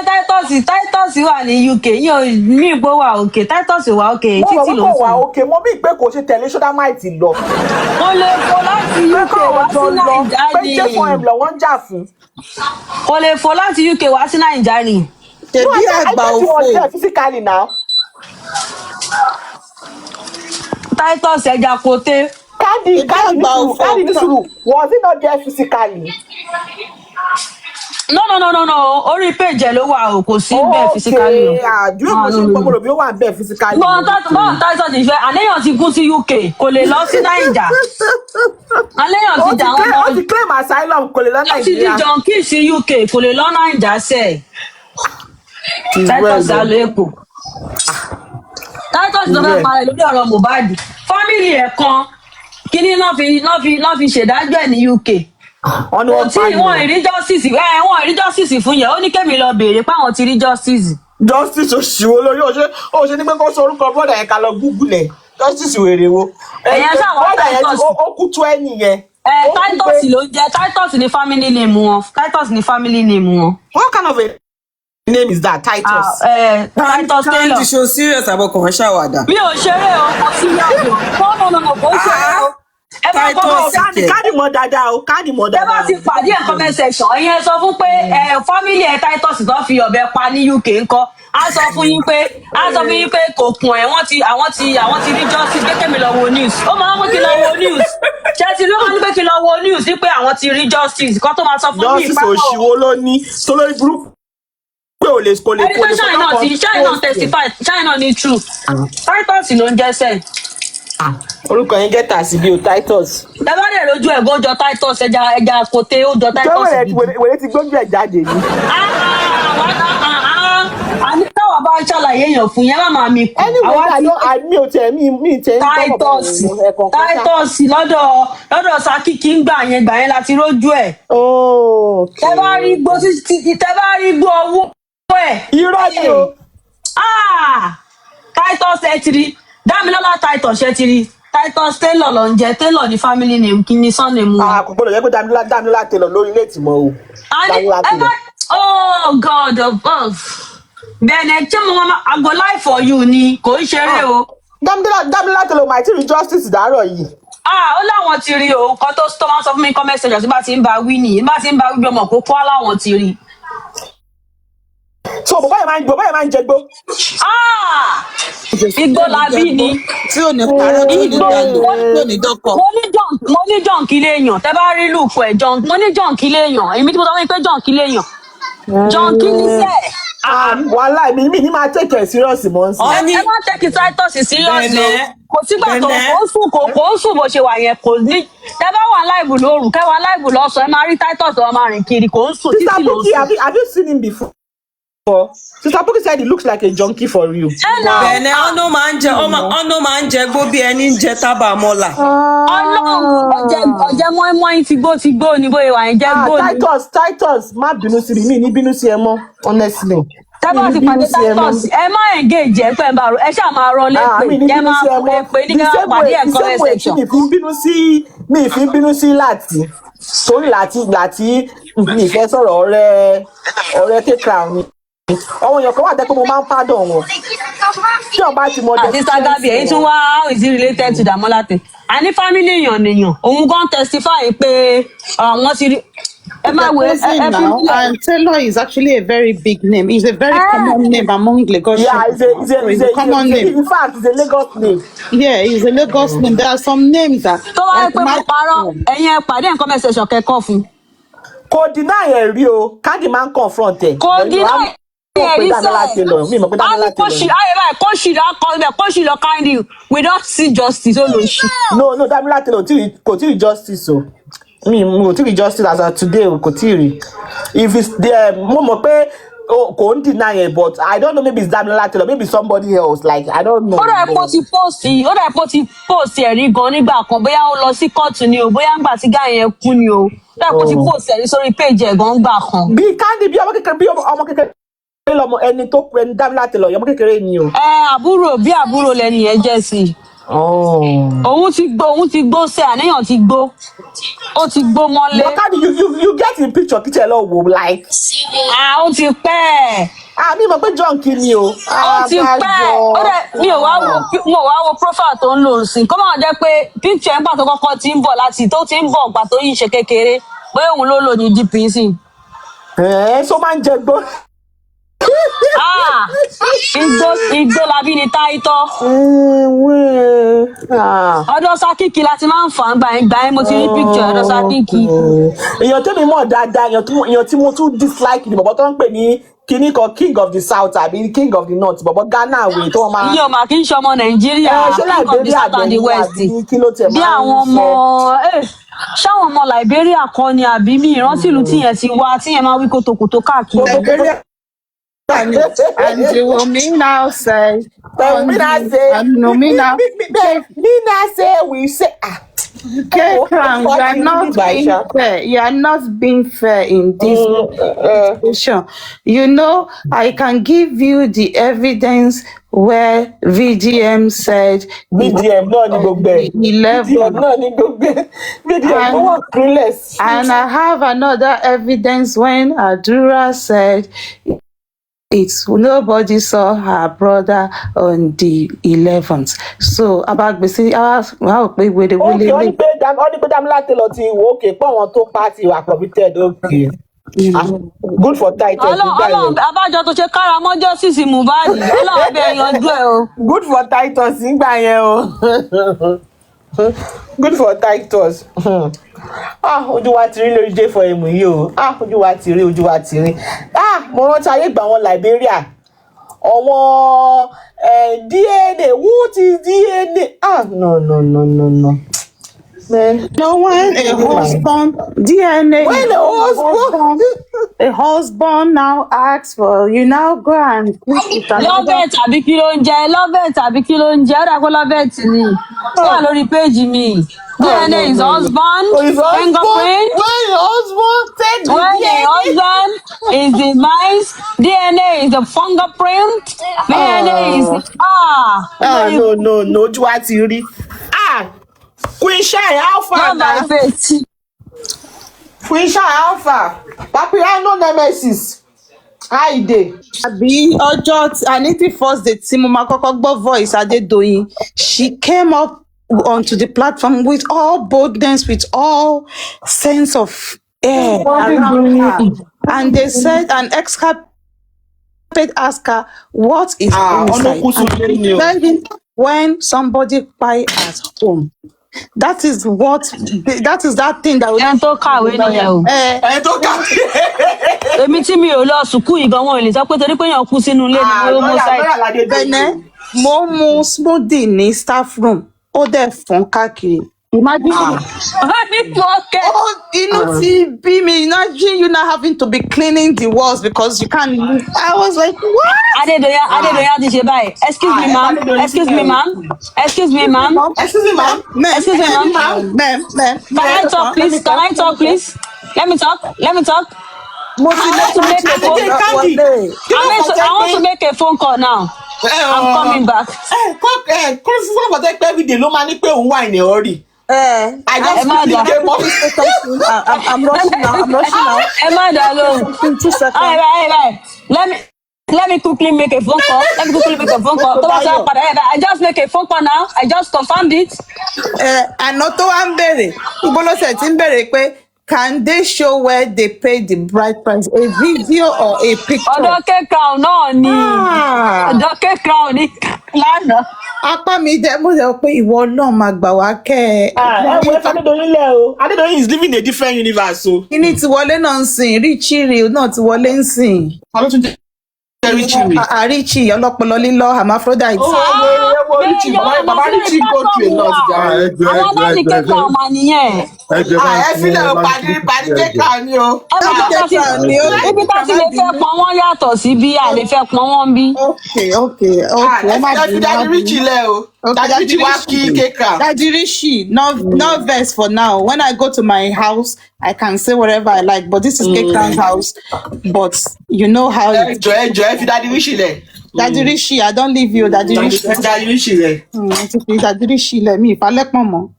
Titus wà ní UK yíyan mí ìpò wà òkè Titus wà òkè títí ló ń sọ. Mo wà òkè mo bí ìpè kò ṣe tẹ̀lé shoulder might lọ. Mo lè fò láti UK wá sí Nàìjíríà ni. Pé J4M lọ wọ́n ń jà fún. Kò lè fò láti UK wá sí Nàìjíríà ni. Tẹ̀bí àgbà òfò. Physically now. Titus ẹja kote. Candy Nisuru, was he not there physically? No. Orí page ló wà o, kò sí bẹ́ẹ̀ physically. Okay, àdúrà mo ṣe ń gbọ́mọ̀rọ̀ bí ó wà bẹ́ẹ̀ physically. Bọ́n Titus ti fẹ́, àléyàn ti kú sí UK, kò lè lọ sí Naija. Àléyàn ti dà wọ́n. Ó ti claim asylum, kò lè lọ Nàìjíríà. Ó ti di junkie sí UK, kò lè lọ Naija sẹ́ẹ̀. Titus lọ Èkó. Titus ló fẹ́ parẹ́ lórí ọ̀rọ̀ Mohbad. Fámìlì ẹ̀ kan kíní náà fi ṣèdájọ́ ẹ̀ ní UK. Wọ́n ní kò wọ́n tí pa ni wọn o. rí justice wọn rí justice fún yẹn ó ní kémi lọ béèrè pé àwọn ti rí justice. Justice òṣìwò lórí ó ṣe ní pé kó sọ orúkọ brọ́dà yẹn ká lọ Google ẹ̀. Justice wèrè wo. Ẹ̀yẹn sáwọn Brọ́dà yẹn Titus. ó kú tó ẹ̀yìn yẹn. Titus ló ń jẹ Titus ní family name wọn Titus ní family name wọn. What kind of a name is that? Titus. Titus Taylor. Can't show serious about kàn ṣàwàdà. Mi ò ṣeré o kò sí yàgò no kò ń ṣeré o. Ẹ bá kọ́ káàdì mọ́ dáadáa o káàdì mọ́ dáadáa. Ẹ bá ti pàdé ẹ̀ comment section ẹ̀yin ẹ sọ fún pé family ẹ̀ Titus tó fi ọ̀bẹ pa ní UK ńkọ́ á sọ fún yín pé kò kùn ẹ̀ àwọn ti rí justice kékeré mi lọ wo news ó máa ń mú kí lọ wo news ṣé ti ló máa ń pé kí lọ wo news ní pé àwọn ti rí justice kó tó máa sọ fún mi. Justice òṣìwò ló ní tó lórí burúkú pé ò lè ẹni pé China testify China ní true Titus ló ń jẹ́sẹ̀. Orúkọ yẹn gẹ́tà sí bí o Titus. Ẹ bá dẹ̀ lójú ẹ̀gbọ́n jọ Titus ẹja kote ó jọ Titus. Wèrè ti gbójú ẹ̀ jáde ni. Àní táwa bá ń ṣàlàyé èèyàn fún yẹn má máa mi kù. Mi ò tẹ̀ mí tẹ̀ Titus lọ́dọ̀ Sakiki ń gbà yẹn láti rójú ẹ̀. Tẹ bá rí gbó owó ẹ̀. Irọ́ ni o. Titus ẹ ti rí Dámilọ́lá Titus ẹ ti rí Titus Taylor ló ń jẹ Taylor ní family name kí ni surname wọn. Kò gbọdọ̀ jẹ́ pé Dámilọ́lá Taylor lórí ilé ìtìmọ̀ o. Oh God above. Bẹ́ẹ̀ni tí mo máa I go lie for you ni kò ń ṣeré o. Dámilọ́lá Taylor máa ti rí justice dàárọ̀ yìí. Ó láwọn ti rí o kan tó máa sọ fún mi comment section tí bá ti ń ba wí nìyí bá ti ń ba wí bí ọmọ kókó láwọn ti rí. So bàbá yẹn máa ń jẹgbó. Igbó labí ni. Tí ò ní parọ́ tí ò ní dọ́kọ̀. Mo ní John kí léèyàn tẹ́ bá rí lùkù ẹ̀ John mo ní John kí léèyàn èmi tí mo sọ fún mi pé John kí léèyàn. John kí ní sẹ́. Wàhálà mi ní máa take it serious mọ́ sí. Ẹ má take Titus serious o. Kò sígbà tó kò ń sùn bó ṣe wà yẹn kò ní. Tẹ́ bá wà láìbù lóru kẹ́ wà láìbù lọ́sàn-án ẹ máa rí Titus ọmọ rìn kiri kò ń sùn títí ló sùn. Have you seen him before? Sister Bukky said he looks like a junkie for you. Bẹ̀ẹ̀ni ọ̀nà máa ń jẹ gbó bí ẹni ń jẹ tábà mọ́là. Ọlọ́run ọ̀jẹ̀ mọ́ínmọ́ín ti gbó ni bóyá wà ń jẹ́ gbó ni. Titus má bínú sí mi ní bínú sí ẹ mọ́ honestly. Tẹ́bá ti pàdé Titus ẹ má engage ẹ pẹ́ bá ẹ ṣáà máa rán lépè ẹ máa rán lépè ní kí wọ́n pàdé ẹ̀ comment section. Mi ì fi ń bínú sí láti torí láti mi ì fẹ́ sọ̀rọ̀ ọ̀rẹ́ kaycrown ni. Àwọn èèyàn kan wà tẹ́ pé mo máa ń pardon wọn. Tí ọba ti mọ ọdẹ. Sister Gabi èyí tún wá how is it related to Damolate? Àní family èèyàn nìyàn òun gan testify pé wọ́n ti rí. And Taylor is actually a very big name. It's a very common name among Lagos. Yeah, it's a common name. In fact, it's a Lagos name. Yeah, it's a Lagos name. There are some names that. Tó wáyé pé mo parọ́ ẹ̀yin ẹ pàdé nǹkan comment section kẹ́kọ̀ọ́ fún. Kò deny ẹ̀ rí o, Candy man confront ẹ̀. Kò deny ẹ̀ rí sọ. Kó ṣì lọ Candy we don't see justice ó lọ ṣì. No, Damilọ́lá Taylor kò tí ì justice o. Mi ò tí ì justice as of today kò tí ì rí. If it's there, mo mọ̀ pé kò ń deny it, but I don't know, maybe it's Damilọ́lá Taylor, maybe somebody else, like I don't know. Ó dà pé ó ti post ẹ̀rí gan nígbà kan bóyá ó lọ sí kóòtù ni o bóyá ńgbà tí gáà yẹn kú ni o. Ó dà pé ó ti post ẹ̀rí sórí page ẹ̀ gan gbà kan. Bí Candy bí ọmọ kékeré lọmọ ẹni tó pẹ ní Damilọ́lá Taylor ọmọ kékeré ni o. Àbúrò lẹni yẹn jẹ́ sí i. Òun ti gbó sí àníyàn ti gbó. Ó ti gbó mọ́lé. But Candy you get in picture kí tẹ̀ lọ wò like. Ó ti pẹ́. Mi mọ̀ pé John kí ni o. Ó ti pẹ́. Mi ò wá wo profile tó ń lò sí. Kó máa jẹ́ pé picture ẹ̀ ń gbà tó kọ́kọ́ ti ń bọ̀ láti tó ti ń bọ̀ gbà tó yìí ṣe kékeré. Bóyá òun ló lò ní DPC. So máa ń jẹ gbó. Igbó labí ni Titus. Ọ̀dọ̀ Sakiki láti máa ń fà ń gbà yín mo ti rí picture ọ̀dọ̀ Sakiki. Èèyàn tẹ́mi mọ̀ dáadáa èèyàn tí mo tún dislike ni bọ̀bọ̀ tó ń pè ní kíní kan king of the south àbí king of the north bọ̀bọ̀ Ghana wèé tó wọ́n máa. Iye ọmọ kì í ṣe ọmọ Nàìjíríà king of the south and the west. Bí àwọn ọmọ ṣáwọn ọmọ Liberia kan ni àbí mi ìrántí ìlú tíyẹn ti wá tíyẹn máa wí kòtòkòtò káàkiri. And you will me now say, we say Kaycrown, you are not being fair. You are not being fair in this situation. You know, I can give you the evidence where VDM said VDM náà ni gbogbo ẹ̀. 11. VDM náà ni gbogbo ẹ̀. VDM tó wà clueless. And I have another evidence when Adura said it's nobody saw her brother on the 11th. So abagbesi how pe wele Okay, ó ní pé Dámilá Taylor ti wò ókè pé àwọn tó pa ti wà committed. Okay. Good for title. Ọlọ́run abájọ tó ṣe kára mọ́ justice Mohbad. Ọlọ́run bẹ yanjú ẹ o. Good for Titus nígbà yẹn o. Good for Titus. Ojú wa ti rí lórí J4M yìí o. Ojú wa ti rí. Mo rántí ayé ìgbà wọn Liberia. Àwọn DNA, what is DNA? No. Man. No, when a husband DNA. When a husband now asks for you now go and Lọ́bẹ̀ tàbí kí ló ń jẹ? Lọ́bẹ̀ tàbí kí ló ń jẹ? Ó dàgbọ́ lọ́bẹ̀ ni. Ó wà lórí péjì mi. DNA is husband, fingerprint. When your husband take the When the husband is the mice, DNA is the fingerprint. DNA is no. Ojú wa ti rí. Queen Shine Alpha na. Queen Shine Alpha. Papiano Nemesis. How you dey? Àbí ọjọ́ Anity first day tí mo máa kọ́kọ́ gbọ́ voice Adédoyin, she came up onto the platform with all boldness, with all sense of air around her. And they said an ex-carpet asked her, what is inside? And she said, when somebody buy at home. That is that thing that ẹni tó kàwé nìyẹn o. Ẹni tó kàwé. Èmi tí mi ò lọ sùkúù ìgan wọn ò lè sọ pé torí pé èèyàn kú sínú ilé ni mo mú ṣáì. Bẹ́ẹ̀ni, mo mu smoothie ní staff room, ó dẹ̀ fọ́n káàkiri. Imagine. Inú ti bí mi, imagine you not having to be cleaning the walls because you can't move. I was like, what? Adédoyin ti ṣe báyìí. Excuse me, ma'am. Excuse me, ma'am. Excuse me, ma'am. Ma'am. Can I talk, please? Let me talk. I want to make a phone call now. I'm coming back. Every day ló máa ní pé òun wà ní ọ̀rì. I just I'm rushing now. Ẹ má dá lóhùn. 2 seconds. All right. Let me quickly make a phone call. Tó bá sọ padà I just make a phone call now. I just confirmed it. Àná tó wá ń bèrè, ìbólọ́sẹ̀ tí ń bèrè pé can they show where they pay the bride price? A video or a picture? Ọ̀dọ̀ Kaycrown náà ni. Ọ̀dọ̀ Kaycrown ni lánàá. Apá mi dẹ̀ mo sọ pé ìwọ náà máa gbà wá kẹ́ ẹ. Ẹ̀wọ̀n Adédoyin lẹ̀ o. Adédoyin is living in a different universe o. Kíní ti wọlé náà ń sìn, Richie náà ti wọlé ń sìn. Àwọn tún jẹ́ Richie ọlọ́pọlọ lílọ hermaphrodite. Bàbá Richie go through a lot jà. Àwọn náà ní Kaycrown máa nìyẹn. Ẹ sílẹ̀ o, pàdé Kaycrown ni o. Ibi tá ti lè fẹ́ pọn wọ́n yàtọ̀ sí bí a lè fẹ́ pọn wọ́n bí. Okay. Ẹ fi Daddy Richie lẹ̀ o. Daddy Richie wá kí Kaycrown. Daddy Richie, no vex for now. When I go to my house, I can say whatever I like, but this is Kaycrown's house. But you know how it is. Ẹ fi Daddy Richie lẹ̀. Daddy Richie, I don't leave you, Daddy Richie. Daddy Richie lẹ̀. Daddy Richie lẹ̀ mi ìfalẹ́pọ̀ mọ́.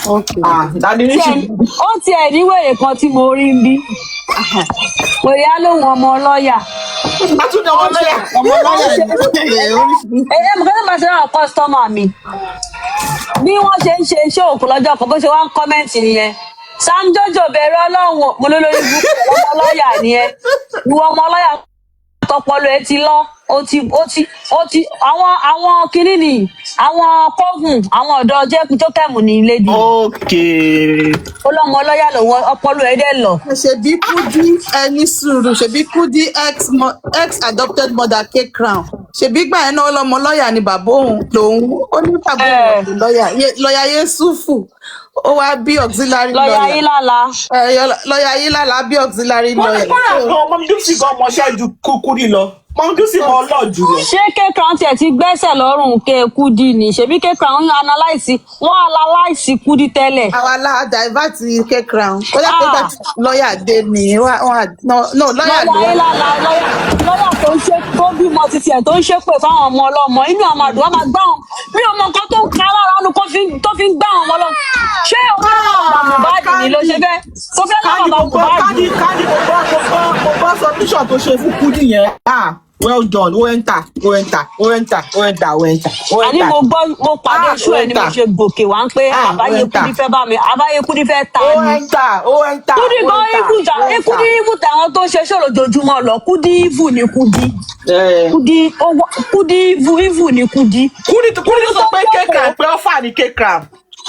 Okay. Daddy Richie. Ó tiẹ̀ ní wèrè kan tí mo rí ń bí. Wèrè á lóhùn ọmọ ọlọ́yà. Àtúndì ọmọ ọlọ́yà. Mo kẹ́ máa ṣe náà kọ́sítọ́mà mi. Bí wọ́n ṣe ń ṣe iṣẹ́ òkú lọ́jọ́ kan bó ṣe wá ń kọ́mẹ́ǹtì nìyẹn. Sam Jojo bẹ̀rẹ̀ Ọlọ́run mo ló lórí ibùkún ọmọ ọlọ́yà nìyẹn. Ìwọ ọmọ ọlọ́yà tọpọlọ ẹ ti lọ ó ti àwọn kinní ni àwọn kọ́gùn àwọn ọ̀dọ́ jókèmù ní ilé di. Ó lọ́mọ ọlọ́yà lọ́wọ́ ọpọlọ ẹ dẹ̀ lọ. Ṣebí Kudi ẹni sùúrù, ṣebí Kudi ex adopted mother Kaycrown. Ṣebí gbà ẹ̀ náà lọ́mọ lọ́yà ni bàbá òun lòun ó ní bàbá òun lọ́yà Yéṣùfù. Ó wá bí auxiliary lawyer. Lọ́yà Ayílála. Lọ́yà Ayílála bí auxiliary lawyer. Ọmọ mi dúpọ̀ sí gan ọmọọṣẹ́ ju Kudi lọ. Mọ̀ọ́dúnsì mọ̀ ọlọ́ọ̀jù lọ. ṣé kaycrown tiẹ̀ ti gbẹ́sẹ̀ lọ́rùn Kudi ni ṣebí kaycrown analyse Kudi tẹ́lẹ̀. àwa la divert kaycrown ó yẹ kó gbà tí lọ́ọ̀yà dé ni lọ́ọ̀yà ló wà. lọ́yà tó ń ṣe tó bímọ títí ẹ̀ tó ń ṣépè fáwọn ọmọ ọlọ́mọ inú àwọn àdúrà máa gbá wọn mi ò mọ nǹkan tó ń ka lára nu tó fi ń gbá àwọn ọmọ ọlọ́mọ ṣé o fẹ́ láwọn ọmọ Mohbad ni ló ṣe fẹ́ tó fẹ́ láwọn ọmọ Mohbad. Káàdì mo gbọ́ submission tó ṣe fún Kudi yẹn. Well done, ó enter. Àní mo pàdé iṣu ẹ̀ ni mo ṣe gòkè wá ń pé àbáyé Kudi fẹ́ bá mi àbáyé Kudi fẹ́ ta ni. Ó enter. Kudi gan ibùjà Kudi ibù tàwọn tó ń ṣe ṣòro lójoojúmọ́ lọ Kudi ibù ni Kudi. Kudi ibù ni Kudi. Kudi sọ pé kaycrown pé ọ́fà ni kaycrown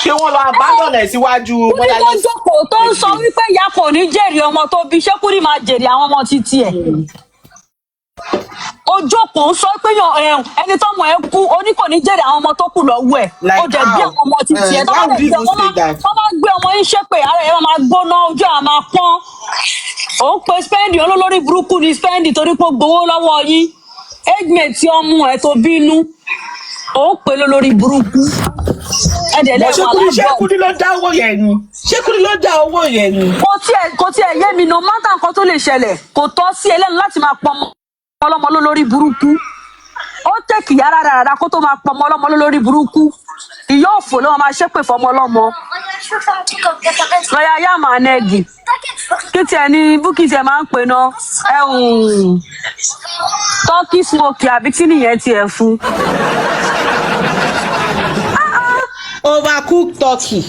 ṣé wọ́n lọ abandon ẹ̀ síwájú. Kudi tó jókòó tó ń sọ wípé ìyá kò ní jèrè ọmọ tó bí ṣé Kudi máa jèrè àwọn ọmọ títí ẹ̀. Ó jókòó sọ pé ẹni tọ́mọ ẹ̀ kú oní kò ní jèrè àwọn ọmọ tó kù lọ́wọ́ ẹ̀ ó dẹ̀ bí àwọn ọmọ títí ẹ̀ tó bá gbé ọmọ yín ṣépè ara ẹ̀ máa gbóná ojú ẹ̀ máa pọ́n òun pe spendi olólórí burúkú ni spendi torí pé ó gbowó lọ́wọ́ yín age-mate ọmọ ẹ̀ tó bínú òun pe lólórí burúkú ẹ̀dẹ̀ lẹ́wọ̀n aláàbọ̀. Ṣé Kudi ló dá owó yẹn ni? Kò tiẹ̀ yé mi no matter nǹkan tó lè ṣẹlẹ̀ kò tọ́ sí ẹlẹ́nu láti máa pọn ọlọ́mọ lólórí burúkú ó tẹ̀kì yára rárá kó tó máa pọn ọlọ́mọ lólórí burúkú ìyá òfò ló máa ṣépè fọmọ ọlọ́mọ lọ́yà yá màá nẹ́ẹ̀gì kí tiẹ̀ ní búkì tiẹ̀ máa ń pè ná turkey smoke àbí kí nìyẹn tiẹ̀ fún. Overcooked turkey.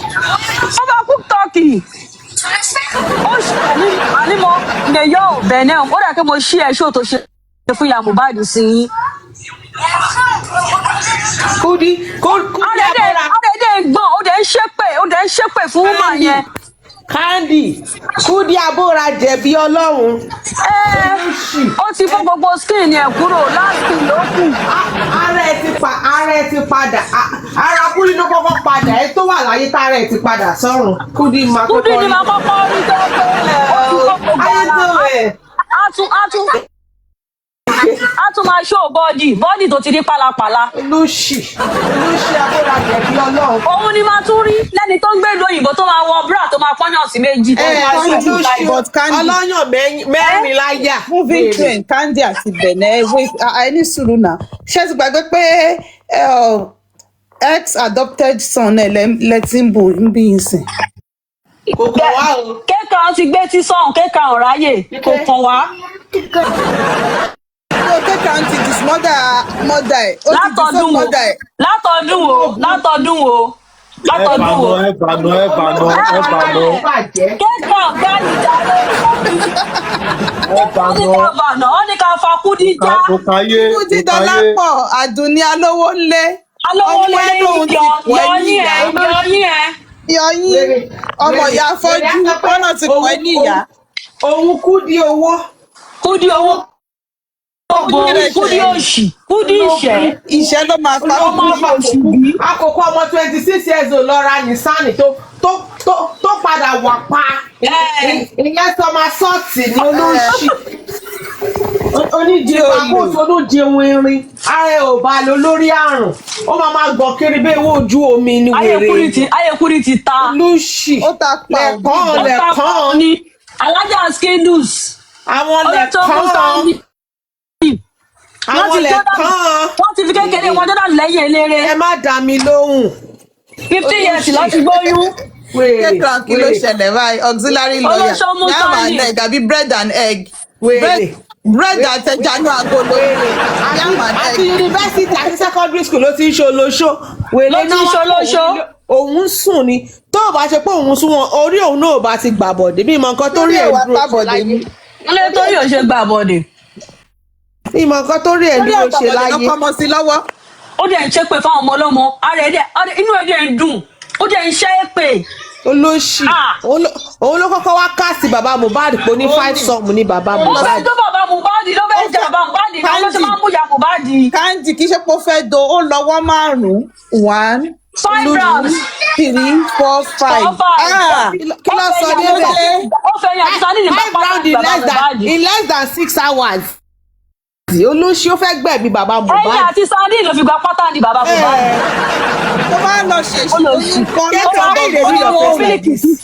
Ó ṣe ànímọ́ nẹ̀yọ́ bẹ̀nẹ̀ ó dà kí mo ṣí ẹ̀ ṣó tó ṣe fún ìyá Mohbad sí yín. Kudi ọ̀dẹ̀dẹ̀ gbọ́n ó dẹ̀ ń ṣépè fún woman yẹn. Candy Kudi abóra jẹ̀bi Ọlọ́run. Ó ti fọ́ gbogbo skin yẹn kúrò láti ló kù. Ara ẹ ti padà ara Kudi ló kọ́kọ́ padà ẹ tó wà láyé tá ara ẹ ti padà sọ́run. Kudi ni máa kọ́kọ́ rí tó pé a tún máa ṣó bọ́ọ̀dì tó ti rí pálapàla. Olóṣì abóra jẹ̀bi Ọlọ́run. Òun ni máa tún rí lẹ́ni tó ń gbé ìlú òyìnbó tó máa wọ bra tó máa pọ́nyàn sí méjì. Ọlọ́yàn mẹ́rin láyà. Moving train Candy àti Bẹ̀nẹ̀ ẹni sùúrù náà ṣé ti gbàgbé pé ex adopted son ẹ̀ lẹ́tìǹbù ń bí yín sìn. Kò kàn wá o. Kaycrown ti gbé tí sọ̀hún Kaycrown ráyè kò kàn wá. Kaycrown ti dis mother ẹ̀ ó ti dis mother ẹ̀. Látọdún wo. Kaycrown gbáàdì jáde ó ní ká fa Kudi já. Kudi Dọlápọ̀ Àdùnní alówó ńlé yọyín ọmọ ìyá afọ́jú lọ́nà ti pọ̀ ní ìyá. Òun Kudi owó. Kudi òṣì Kudi ìṣẹ́ ló máa pa òṣì bí. Àkókò ọmọ 26 years old lọ ra Nissan tó padà wà pa ìyẹn tó máa sọ́ọ̀tì ní olóṣì oníjẹ àkóso olójẹun irin ara ẹ ò bá lọ lórí àrùn ó máa gbọ̀n kiri bí ewé ojú omi ní wèrè. Ayé Kudi ti ta olóṣì ó ta pa lẹ́kàn ní alájà skindus àwọn lẹ́kàn wọ́n ti fi kékeré wọn jọ́dá lẹ́yìn eléré. Ẹ má dá mi lóhùn. 50 years lọ ti gbóyún. Kaycrown kí ló ṣẹlẹ̀ báyìí auxiliary lawyer yam and egg àbí bread and egg bread àtẹjanú agolo yam and egg. Àti yunifásitì àti secondary school ló ti ń ṣolóṣó. Òun sùn ni tó o bá ṣe pé òun sún wọn orí òun náà ò bá ti gbà bọ̀dé bí ìmọ̀ nǹkan tó rí ẹ̀ dúró ṣe láyé. Ilé tó rí ò ṣe gbà bọ̀dé. Ìmọ̀ nǹkan tó rí ẹ̀ dúró ṣe láyé. Lórí ọmọ sí lọ́wọ́. Ó dẹ̀ ń ṣépè fáwọn ọmọ ọlọ́mọ inú ẹ̀ dẹ̀ ń dùn ó dẹ̀ ń ṣẹ́ èpè. Olóṣì òun ló kọ́kọ́ wá káàsì bàbá Mohbad pé ó ní 5 sọ̀mù ní bàbá Mohbad. Ó fẹ́ tó bàbá Mohbad ló fẹ́ jẹ bàbá Mohbad náà ló ṣe máa ń bújà Mohbad. Candy kì í ṣe pé ó fẹ́ do ó lọ́wọ́ 5. 5 rounds 3 4 5. Kí ló sọ ní ẹ̀rẹ́? Ó fẹ́ yan Sani ní bàbá in less than 6 hours. olóṣì ó fẹ́ gbẹ̀bí bàbá Mohbad. ẹ̀yin àti Sunday ló fi gba pátá ní bàbá Mohbad. tó bá lọ ṣe olóṣì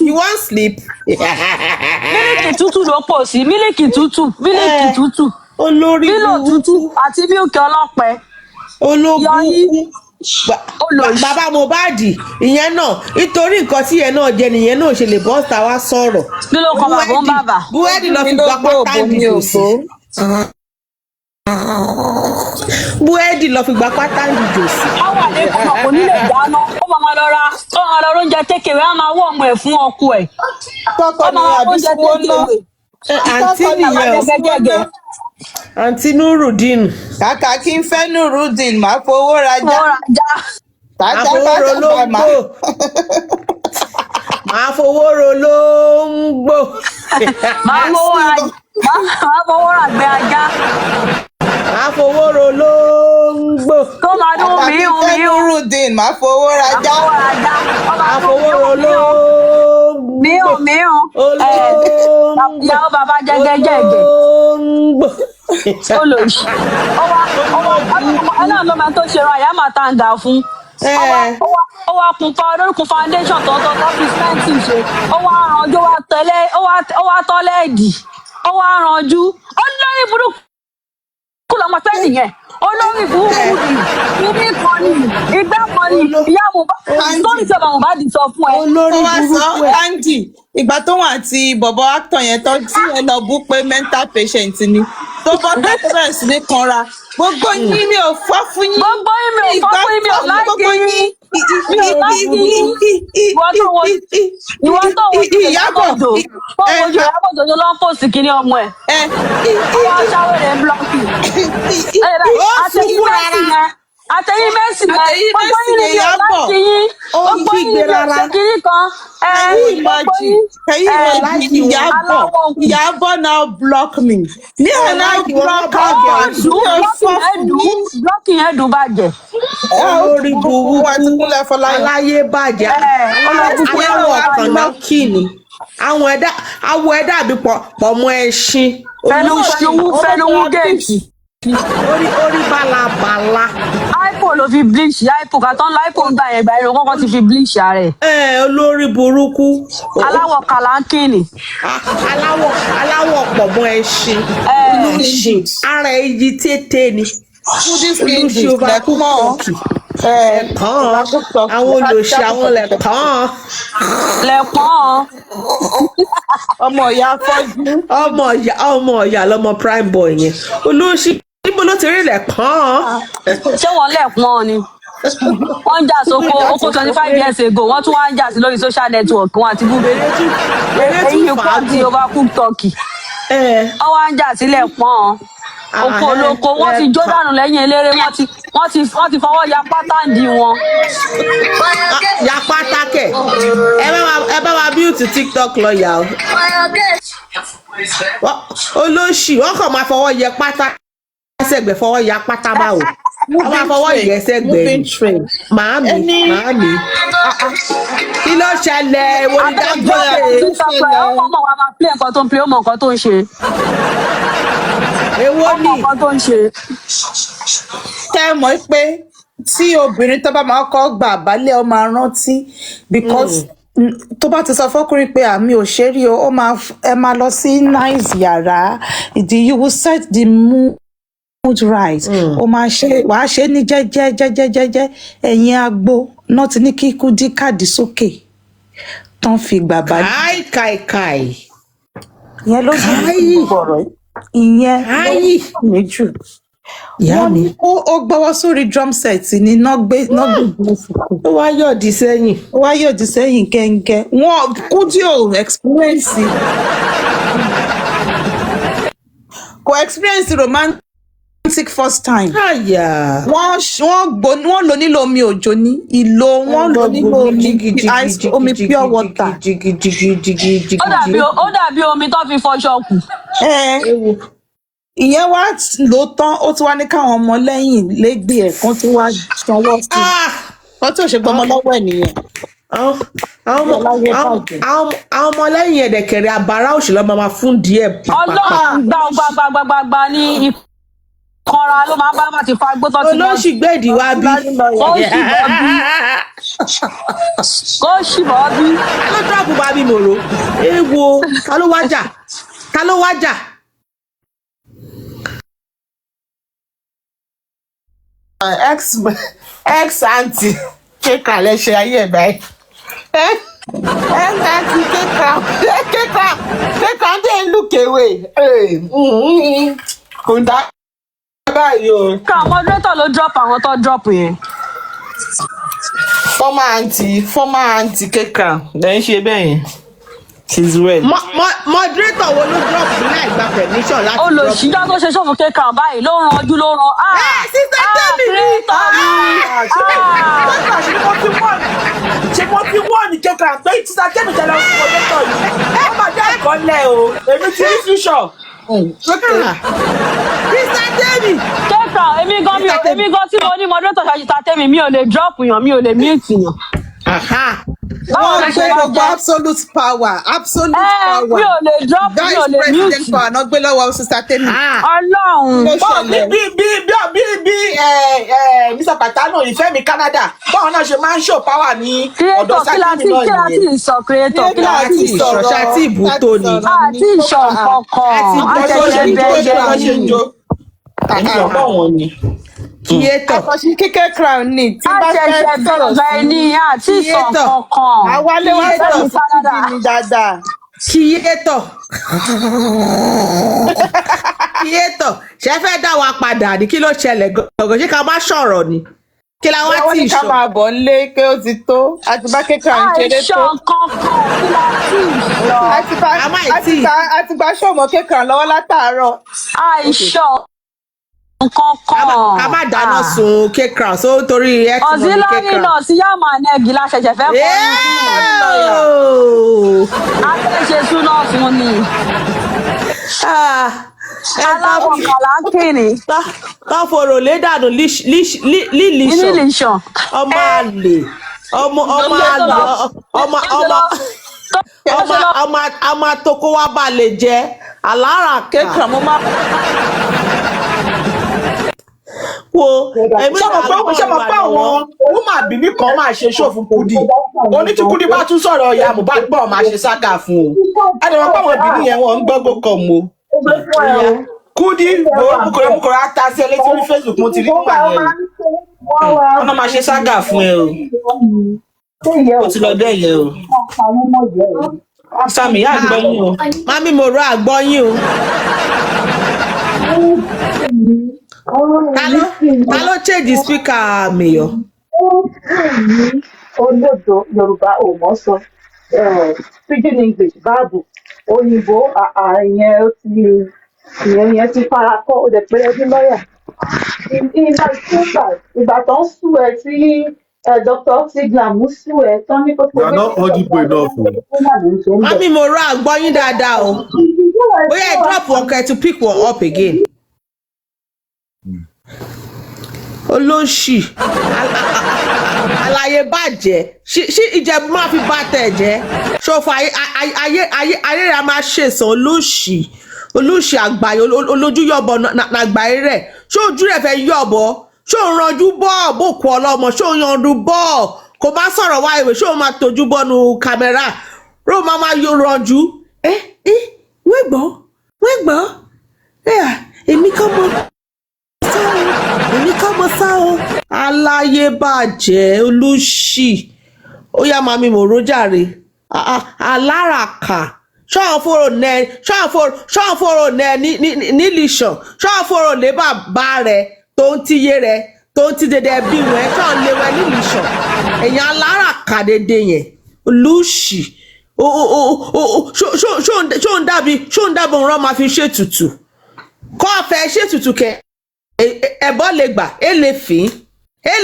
you wan sleep. mílìkì tútù ló pò sí mílìkì tútù olórí bílò tútù àti mílìkì ọlọ́pẹ. ológun bàbá Mohbad ìyẹn náà nítorí nǹkan tí ìyẹn náà jẹ nìyẹn náà ṣe lè bọ́ ta wá sọ̀rọ̀. kí ló kọ bàbá ń bàbà. búrẹ́dì lọ fi gba pátá ìdìbò sí. búrẹ́dì lọ fi gba pátá ìdìbò sí. wọ́n wà ní ọmọ kò nílé dáná ó máa lọ ra oúnjẹ tékèwé á máa wọ̀ ọmọ ẹ̀ fún ọkọ ẹ̀. kọ́kọ́ ni àbísí wọn lọ àǹtí nìyẹn àǹtí Nurudeen. kàkà kí n fẹ́ Nurudeen máa fowó rajá. máa fowó rolóńgbò. máa fowó rolóńgbò. máa fowó ràgbé ajá. máa fowó rolóńgbò. tó máa dún mìíràn kàkà kí n fẹ́ Nurudeen máa fowó rajá. máa fowó rolóńgbò. mìíràn ìyàwó bàbá jẹgẹjẹgẹ. olóṣì ọlọ́run ló máa tó ṣe ra àyà máa tàǹgà fún ó wá kun pa olórúkún foundation tọ́tọ́ fi sẹ́ǹtì ṣe ó wá ranjú ó wá tọ́lẹ́ẹ̀dì ó wá ranjú olórí burúkú lọmọ pẹ́ nìyẹn olórí burúkú ni ibi kan ni ìgbà kan ni ìyá Mohbad sórí tí ọba Mohbad sọ fún ẹ. olórí burúkú ẹ Andy ìgbà tó wà àti bọ̀bọ̀ actor yẹn tó tí ẹ lọ bú pé mental patient ni tó bọ́ tó bẹ̀rẹ̀ sí ní kanra gbogbo yín mi ò fọ́ fún yín. gbogbo yín mi ò fọ́ fún yín mi ò láìkí yín mi ò láìkí yín ìwọ tó wojú Ìyábọ̀dọ̀ ló lọ́ pòsì kiri ọmọ ẹ̀ ọmọ aṣáwèrè ń blọọkì àtẹ̀yìn mẹ́sì yẹn gbogbo yín ni mi ò láìkí yín gbogbo yín ni mi ò ṣe kiri kan Ìyábọ̀ now block me. Me and now block her. Blocking yẹn dùn bàjẹ́. olórí burúkú aláyé bàjẹ́ aláwọ̀ ọ̀kan náà kì ní àwọn ẹ̀dá àbí pọ̀ mọ́ ẹṣin. fẹnuwu géètì. orí balabala. ipo ló fi bleach ipo kàtọ́ ńlá ipo ń gbà yẹn gbà yẹn kọ́kọ́ ti fi bleach rẹ̀. olórí burúkú. aláwọ̀ kàlánkìnì. aláwọ̀ pọ̀ mọ́ ẹṣin. ara èyí tètè ni. olùsí overcook turkey. ẹ̀kan àwọn olùsí àwọn lẹ̀kan. ọmọ ìyá fọ́jú. ọmọ ìyá lọmọ prime boy yẹn olùsí níbo ló ti rí lẹ̀kan. ṣé wọ́n lẹ̀pọ̀n ni wọ́n ń jà sóko oko 25 years ago wọ́n tún wá ń jà sí lórí social network wọn àti búburú èyí kò tí overcook turkey wọ́n wá ń jà sílẹ̀ pọ́n oko olóko wọ́n ti jó dànù lẹ́yìn eléré wọ́n ti fọwọ́ ya pátánì wọn. ya pátákẹ̀ ẹ bá wa bíútì TikTok lọ́ọ̀yà o olóṣì wọ́n kàn máa fọwọ́ yẹ pátá sẹ́gbẹ̀ fọwọ́ ya pátá báwo wọ́n máa fọwọ́ yẹ sẹ́gbẹ̀ màámi kí ló ṣẹlẹ̀ èwo ni dájọ́ ọmọ wa máa play nǹkan tó ń play ó mọ nǹkan tó ń ṣe. èwo ni nǹkan tó ń ṣe. tẹ́ ẹ mọ̀ pé tí obìnrin tó bá máa kọ́ gbà àbálẹ̀ ọ máa rántí because tó bá ti sọ fọkùnrin pé àmì ò ṣe rí o ẹ máa lọ sí nice yàrá you will set the mood right o máa ṣe wàá ṣe ní jẹ́jẹ́ ẹ̀yin agbo náà ti ní kíkú dí káàdì sókè tán fi gbà bá káì ìyẹn ló sì ní bọ̀rọ̀ ìyẹn ló ní jù wọ́n ní ó gbọ́wọ́ sórí drum set ní náà gbé ó wá yọ̀dí sẹ́yìn kẹ́ńkẹ́ wọ́n Kúdí ò experience romantic first time. wọ́n lò nílò omi òjò ní ìlò wọ́n lò nílò omi pure water. ó dàbí omi tó fi fọṣọ kù. ìyẹn wá lò tán ó tún wá ní káwọn ọmọ lẹ́yìn lẹ́gbẹ̀ẹ́ ẹ̀ kan tó wá sanwó sí kan tó ṣe gbọmọ lọ́wọ́ ẹ̀ nìyẹn. àwọn ọmọ lẹ́yìn ẹ̀dẹ̀kẹ̀rẹ̀ àbárá òṣèlú máa fún díẹ̀. ọlọ́run gbàgbà ní kanra ló máa ń bá ti fa gbótọ́ tí wọ́n olóṣì gbèdì wá bí. kó ṣìbọ́ bí kó ṣìbọ́ bí. ló dọ́ọ̀bù bá bí mòró èèwọ̀ ta ló wájà ta ló wájà. ex aunty kéka lẹ́sẹ̀ ayé ẹ̀ báyìí. ex aunty kéka dé look away. Kò dá báyìí o. ká moderator ló drop àwọn tó drop yẹn. former aunty kéka lẹ́yìn ṣe bẹ́ẹ̀ yẹn. She's well. Moderator wo ló drop bí láì gba permission láti drop. Olùsíjọ́ tó ṣe ṣòfò kéka báyìí ló ran ojú ló ran. Sister Temi ni. Ṣé mo fi wọ́n ní kéka pé Sister Temi jẹ́ lọ fún moderator yìí? Wọ́n máa dá ẹ̀kọ́ lẹ̀ o. Èmi ti rí future. Sister Temi. Kéka èmi gan tí mo ní moderator ṣe Sister Temi mi ò lè drop yàn mi ò lè mute yàn. Wọ́n gbé gbogbo absolute power mi ò lè drop mi ò lè mute. vice president power náà gbé lọ́wọ́ Sister Temi. Ọlọ́run. Bí Mr. Patano Femi Canada báwọn náà ṣe máa ń show power ní ọ̀dọ̀ Sátìmí náà nìyẹn. Kíláàtì ìsọ creator Kíláàtì ìsọ ṣàtì ìbútó ni. àti ìsọ kankan àtẹ̀jẹ̀ bẹ́ẹ̀ Èmi ò bá wọn ni. Kíyétọ̀. Àkànṣe kékeré crown ni tí bá fẹ́ àtẹ̀jẹ̀ bẹ́ẹ̀ ni àti ìsọ kankan. àwálé wá sọ̀rọ̀ sí TV ni dáadáa. Kíyétọ̀. Kíyétọ̀. Ṣé fẹ́ dá wa padà ní kí ló ṣẹlẹ̀ gọ̀gọ̀ ṣé ká má sọ̀rọ̀ ni? Kí la wá wọ́n tí ní ì ká sọ? máa bọ̀ nílé pé ó ti tó àti bá kékeré ń ṣeré àìsọ tó. kankan kíláàtì ìsọ. àti gba ṣọ́ọ̀mù kékeré lọ́wọ́ látàárọ̀. àìsọ kankan. Ká má dáná sun K-Crown so torí ẹ ti mọ̀ ní Auxiliary K-Crown. nurse yàmà nẹ́gì la ṣẹ̀ṣẹ̀ fẹ́ kọ́ àtẹ̀ṣe súná fún ni. aláwọ̀ kàlákìnì. Tọ́fọ̀rọ̀ lé dànú lílìṣàn. Ọmọ àlè. Ọmọ àtòkò wa balẹ̀ jẹ́ alára kékeré mo máa. wo èmi ṣé mo pé àwọn woman bìbí kan máa ṣe ṣó fún Kudi onítí Kudi bá tún sọ̀rọ̀ ìyá Mohbad gbọ́ máa ṣe sága fún o ẹni wọn pé àwọn bìbí yẹn wọn ń gbọ́gbọ́ kan mo Kudi mukore ata sí ẹlẹ́tí orí Facebook mo ti rí nígbà yẹn wọn náà máa ṣe sága fún ẹ o ti lọ dẹ́ yẹn o Sami yá àgbọ̀yìn o. Mami mo rọ àgbọ̀yìn o. Ta ló change speaker Mayor? Olódo Yorùbá ò mọ̀ sọ pidgin English báàbù òyìnbó ìyẹn ti fara kọ́ ó dẹ̀ pé ẹbí lọ́yà. Ìgbà tó ń sú ẹ tí Dr. Siglam sú ẹ tán ní kókó. You are not audible enough. Mami mo rọ àgbọ̀yìn dáadáa o. Bóyá ẹ drop one kẹ́ to pick one up again. Olóṣì àlàyé bàjẹ́ ṣí Ìjẹ̀bú máa fi bá tẹ̀ jẹ́ ṣòfò ayé rẹ̀ máa ṣèṣàn olóṣì àgbáyé olójú yọ̀bọ̀ nàgbáyé rẹ̀ ṣé ojú rẹ̀ fẹ́ yọ̀bọ̀ ṣé òun ranjú bọ́ bòkú ọlọ́mọ ṣé òun yanjú bọ́ kò bá sọ̀rọ̀ wá ìwé ṣé òun máa tójú bọ́nu kámẹ́rà ró máa yọ ranjú wẹ́gbọ́n èmi kọ́ mọ́ sá o aláyé bàjẹ́ olóṣì ó yá mami mò rójàre aláràkà ṣọ́ọ̀fọ̀rọ̀ nẹ nílìṣàn ṣọ́ọ̀fọ̀rọ̀ lé bàbá rẹ̀ tó ń tíyé rẹ̀ tó ń tí dédé bí wọn ṣọ́ọ̀ lé wọn nílìṣàn èèyàn aláràkà dédé yẹn olóṣì ṣó ń dàbí òun rán máa fi ṣètùtù kọ́ ọ̀fẹ́ ṣètùtù kẹ́ ẹbọ lè gbà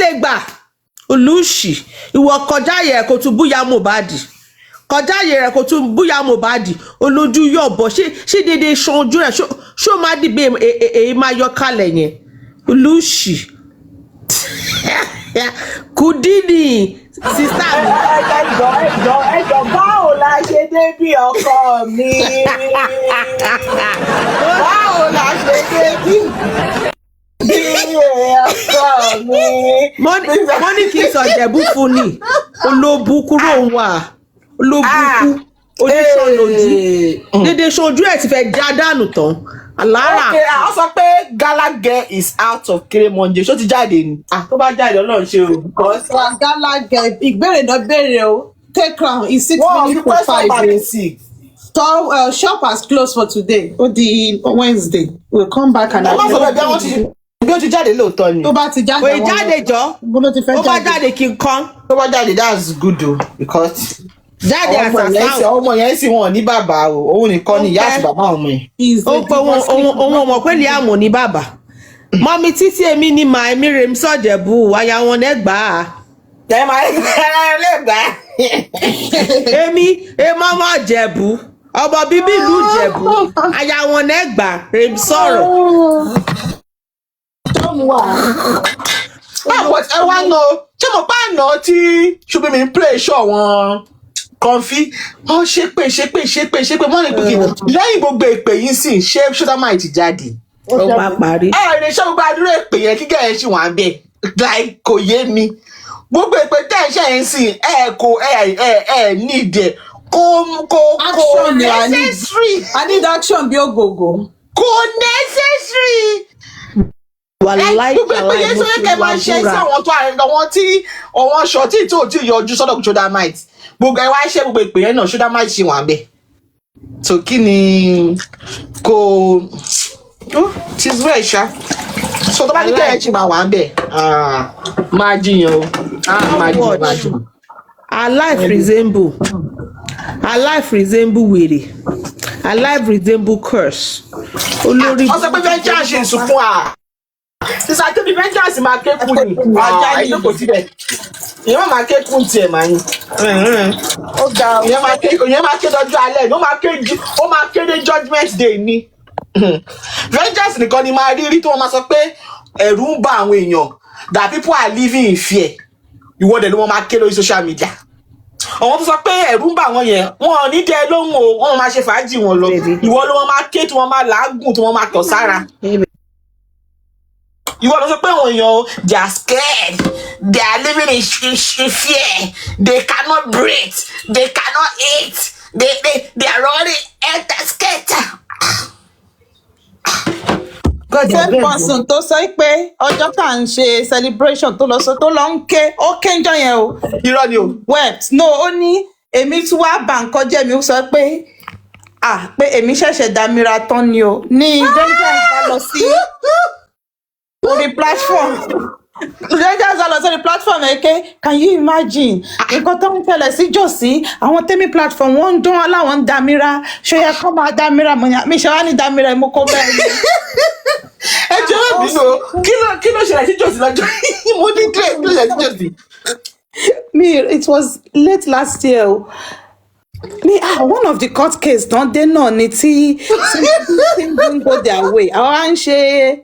lè gbà olùsì ìwọ kọjá yẹ kó tún búyà Mohbad olójú yọ̀bọ ṣé dédé ṣan ojú rẹ ṣó má dìbò èyí máa yọ kalẹ̀ yẹn olùsì Kudi ni sísá mi. ẹjọ báwo la ṣe débi ọkọ mi báwo la ṣe débi. Money kì í sọ Jẹ̀bú fún ni. Olóbùkú ló wà. Olóbùkú. Oníṣàn lójú. Dédé ṣojú ẹ̀ ti fẹ́ já dànù tán. Alára. Okay, a sọ pé Gala Girl is out of Kérémọ́njẹ. Ṣó ti jáde ni? Tó bá jáde Ọlọ́run ṣe o. Gala Girl, ìgbèrè náà béèrè o. Kaycrown is 6 minutes to 5. Shop has closed for today. The Wednesday. We'll come back and. Bí ó ti jáde lóòótọ́ ni. Tó bá ti jáde. Kò jáde jọ. Bó ló ti fẹ́ jáde. Ó bá jáde kí n kán. Tó bá jáde that's good o because. Jáde àṣàṣà. Ọmọ yẹn sì wọn ní bàbá o. Òun nìkan ni ìyá àti bàbá ọmọ yẹn. Ó pé òun ọmọ pé Liam ní bàbá. Mọ́mí títí èmi ni màá èmi rèé sọ̀jẹ̀bù àyà wọn lẹ́gbàá. Ẹ máa ń lẹ́gbàá. Èmi ọmọ Jẹ̀bú. Ọmọ bíbí ìlú Jẹ̀bú. Àyà wọn lẹ́gbàá rèé sọ̀rọ̀. Ẹ wá nà ṣé mo pa àná tí ṣùgbọ́n mi ń play show wọn kọfí wọ́n ṣépè wọ́n lè pè kí lẹ́yìn gbogbo èpè yìí sì ṣé ṣọ́dámáì ti jáde. Ó bá parí. Lè ṣé gbogbo àdúrà èpè yẹn kíkẹ́ ẹ̀ ṣì wà ń bẹ̀ láì kò yé mi gbogbo èpè tẹ́ ẹ̀ ṣe yẹn sì need ẹ̀ kò necessary. I need action bí ògògò. Kò necessary. Wàláì gbogbo èpè yẹn sọ yẹ kẹ́ máa ṣe sí àwọn tí ọ̀wọ́n ṣọtí tó ti yọjú sọ́dọ̀ ṣọ́dámáì gbogbo ẹ wá ṣe gbogbo ìpè yẹn náà ṣúdá máa ṣe wà bẹ́ẹ̀ so kí ni kò ti zú ẹ̀ ṣá so tó bá ní kẹ́yìn ṣì máa wà bẹ́ẹ̀ máa jiyàn o máa jiyàn. Our life resemble wèrè. Our life resemble curse. Olórí. Wọ́n sọ pé vengeance ṣe sùn fún wa. Sísá tóbi vengeance máa ké kú ni. Ẹjọ́ kò síbẹ̀. Ìyẹn máa ké kú tiẹ̀ máa ní. Ó ga ìyẹn máa ké dọ́jú alẹ́ ó máa ké dé judgement day ni. Vengeance nìkan ni máa rí tí wọ́n máa sọ pé ẹ̀rù ń bà àwọn èèyàn that people are living in fear. Ìwọ́dẹ̀ ló wọ́n máa ké lórí social media. Àwọn tó sọ pé ẹ̀rù ń bà wọ́n yẹn wọn ò ní dẹ lóhùn o wọ́n máa ṣe fàájì wọn lọ. Ìwọ ló wọ́n máa ké tí wọ́n máa làágùn tí wọ́n máa tọ̀ sára. You want to say they are scared. They are living in fear. They cannot breathe. They cannot eat. They are running scared. Same person tó sọ pé ọjọ́ tá à ń ṣe celebration tó lọ ń ké ó kéńjọ yẹn o. Irọ́ ni o. Wept no ó ní èmi tún wá bà nǹkan jẹ́ mi ó sọ pé pé èmi ṣẹ̀ṣẹ̀ dámira tán ni o ní vengeance bá lọ sí orí platform. Vengeance bá lọ sórí platform can you imagine nǹkan tó ń tẹ̀lẹ̀ sí jòsí àwọn tẹ́mí platform wọ́n ń dán aláwọ̀ ń dámira ṣé yẹ kó máa dámira mi ṣe wá ní dámira mo kó bẹ́ẹ̀ ni. Ẹ jẹ́ mi nù kí ló ṣẹlẹ̀ sí jòsí lọ́jọ́ mo ní kí ló ṣẹlẹ̀ sí jòsí. It was late last year. One of the court case don't they know ni tí didn't go their way. Àwọn à ń ṣe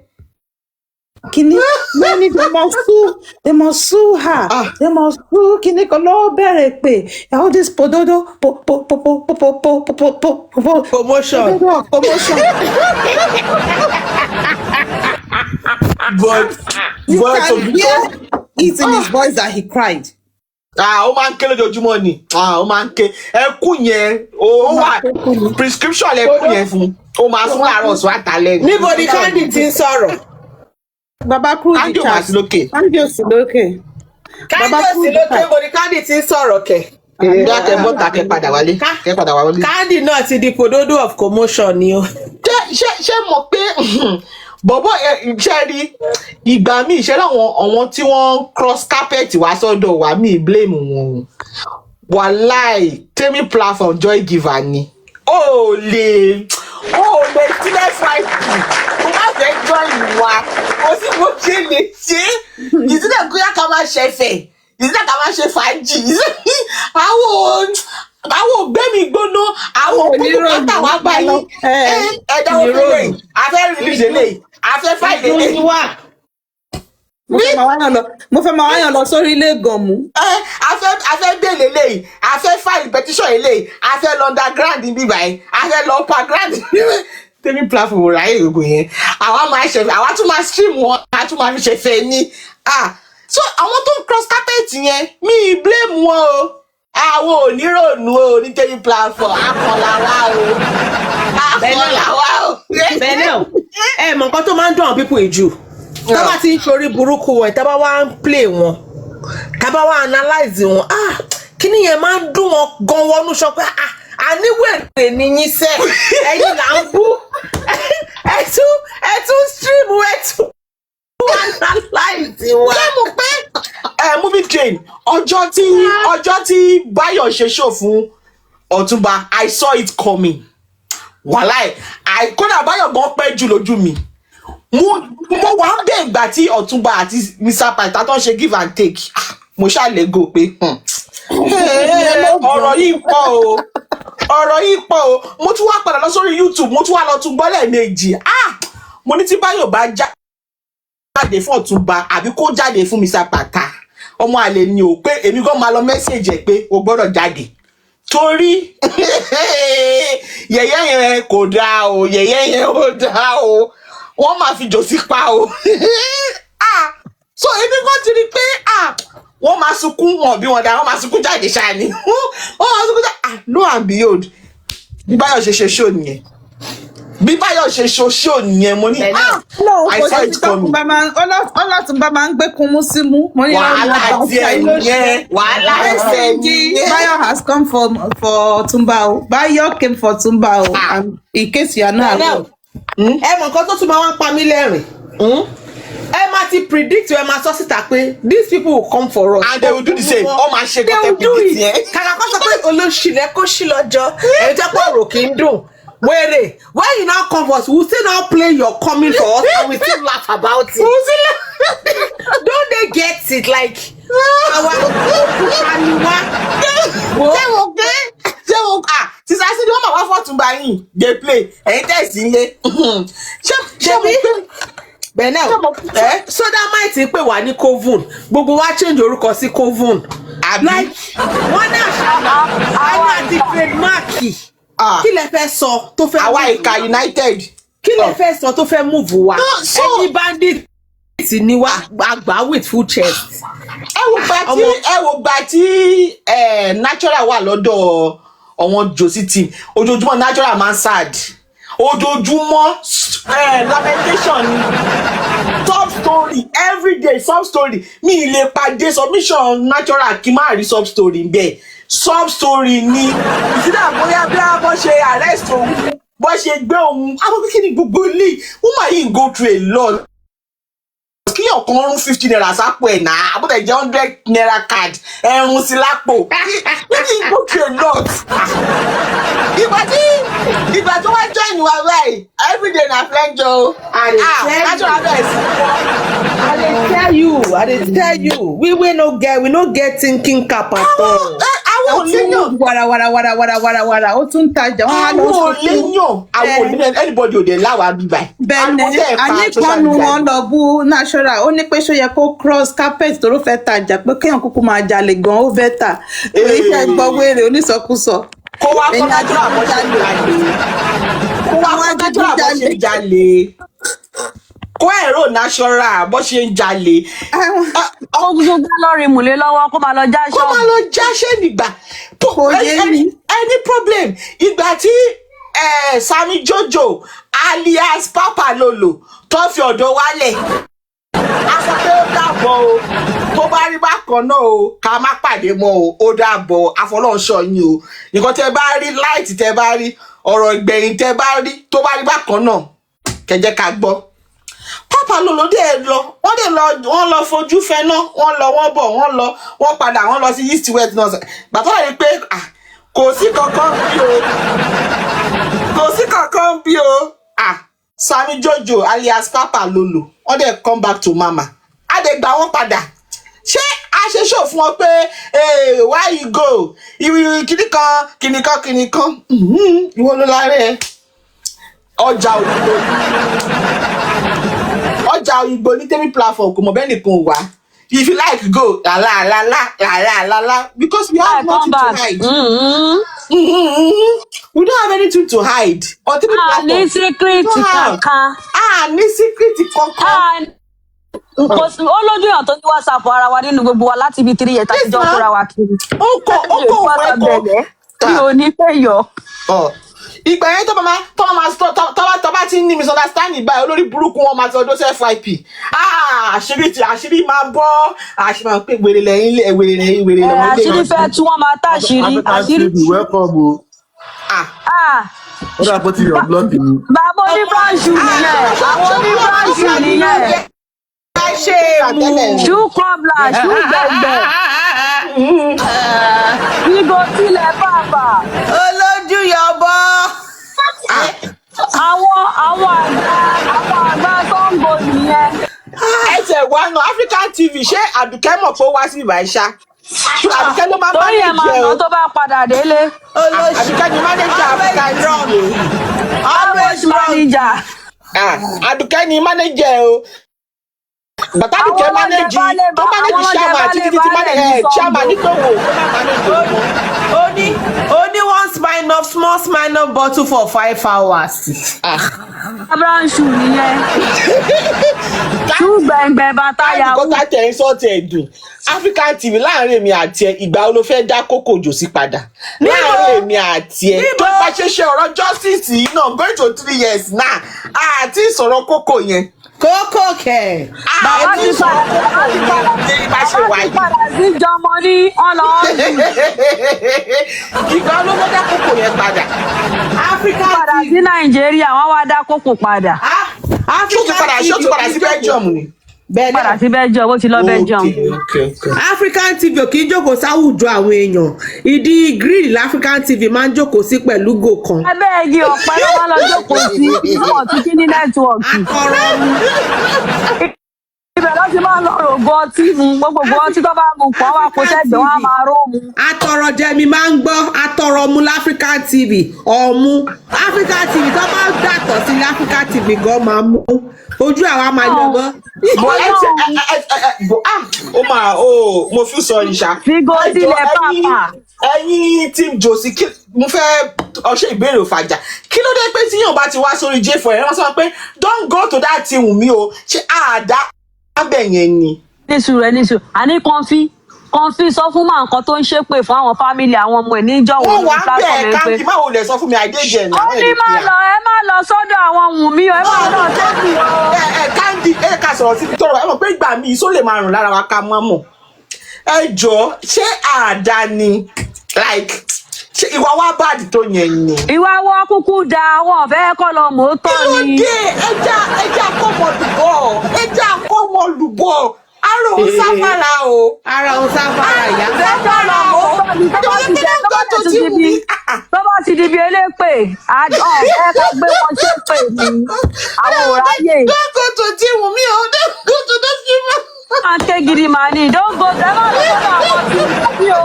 kini many they must sue her. They must sue kini kan lọ́wọ́ bẹ̀rẹ̀ pé all this pododo promotion. But you can hear it in his voice that he cried. Ó máa ń ké lójoojúmọ́ ni ó máa ń ké ẹkún yẹn ó wà prescription ẹkún yẹn fún ó máa sún láàárọ̀ sún àtàlẹ́ ni. Níbo ni Candy ti ń sọ̀rọ̀? Baba kúrò ní chat. Candy ò sí lókè. Níbo ni Candy ti ń sọ̀rọ̀ kẹ̀? Ìyá kẹ bọ́ta kẹ padà wálé. Candy náà ti di pododo of commotion ni o. Ṣé mọ̀ pé bọ̀bọ̀ ṣe rí ìgbà míì ṣe láwọn tí wọ́n cross carpet wá sọ́dọ̀ wá mí blame wọn wàláì tèmi platform joy giver ni ó lè sílẹ̀ fáìtì kó má fẹ́ join wa kó sì bó ṣe lè ṣe ìdílé kóyá ká máa ṣẹ̀fẹ̀ ìdílé ká máa ṣe fàájì àwọn ògbẹ́mi gbóná àwọn òkúta pátá wá báyìí ẹ̀dáwó fẹ́lẹ̀ afẹ́ release eléyìí afẹ́ fáìlì eléyìí wà. Mo fẹ́ máa wáyàn lọ sórí ilé gànmú. Afẹ́ bèèlè eléyìí afẹ́ fáìlì petition eléyìí afẹ́ lọ underground níbí báyìí afẹ́ lọ upperground tèmi platform ráyè gbogbo yẹn àwa máa ṣẹ̀fẹ̀ àwa tún máa stream wọn àwa tún máa fi ṣẹ̀fẹ̀ ní So àwọn tó ń cross carpet yẹn mi blame wọn o. Àwọn onírònú o ní tẹ́lẹ̀ platform akọ̀làwà o. Akọ̀làwà o. Benel, mọ nǹkan tó máa ń dùn àwọn people ìjù. Tá bá ti ń ṣorí burúkú wọn, tá bá wá ń play wọn, tá bá wá analyze wọn, kíní yẹn máa ń dùn wọn gan wọnú sọ pé àníwèrè ni yín sẹ́, ẹ̀yin là ń bú, ẹ tún stream ẹ tún analyze wọn. Ṣé mo pé movie train ọjọ́ tí Báyọ̀ ṣe show fún Ọ̀túnba, I saw it coming. Wàláì, kódà Báyọ̀ gan pẹ́ jù lójú mi. Mo wà ń bẹ̀ ìgbà tí Ọ̀túnba àti Mr. Paita tó ń ṣe give and take. Mo ṣàlẹ̀ go pé ọ̀rọ̀ yìí pọ̀ o. Mo tún wá padà lọ sórí YouTube, mo tún wá lọ tún gbọ́ lẹ́ẹ̀mejì. Mo ní tí Báyọ̀ bá jáde fún Ọ̀túnba àbí kó jáde fún Mr. Paita, ọmọ àlè ni o, pé èmi gan máa lọ mẹ́sẹ̀jì ẹ̀ pé o gbọ́dọ̀ jáde. Torí yẹ̀yẹ́ yẹn kò dáa o, yẹ̀yẹ́ yẹn ò dáa o, wọ́n máa fi jòsí pa o. So èmi kan ti rí pé wọ́n máa sunkún wọn bí wọn dá, wọ́n máa sunkún jáde ṣáà ni. Wọ́n máa sunkún jáde. Lo and behold, bí Báyọ̀ ṣe show nìyẹn. Bí Báyọ̀ ṣe show nìyẹn, mo ní I saw it coming. Ọlọ́túnba máa ń gbé kunmú símú. Wàhálà díẹ̀ nìyẹn. Bayo has come for Tumba o. Bayo came for Tumba o. And in case you are not aware. Ẹ mọ nǹkan tó tún máa wá ń pa mí lẹ́rìn. Ẹ máa ti predict, ẹ máa sọ síta pé these people will come for us. And they will do the same. Ó máa ṣe kọ́tẹ́ predict yẹn. Kàkà kọ́ sọ pé olóṣìlẹ̀ kó ṣì lọ́jọ́. Ẹ̀yin tẹ́ pọ̀ rò kí ń dùn. Wait, when you now come for us, we'll still now play your coming for us and we still laugh about it. Don't they get it? Like, sísá sí ni wọ́n máa wá fọ́túnba yìí dey play ẹ̀yin tẹ̀sí ilé. Ṣé mo pé Benel, Sodamite pè wá ní Covun, gbogbo wa change orúkọ sí Covun. Like, wọ́n náà ṣàlọ́ àti trademark. Kí lẹ fẹ́ sọ tó fẹ́ àwa ìka United? Kí lẹ fẹ́ sọ tó fẹ́ move wa? Ẹni bandit ni wa àgbà with full chest. Ẹ wo gbà tí natural wà lọ́dọ̀ àwọn Josie team, ojoojúmọ́ natural man sad, ojoojúmọ́ lamentation ni, sub story everyday, sub story. Mi lè pàdé submission natural kí má rí sub story bẹ́ẹ̀. Sub story ni ìsídà bóyá bí a bọ́ ṣe arrest òun, bọ́ ṣe gbé òun, àwọn kékeré gbogbo ilé woman yìí go through a lot. Kí ọ̀kan rún 50 naira sápò ẹ̀ náà, àbúrò jẹ́ 100 naira card ẹ̀rùn sí lápò. Kékeré go through a lot. Ìgbà tó wá join wa báyìí, everyday na flenjo. Natural bẹ́ẹ̀ sí wọ́n. I dey tell you, we no get thinking cap at all. Àwọn léyàn Wàrà ó tún tajà. Àwọn léyàn anybody ò dé láwa bíbá. Bẹ́ẹ̀ni, àníkànnù wọn lọ bú natural. Ó ní pé ṣó yẹ kó cross carpet tó ló fẹ́ tajà pé kéèyàn kúkú máa jalè gan ó fẹ́ tà. Èyí fẹ́ gbọ́ wèrè onísọkúsọ. Kó wá fún natural bó ṣe jalè. Kó wá fún natural bó ṣe jalè. Kó ẹ̀rọ natural bó ṣe ń jalè. Ó gbogbo lọ́rin mùlé lọ́wọ́ kó máa lọ já ṣọ́ọ̀bù. Kó máa lọ jáṣẹ́ nígbà. Any problem? Ìgbà tí Sami Jojo alias Papa Lolo tó fi ọ̀dọ̀ wálẹ̀. A sọ pé ó dàbọ̀ o. Tó bá rí bákan náà o, ká má pàdé mọ́ o, ó dàbọ̀ àfọlọ́nṣọ́ yín o. Nǹkan tẹ́ bá rí, light tẹ́ bá rí, ọ̀rọ̀ ìgbẹ̀yìn tẹ́ bá rí, tó bá rí bákan náà, kẹjẹ́ ká gbọ́. Papa Lolo dé wọ́n lọ fojú fẹ́ náà, wọ́n bọ̀, wọ́n padà, wọ́n lọ sí east west náà. Bàtà rí pé kò sí kankan bí o. Sami Jojo alias Papa Lolo, wọ́n dẹ̀ come back to mama. A dẹ̀ gbà wọ́n padà. Ṣé a ṣe show fún ọ pé why you go? Kìnìkan. Ìwọ ló láre ọjà òyìnbó ní tẹ́mi platform kò mọ̀ bẹ́ẹ̀ nìkan wá. If you like go la because we have nothing to hide. We don't have anything to hide on tẹ́mi platform. Ní secret kankan. Ní secret kankan. Ó lójú èèyàn tó ní WhatsApp ara wa nínú gbogbo wa láti ibi 3 years àti jọ kóra wa kiri. Ó kọ̀ òun ẹ̀kọ́. Mi ò ní fẹ́ yọ. Ìgbà yẹn tó bá ti ní misunderstanding báyìí olórí burúkú wọn máa ti ọdún sí FYP. Àṣírí máa bọ́, àṣírí máa pé wèrè lẹ́yìn wèrè lọ́mọdé. Àṣírí fẹ́ tú wọn máa táṣírí. Àṣírí. Welcome o. Ó dà bó ti yọ̀ blọ́ọ̀kì ni. Bàbá oníbranṣu nìyẹn. Àwọn oníbranṣu nìyẹn. Ṣú kọ́bla, ṣú gbẹ̀gbẹ̀. Ìgò tilẹ̀ bàbà. Olójú yọ̀bọ. Àwọn àgbà Sango nìyẹn. Ẹsẹ̀ wa nù African TV ṣé Àdùkẹ́ mọ̀ pé ó wá sí ìbáṣá? Àdùkẹ́ ló máa ń Torí ẹ̀ máa nà tó bá padà délé. Àdùkẹ́ ni manager African TV. Always manager. Àdùkẹ́ ni manager o. Bàtà Àdùkẹ́ manage tó manage chairman títí chairman nígbòwò tó máa manage. Only one small bottle for 5 hours. Branch nìyẹn. Tú gbẹ̀ngbẹ̀ bàtà yàwó. Àdùkọ́ tẹ̀ ń sọ́ọ̀tì ẹ̀dùn. African TV láàrin èmi àti ẹ ìgbà wo ló fẹ́ dá kókò jò sí padà? Láàrin èmi àti ẹ tó bá ṣe ọ̀rọ̀ justice yìí náà going to 3 years náà àti ìsọ̀rọ̀ kókò yẹn. Kókó kẹ̀. Bàbá ti padà sí jọmọ ní ọ̀nà ọ̀dùn. Ìgbà ló fẹ́ dá kókò yẹn padà. African padà sí Nàìjíríà wọ́n wá dá kókò padà. Ṣó ti padà sí Belgium ni? Padà sí Belgium, ó ti lọ Belgium. African TV ò kì í jókòó sáwùjọ àwọn èèyàn. Ìdí grill l'African TV máa ń jókòó sí pẹ̀lú gò kan. Ẹbẹ́ igi ọ̀pẹ ló máa lọ jókòó sí ìwọ̀n tí kí ní nẹ́tíwọ̀kì. Ibẹ̀ ló ti máa lọ rògbò ọtí mu, gbogbo ọtí tó bá mu pọ̀ wá kó sẹ́gbẹ̀ẹ́ wọn á máa ró mu. Atọrọ jẹmi máa ń gbọ́ atọrọ mu l'African TV ọ̀mú. African TV tó bá dàtọ̀ sí l'African TV gan máa mú. Ojú àwa máa yọ mọ́. Mo fi sọ ìṣá. Figo sílẹ̀ pàpà. Ẹ̀yin team Josie mo fẹ́ ọṣẹ ìbéèrè òfàjà kí ló dé pé tí yóò bá ti wá sórí J4 ẹ wọ́n sọ pé don't go to that team mi o ṣé àdá abẹ yẹn ni. nísù àní kọ́ńfì sọ fún máa nǹkan tó ń ṣépè fún àwọn fámìlì àwọn ọmọ ẹ̀ níjọ́ wọ́n wá bẹ́ẹ̀ káńkì máa wò lẹ̀ sọ fún mi àìdéjẹ náà. ó ní ẹ má lọ sọ́dọ̀ àwọn Wùnmí o ẹ má lọ sọ́dọ̀ o. káńdì ká sọ̀rọ̀ síbi tọrọ ẹ mọ̀ pé ìgbà mi ìsó lè máa rùn lára wa ká mọ́ mọ̀ ẹ jọ ṣé àdá ni like ṣe ìwà wa báàdì tó yẹn ni. ìwà wa kúkú da wọn fẹ́ kọ́ lọ mọ́tò ni. kí ló dé ẹja kọ́mọlùbọ̀ ara òun sáfàrà o. Ara òun sáfàrà ìyá. sáfàrà o. tó bá ti di bí elépè ẹ ká gbé wọn ṣépè ni àwọn ò ráyè. dókòtò tí wù mí o dókòtò tó fi mọ́. máa ń ké gidi màá ní ìdóńgò ẹ má lọ sọ́dọ̀ àwọn tí wọ́n bí o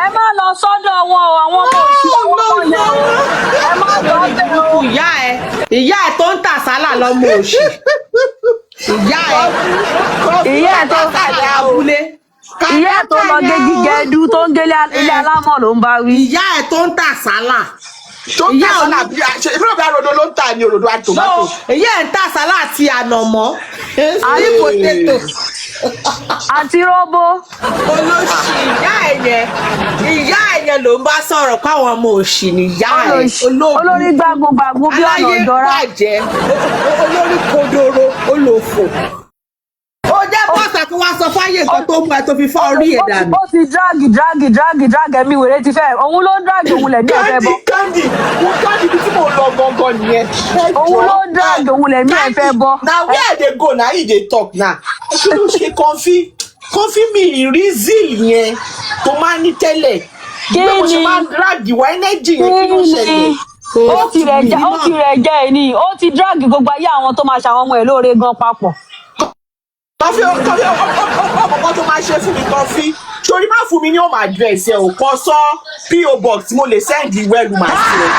ẹ má lọ sọ́dọ̀ wọn o àwọn ọmọ òṣì àwọn ọmọ yẹn o ẹ má lọ bẹ̀ o. ìyá ẹ tó ń tà sálà lọ́mọ òṣì. ìyá ẹ tó ń tà ní abúlé. ìyá ẹ tó lọ gé gígẹdú tó ń gélé ilé alámọ̀ ló ń bá wí. ìyá ẹ tó ń tà sálà. ìyá ọ̀nà ìbílẹ̀ bí arodo ló ń tà ní òròdó àti tòmátò. ìyá ẹ ń tà sálà àti ànàmọ́. àti pòtẹ́tò. àti róbó. olóṣì ìyá ẹ̀yẹ ló ń bá sọ̀rọ̀ káwọn ọmọ òṣì ní ìyá ẹ̀ olórí gbàgbọ́gbàgbọ́ bí ọ̀nà ìjọra. aláyé bàjẹ́ olórí kodoro olófò. ó jẹ́ bọ́sà kí wọ́n sọ fáyé nǹkan tó mú ẹ tó fi fọ́ orí ẹ̀ dànù. ó ti dráàgì ẹ̀mí wèrè ti fẹ́ òun ló ń dráàgì òun lẹ̀mí ẹ̀ fẹ́ bọ́. Kandi bí tí mo lọ gangan nìyẹn. òun ló ń dráàgì òun lẹ̀mí ẹ̀ fẹ́ bọ́. na where I dey go na he dey talk na. kí ló ṣe kọfí mi ìrísìl yẹn tó máa ní tẹ́lẹ̀. kí ni mo ṣe máa ń dráàgì wá ẹnẹ́jì yẹn kí ló ṣẹlẹ̀. ó ti rẹ̀ jẹ́ ẹ̀ ní ó ti dráàgì gbogbo ayé àwọn tó máa ṣàwọn ọmọ ẹ̀ lóore gan papọ̀. kọfí ọkọ̀ tó máa ṣe fún mi kọfí torí má fún mi ní home address ẹ ò kọ sọ PO box mo lè send wẹ́lùmá sí ẹ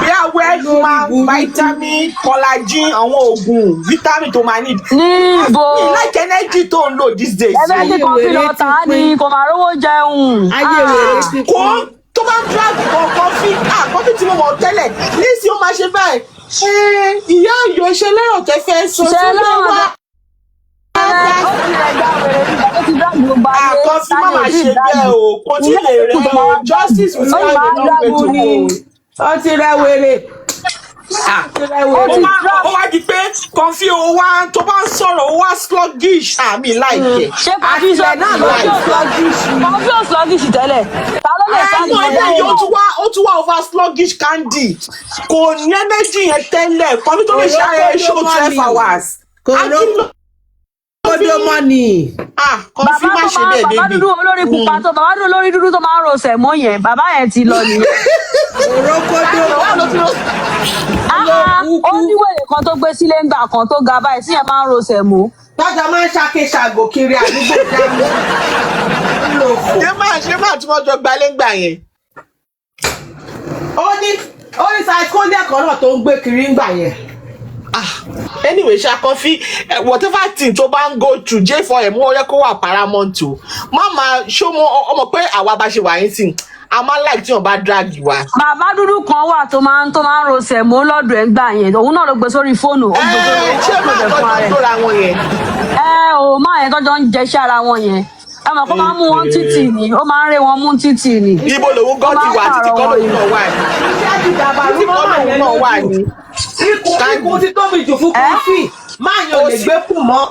bí a wẹ́lùmá vitamin collagen àwọn oògùn vitamin tó máa need. níbo mi like energy tó ń lò these days. ẹbẹ tí kọfí lọ tà á ní kò máa rówó jẹun. ayé wèrè ti kú. kó tó bá ń drag kan kọfí tí mo mọ̀ tẹ́lẹ̀ nísìnyí ó máa ṣe báyìí ìyá ayò ṣe lẹ́rọ̀ tẹ́ fẹ́ sọ fún mi wá. Kọfí má máa ṣe bẹ́ẹ̀ o, kò tí lè rẹ o, justice will still have a long way to go. Ó ti rẹ wèrè. Ó wá di pé Kọfí o wá tó bá ń sọ̀rọ̀ o wá sluggish àmì láìpẹ́. Ṣé Kọfí sọ Kọfí ò sluggish tẹ́lẹ̀? Ta ló lè sọ àìmọ̀ ẹ̀dẹ̀ yìí ó tún wá over sluggish candy. Kò ní energy yẹn tẹ́lẹ̀, Kọfí tó lè ṣe show 12 hours. Kódó mọ́nì. Kọfí má ṣe bẹ́ẹ̀ bébì. Bàbá dúdú olórí pupa tó bàbá dúdú olórí dúdú tó máa ń rosẹ̀ mọ́ yẹn, bàbá yẹn ti lọ nìyẹn. Ó ní wèrè kan tó gbé sílé ńgbà kan tó ga báyìí tí yẹn máa ń rosẹ̀ mọ́. Tọ́jà máa ń ṣàkóṣàgò kiri àdúgbò dáhùn. Ṣé máa tí wọ́n jọ gbalé ńgbà yẹn? Ó ní ṣàkóṣàgò kan náà tó ń gbé kiri ńgbà yẹn. Anyway, Kọfí, whatever thing tó bá ń go through J4M ó yẹ kó wà paramount o. Mama ṣó ọmọ pé àwa bá ṣe wà yín sìn, a máa like tí wọ́n bá drag wa. Bàbá dúdú kan wà tó máa ń rosẹ̀ mọ́ lọ́dọ̀ ẹ̀ gbà yẹn, òun náà ló gbé sórí fóònù. Ṣé máa tọ́jú tó ra wọn yẹn? Máa yẹn tọ́jọ́ ń jẹṣẹ́ ara wọn yẹn. Ẹ mọ̀ kó máa ń mú wọn títì ni, ó máa ń ré wọn mú títì ni. Ibo lòun gan ti wà títí kọ́ lòun náà wà ní. Títí kọ́ lòun náà wà ní. Ikú ti tóbi jù fún Kọfí. Máa yàn lè gbé kù mọ́.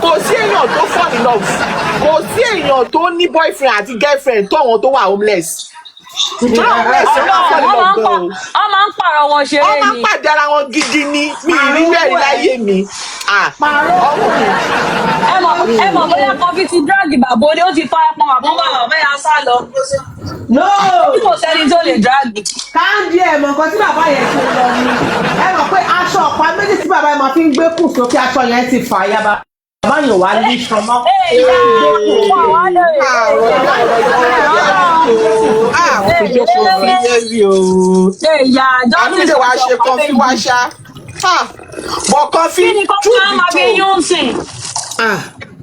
Kò sí èèyàn tó fall in love. Kò sí èèyàn tó ní boyfriend àti girlfriend tó àwọn tó wà homeless. Wọ́n máa ń pààrọ̀ wọn ṣeré ni. Wọ́n máa ń pàdé ara wọn gidi ni. Mi ì rí bẹ́ẹ̀ láyé mi. Ẹ mọ̀ bóyá Kọfí ti dragi bàbá ó ti fa ẹpọn bàbá bẹ́ẹ̀ sá lọ. Bí kò sẹ́ni tó lè dragi. Káńdì ẹ̀ mọ̀ nǹkan tí bàbá yẹn ṣe lọ ni. Ẹ mọ̀ pé aṣọ ọ̀pá méjì tí bàbá yẹn máa fi ń gbé kù sókè aṣọ yẹn ti fà ya bàbá yẹn wà ní ìṣọmọ́. Àmì lè wá ṣe Kọfí wá ṣá. But Kọfí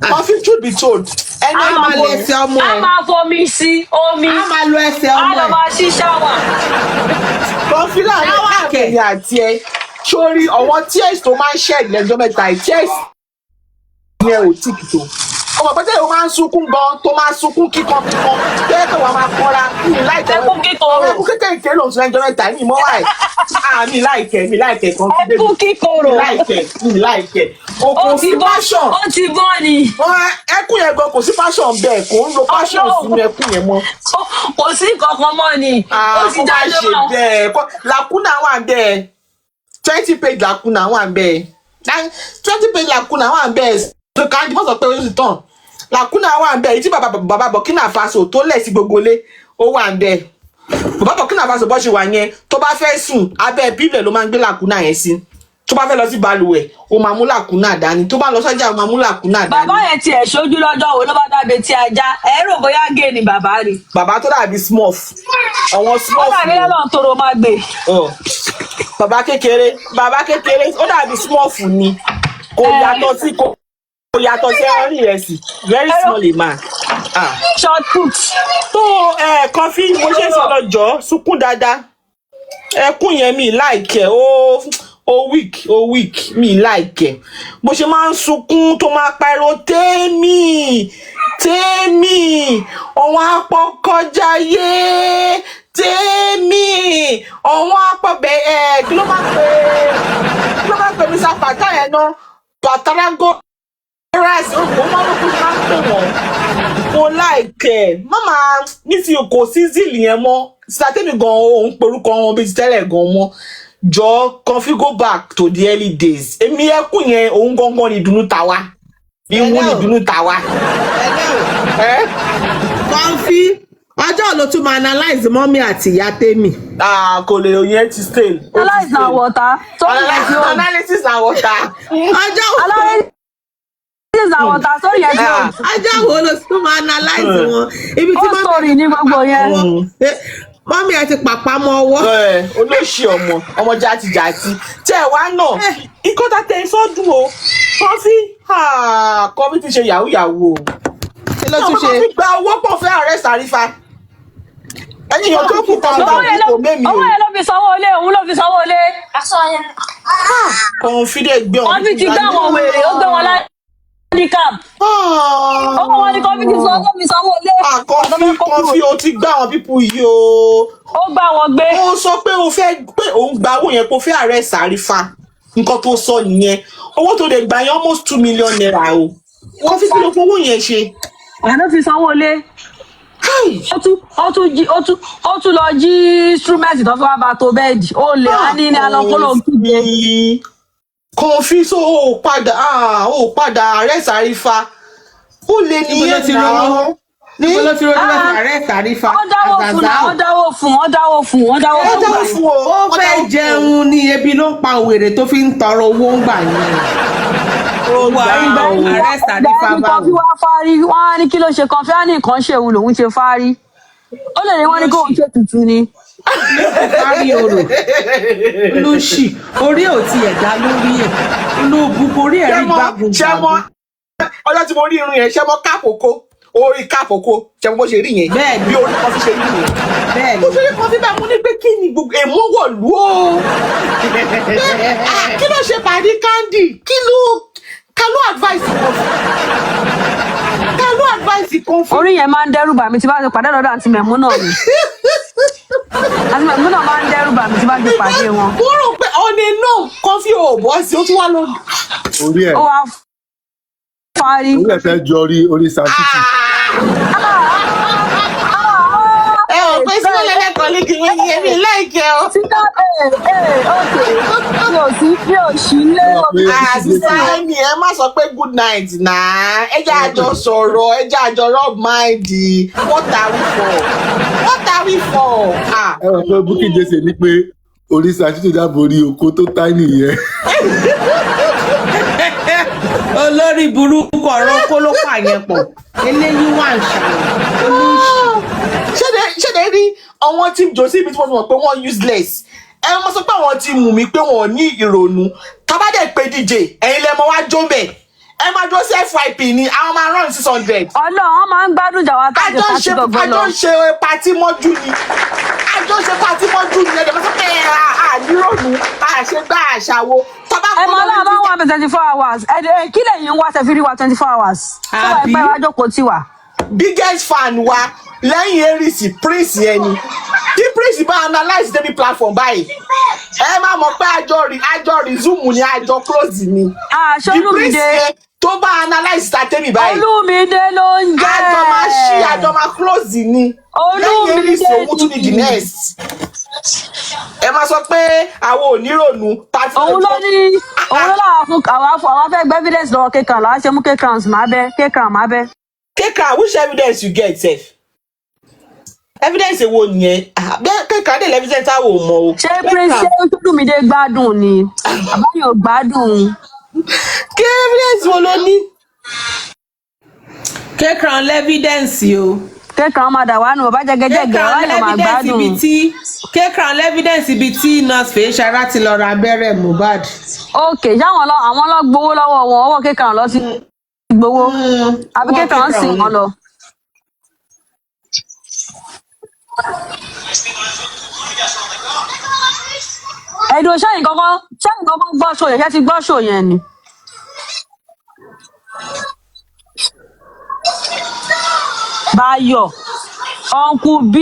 Kọfí truth be told. A máa lo ẹsẹ̀ ọmọ ẹ̀. A máa fomi sí omi. A máa lo ẹsẹ̀ ọmọ ẹ̀. A lọ máa ṣí ṣáwà. Kọfí láàrin àkẹ́yìn àti ẹ sórí ọwọ́ tears tó máa ń ṣẹ́ ìlẹ́jọ́ mẹ́ta tears yẹn ò tíì tó. Ọmọ pẹ́tẹ́ yóò máa ń sunkún gan tó máa ń sunkún kíkan tẹ́lẹ̀ tó wà máa kọ́ra ní láìpẹ́. Ẹkún kíkorò. Ẹkún kékeré lòun sún ẹjọ́ mẹ́ta ní ìmọ̀ wáyé. Mi láìkẹ́ kan. Ẹkún kíkorò. Mi láìkẹ́. Kò sí passion. Ó ti bọ́ ni. Ẹkún yẹn gan kò sí passion bẹ́ẹ̀ kò ń lo passion sínú ẹkún yẹn mọ́. Kò sí kankan mọ́ ni. Ó ti jáde mọ́. Kó má ṣe bẹ́ẹ̀ làkúnà wà bẹ́ẹ̀ 20 page làkúnà wà bẹ́ẹ̀ 20 page làkúnà wà bẹ́ẹ̀ so káàdì mọ́sọ̀ pé ó sì tàn làkúnà wà bẹ́ẹ̀ tí bàbá Burkina Faso tó lẹ̀ sí gbogbo lé ó wà bẹ́ẹ̀ bàbá Burkina Faso bọ́ ṣe wà yẹn tó bá fẹ́ sùn abẹ́ bílẹ̀ ló máa ń gbé làkúnà yẹn sí tó bá fẹ́ lọ sí balùwẹ̀ ó máa mú làkúnà dání tó bá lọ sọ́jà ó máa mú làkúnà dání. Bàbá yẹn tiẹ̀ ṣojú lọ́jọ́ wo ló bá dàbí tí ajá ẹ rò bóyá gé ni bàbá rí. Bàbá tó dàbí smurf àwọn smurf. Ó dàbí lọ́nà tóró máa gbé. Bàbá kékeré ó dàbí smurf ni kò yàtọ̀ sí ẹ̀rí rẹ̀ sí very small man. Short put. Tó Kọfí mo ṣe sọ lọ́jọ́ sunkún dáadáa ẹkún yẹn mi láìkẹ́ ó weak mi láìkẹ́ bó ṣe máa ń sunkún tó máa pariwo tèmi ọ̀wọ́n apọ̀ kọjá yé tèmi ọ̀wọ́n apọ̀ bẹ́ẹ̀ kí ló máa pè mí sápàtà yẹn náà pàtàkó rice ó máa ń kú máa ń pè wọ́n mo láìkẹ́ mama nísìnyí kò sí zíìlì yẹn mọ́ sátẹ́mi gan òun porúkọ wọn bíi tẹ́lẹ̀ gan mọ́ jọ Kọfí go back to the early days èmi ẹkún yẹn òun gangan ni ìdùnnú tàwa ìwú ni ìdùnnú tàwa. Kọfí ọjọ́ ló tún máa analyze mọ́mí àti ìyá tèmi. Kò lè yẹn ti stay. Analyze na water. Analysis na water. Ọjọ́ wo ló tún máa analyze wọn. Ibi tí mọ́mí story ní gbogbo yẹn. Mọ́mí ẹ ti pàpà mọ́ ọwọ́. Olóṣì ọmọ játijàti tẹ ẹ wá náà ikọ́ tá tẹ sọ́dún o Kọfí ti ṣe yahoo o. Kí ló tún ṣe? Kọfí gba owó pọ̀ fẹ́ arrest Àrífà. Ẹ̀yin yóò tó kù kan bá kò mẹ́mi o. Owó yẹn ló fi sanwó ilé òun ló fi sanwó ilé. Kọfí dé gbé ọ̀hún. Kọfí ti gbé àwọn wèrè ó gbé wọn láì. handicap. Ọmọ wọn ni kọfí ti sọ ọjọ́ mi sanwó lé. Kọfí o ti gbá àwọn pípù yìí o. Ó gbá wọn gbé. Ó sọ pé o fẹ́ pé òun gba owó yẹn kó fẹ́ ààrẹ sàrífà. Nǹkan tó sọ nìyẹn. Owó tó lè gbà yẹn almost 2 million naira o. Kọfí kí ló fowó yẹn ṣe? Àná fi sanwó lé. Ó tún lọ jí instrument tó fi wá bá tó bẹ́ẹ̀dì. Ó lè á ní alọ́kọ́lọ́ kígbe. Kọfí so ó padà ààrẹ sàrífà. Ó lè nìyẹn náà. Níbo ló ti rọ́jú láti ààrẹ sàrífà? Wọ́n dáwó fún. Ó fẹ́ jẹun ní ebi ló ń pa òwèrè tó fi ń tọrọ owó ń gbà yẹn. Ó gbà ààrẹ sàrífà báwo. Kọfí wá fárí, wọ́n á ní kí ló ṣe Kọfí á ní nǹkan ṣe òun lòun ṣe fárí. Ó lè ní wọ́n ní kóun ṣe tutù ni. Fárí orò olóṣì orí ò tiẹ̀ dá lórí ẹ̀ olóògùn orí ẹ̀ rí gbàgùn. Ọjọ́ tí mo rí irun yẹn ṣé mo káàkókó orí káàkókó ṣé mo ṣe rí yẹn bí orí Kọfí ṣe rí yẹn. Mo ṣe rí Kọfí bá mo ní pé kí ni gbogbo èèmọ̀ wọ̀lú o. Kí ló ṣe pàdé Candy? Ká ló advice Kọfí? Orí yẹn máa ń dẹ́rù bà mí tí bá ti pàdé lọ́dọ̀ àǹtí Mẹ̀múnà mi. Àǹtí Mẹ̀múnà máa ń dẹ́rù bà mí tí bá ti pàdé wọn. Mo rò pé ọ̀nà náà Kọfí ò bọ́ sí ó tún wá lórí. Orí ẹ̀. Ó wá fárí. Orí ẹ̀ fẹ́ jọ orí Santiti. Ẹ ò pé sílẹ̀ lẹ́lẹ́kọ̀ọ́ ní kí wọ́n yẹ mí láìkẹ́ o. Síta mi ò sí lé omi. Àṣìṣe ẹ̀mí ẹ má sọ pé good night náà. Ẹ jẹ́ àjọ sọ̀rọ̀, ẹ jẹ́ àjọ rub mind. What are we for? Ẹ wọ̀ pé Bukky Jesse ní pé orí Santiti dábò orí oko tó tiny yẹn. Olórí burúkú ọ̀rọ̀ kó ló pààyàn pọ̀ eléyìí wà ń ṣàlẹ̀. Ṣé lè rí àwọn tí Josie ibi tí wọ́n mọ̀ pé wọ́n useless? Ẹ mọ̀ sọ pé àwọn tí mú mi pé wọ́n ní ìrònú. Kábàdé pé DJ ẹ̀yin lẹ mọ wá jó bẹ̀. Ẹ máa dúró sí FYP ni àwọn máa rán 600. Ọlọ́run máa ń gbádùn jà wá tájọ pàtí gbọ̀gbọ́ lọ. Àjọ ṣe pàtí mọ́jú ni. Ẹ̀jẹ̀ mọ̀ sọ pé àdírònú àṣegbá àṣàwò. Ẹ mọ Ọlọ́run máa ń wá 24 hours. Kí lẹ́yìn ń wá tẹ fi rí wa 24 hours? Tó wà pẹ́ wá jókòó tì wá. Biggest fan wa lẹ́yìn Erisi Prince yẹn ni. Tí Prince bá analyse débi platform báyìí. Ẹ máa mọ̀ pé àjọ resume ni àjọ close ni. Olúmídé tó bá analyse Tèmi báyìí. Olúmídé ló ń jẹ́. Àjọ máa close ni. Lẹ́yìn Erisi òun tún ni the next. Ẹ máa sọ pé àwọn ò nírònú. Òun ló láwa fún àwa fẹ́ gbé evidence lọ́wọ́ kaycrown làwa ṣe mú kaycrown má bẹ́. Kaycrown, which evidence you get sef? Evidence wo nìyẹn? Kaycrown dé evidence tá wò mọ o. Ṣé Prince Olúmídé gbádùn ni? Àbáyọ̀ gbádùn. Kí evidence wo ló ní? Kaycrown evidence o. Kaycrown máa dà wá nù bàbá jẹgẹjẹgẹ wà lọ máa gbádùn. Kaycrown evidence ibi tí nurse Fèyíṣará ti lọ ra abẹ́rẹ́ Mohbad. Ok, àwọn lọ gbowó lọ́wọ́ wọn, ọwọ́ Kaycrown lọ sí gbowó. Àbí Kaycrown sì wọn lọ. Ẹ̀dùn sẹ́yìn kankan gbọ́ ṣò yẹn, ṣé ti gbọ́ ṣò yẹn ni? Báyọ̀, Uncle B.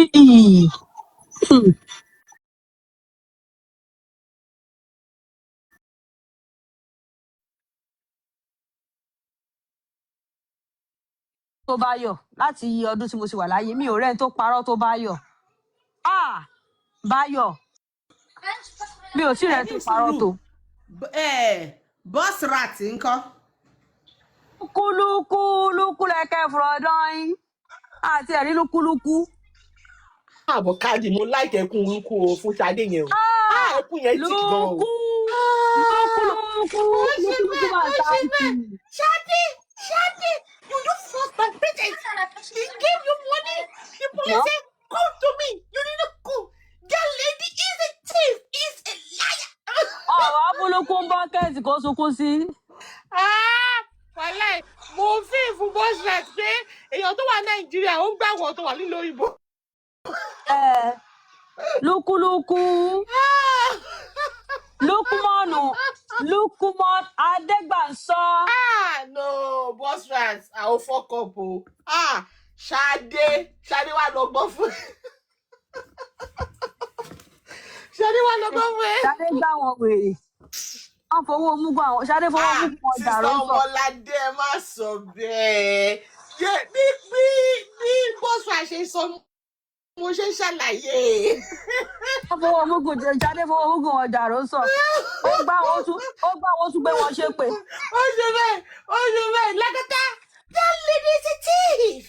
Tó Báyọ̀ láti ọdún tí mo ti wà láyé mi ò rẹ́ni tó parọ́ tó Báyọ̀. Báyọ̀ mi ò tí rẹ́ni tó parọ́ tó. Boss rat ńkọ́. Lúkúlúkú lẹ́kẹ́ fúrọ̀dán yín àti ẹ̀rí lúkúlúkú. Àbọ̀ káàdì mo láìkẹ́ ẹkún orúkú o fún Ṣadé yẹn o. Ẹkún yẹn ti gan o. Lúkúlúkú máa ta ìtì. Ṣadé, you don't force my parents. He gave you money. The police said, come to me. You didn't come. That lady is a thief. Is a liar. Ọ̀rọ̀ abúlúkú ń bọ́ kẹ́ẹ̀sì kó sunkún sí. Wàláì, mo fi fún bọ́sùlẹ̀t pé èèyàn tó wà Nàìjíríà ó ń gbà wọ́n tó wà nílò òyìnbó. Lúkúlúkú. Lukumon Adégbansọ. No, but boss rats, I will fuck up. Oh. Shade wà lọ́gbọ́n fún. Shade wà lọ́gbọ́n fún. Ṣadé gbá wọn wèrè. Wọ́n fowó mugun àwọn. Ṣadé fowó mugun wọn dàrú sọ. Sísá Ọmọládé ẹ má sọ bẹ́ẹ̀. Bí boss rats ṣe sọ mo ṣe ṣàlàyé. Wọ́n fowó mugun Ṣadé fowó mugun wọn dàrú sọ. Ó gbá wọn tún gbé wọn ṣépè. Ó ṣe bẹ́ẹ̀ lákàtà. That lady is a thief.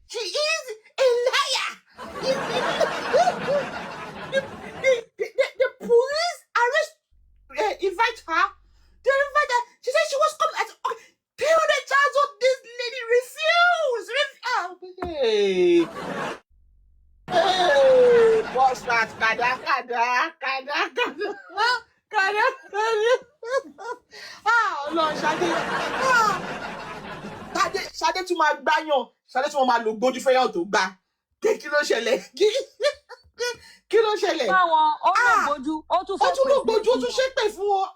She is a liar. The police invite her. They invite her. She said she was coming at 300,000. This lady refused. Hey, boss rat, kada. Ọlọ́run Ṣadé tún máa gbáyàn. Ṣadé tún máa lò gbójú fẹ́yàn tó gbá. Kí ló ṣẹlẹ̀? Kí ló ṣẹlẹ̀? Báwọn ó lò gbójú, ó tún fẹ́ pè fún ó tún ṣépè fún wọn.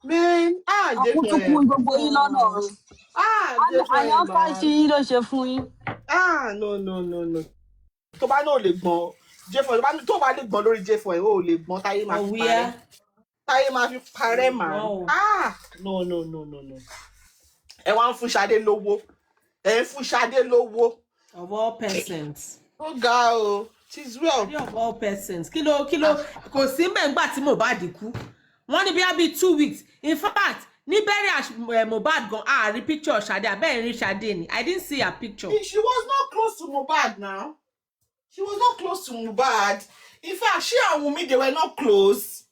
Man, àwọn tún kún gbogbo yín lọ́nà ọ̀run. Àyàn fáṣí yín ló ṣe fún yín. No. Tó bá náà lè gbọ́n J4, tó bá lè gbọ́n lórí J4 ó lè gbọ́n táyé máa fi parẹ́. Táyé máa fi parẹ́ màá. No. Ẹ wá ń fún Ṣadé lówó. Of all persons. Ó ga o. She's well. Of all persons. Kí ló kò sí mẹ́ngbà tí Mohbad kú. Wọ́n ní bí 2 weeks. In fact, ní burial Mohbad gan rí picture Ṣadé abẹ́ẹ̀ rí Ṣadé ni. I didn't see her picture. She was not close to Mohbad now. She was not close to Mohbad. In fact, she and Wunmi, they were not close.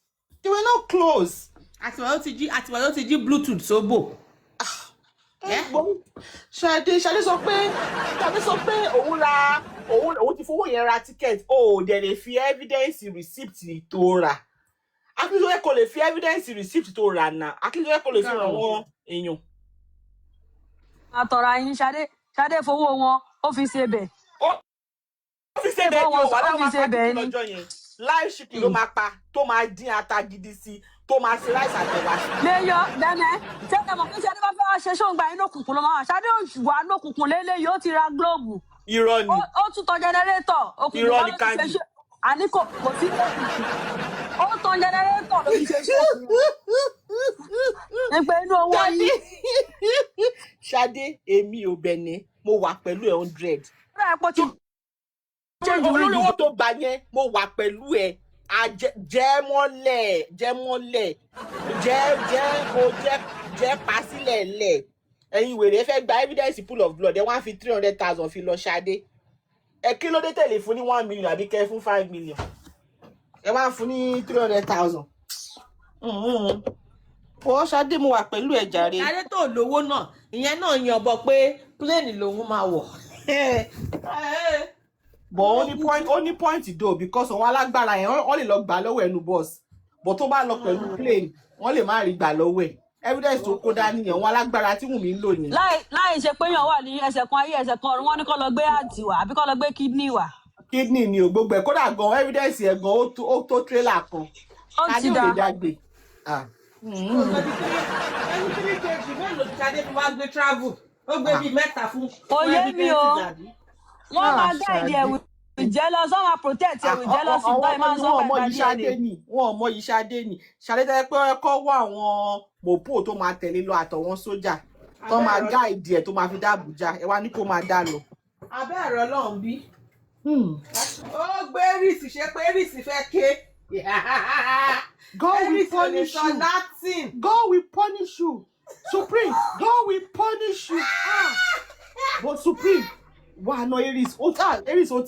Àtiwọ́ ló ti jí Bluetooth sóbò. Ṣadé sọ pé òun ti fowó yẹn ra ticket. Dẹ̀ lè fi evidence receipt tó rà. Akíndélé kò lè fi evidence receipt tó rà náà. Akíndélé kò lè fi ràn wọ́n èèyàn. Àtọ̀rọ̀ yín Ṣadé fowó wọn ó fi ṣe bẹ̀. Ó fi ṣe bẹ́ẹ̀ ni wà láwọn akẹ́kọ̀ọ́ lọ́jọ́ yẹn. Live chicken ló máa pa tó máa dín ata gidi sí tó máa ṣe rice àtẹ̀wá sí. Léyọ bẹ́ẹ̀ ṣé ẹ mọ̀ pé Ṣadé bá fẹ́ wá ṣe ṣóǹgbà inú òkùnkùn ló máa wà. Ṣadé òṣùwà inú òkùnkùn lélẹ́yìí ó ti ra glóòbù. Irọ́ ni. Ó tún tan jẹnẹrétọ̀ òkùnkùn irọ́ ni kandi. Àní kò sí ó tan jẹnẹrétọ̀ ló fi ṣe ṣóǹgbà. Nípa inú owó yìí. Ṣadé èmi ò bẹ̀nẹ̀ mo wà pẹ̀lú 100. Olórí owó tó gbà yẹn mo wà pẹ̀lú ẹ̀. Jẹ́ mọ́lẹ̀ pa sílẹ̀ lẹ̀. Ẹ̀yin wèrè fẹ́ gba evidence pool of blood ẹ wá fi 300,000 fi lọ Ṣadé. Kí ló dé tẹ̀lé fún ní 1 million àbí kẹ́ fún 5 million? Ẹ wá fún ní 300,000. Ṣadé mo wà pẹ̀lú ẹ̀ jàre. Ṣadé tó lówó náà ìyẹn náà yan bọ pé plane lòun máa wọ̀. But ó ní point though because àwọn alágbára yẹn wọ́n lè lọ gbà lọ́wọ́ ẹnu boss. But tó bá lọ pẹ̀lú plane wọ́n lè má rí gbà lọ́wọ́ ẹ̀. Evidence tó kó dání yẹn àwọn alágbára tí Wùnmí ń lò ní. Láì ṣe pé yàn wà ní ẹsẹ̀ kan ayé ẹsẹ̀ kan ọ̀run wọ́n ní kó lọ gbé àǹtí wá àbí kó lọ gbé kidney wá. Kidney ni ò gbogbo ẹ̀ kódà gan evidence ẹ̀ gan ó tó trailer kan. Ó ti dá. Ṣadé ò lè dàgbé. Ẹni 3 kg mélòó ti Ṣadé fi wá gbé travel ó gbé bíi 3 fún. Oyè mi o wọ́n máa guide ẹ̀ jealous wọ́n máa protect ẹ̀ with jealousy báyìí máa ń sọ ọmọ yìí Ṣadé ni wọ́n ọmọ yìí Ṣadé ni Ṣadé tẹ́ pé ẹ̀kọ́ wá àwọn mọ̀pó tó máa tẹ̀lé lọ àtọ̀wọ́n sójà tó máa guide ẹ̀ tó máa fi dá Àbújá ẹ wá ní kó máa dá lọ. Abẹ́ ẹ̀rọ Ọlọ́run bí. Ó gbé rìsì ṣe pé rìsì fẹ́ ké. God will punish you. God will punish you. Supreme, God will punish you. But Supreme, wà ná Aries ó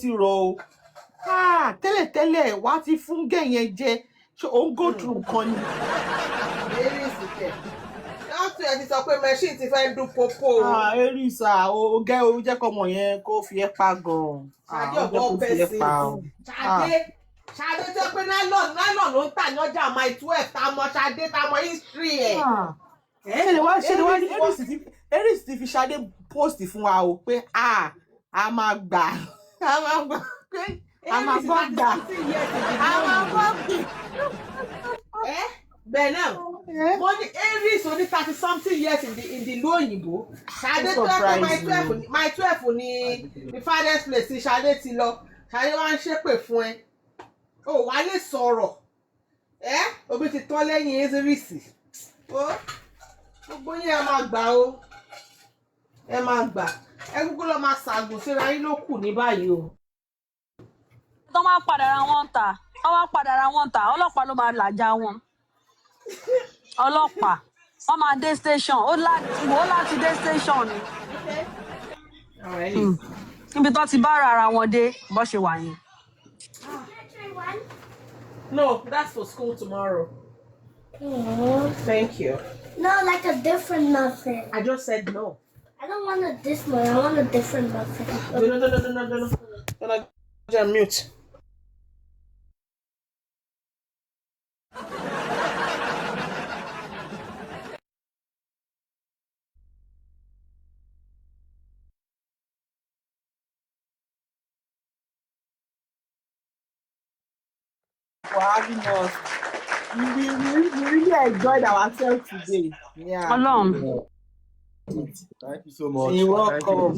ti rọ o. Tẹ́lẹ̀ wá ti fún gẹ̀yẹn jẹ ṣé ó ń go through nǹkan ni. Aries kẹ̀. Láti ẹ̀ ti sọ pé machine ti fẹ́ dún popo. Aries ó jẹ́ kọ́mọ yẹn kó fi ẹ́ pa gan-an. Ṣadé ọ̀bọ̀ bẹ́ẹ̀ Ṣadé tó pé nylon ló ń tà ní ọjà my 12 tá a mọ Ṣadé tá a mọ history ẹ̀. Ṣé wá ní Aries ti fi Ṣadé post fún wa o pé a máa gbà pé a máa gbọ́ gbà. Bẹ́ẹ̀ náà Money Aries only 30-something years in the Òyìnbó. Ṣadé tó ẹ̀kọ́ my 12 ní father's place ní Ṣadé ti lọ. Ṣadé wá ń ṣépè fún ẹ. O wá lè sọ̀rọ̀. Obi ti tọ́ lẹ́yìn Ezerisi. Gbogbo yín ẹ máa gbà o. Ẹ máa gbà. Ẹ kúkú lọ máa ṣàgùn síra yín ló kù ní báyìí o. Tó máa padà ra wọn ta. Ọlọ́pàá ló máa làjà wọn. Ọlọ́pàá wọ́n máa dé station ó láti dé station ni. Níbi tó ti bá ara wọn dé bó ṣe wà yẹn. No, that's for school tomorrow. Thank you. No, like a different muffin. I just said no. I don't want this one. I want a different muffin. No. Just mute. For having us. We really enjoyed ourselves today. Yeah. Alone. Thank you so much. You're welcome.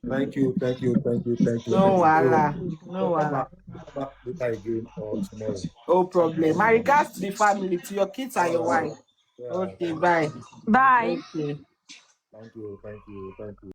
Thank you. No wahala. Later again or tomorrow. No problem. My regards to the family, to your kids and your wife. Okay, bye. Bye. Okay. Thank you.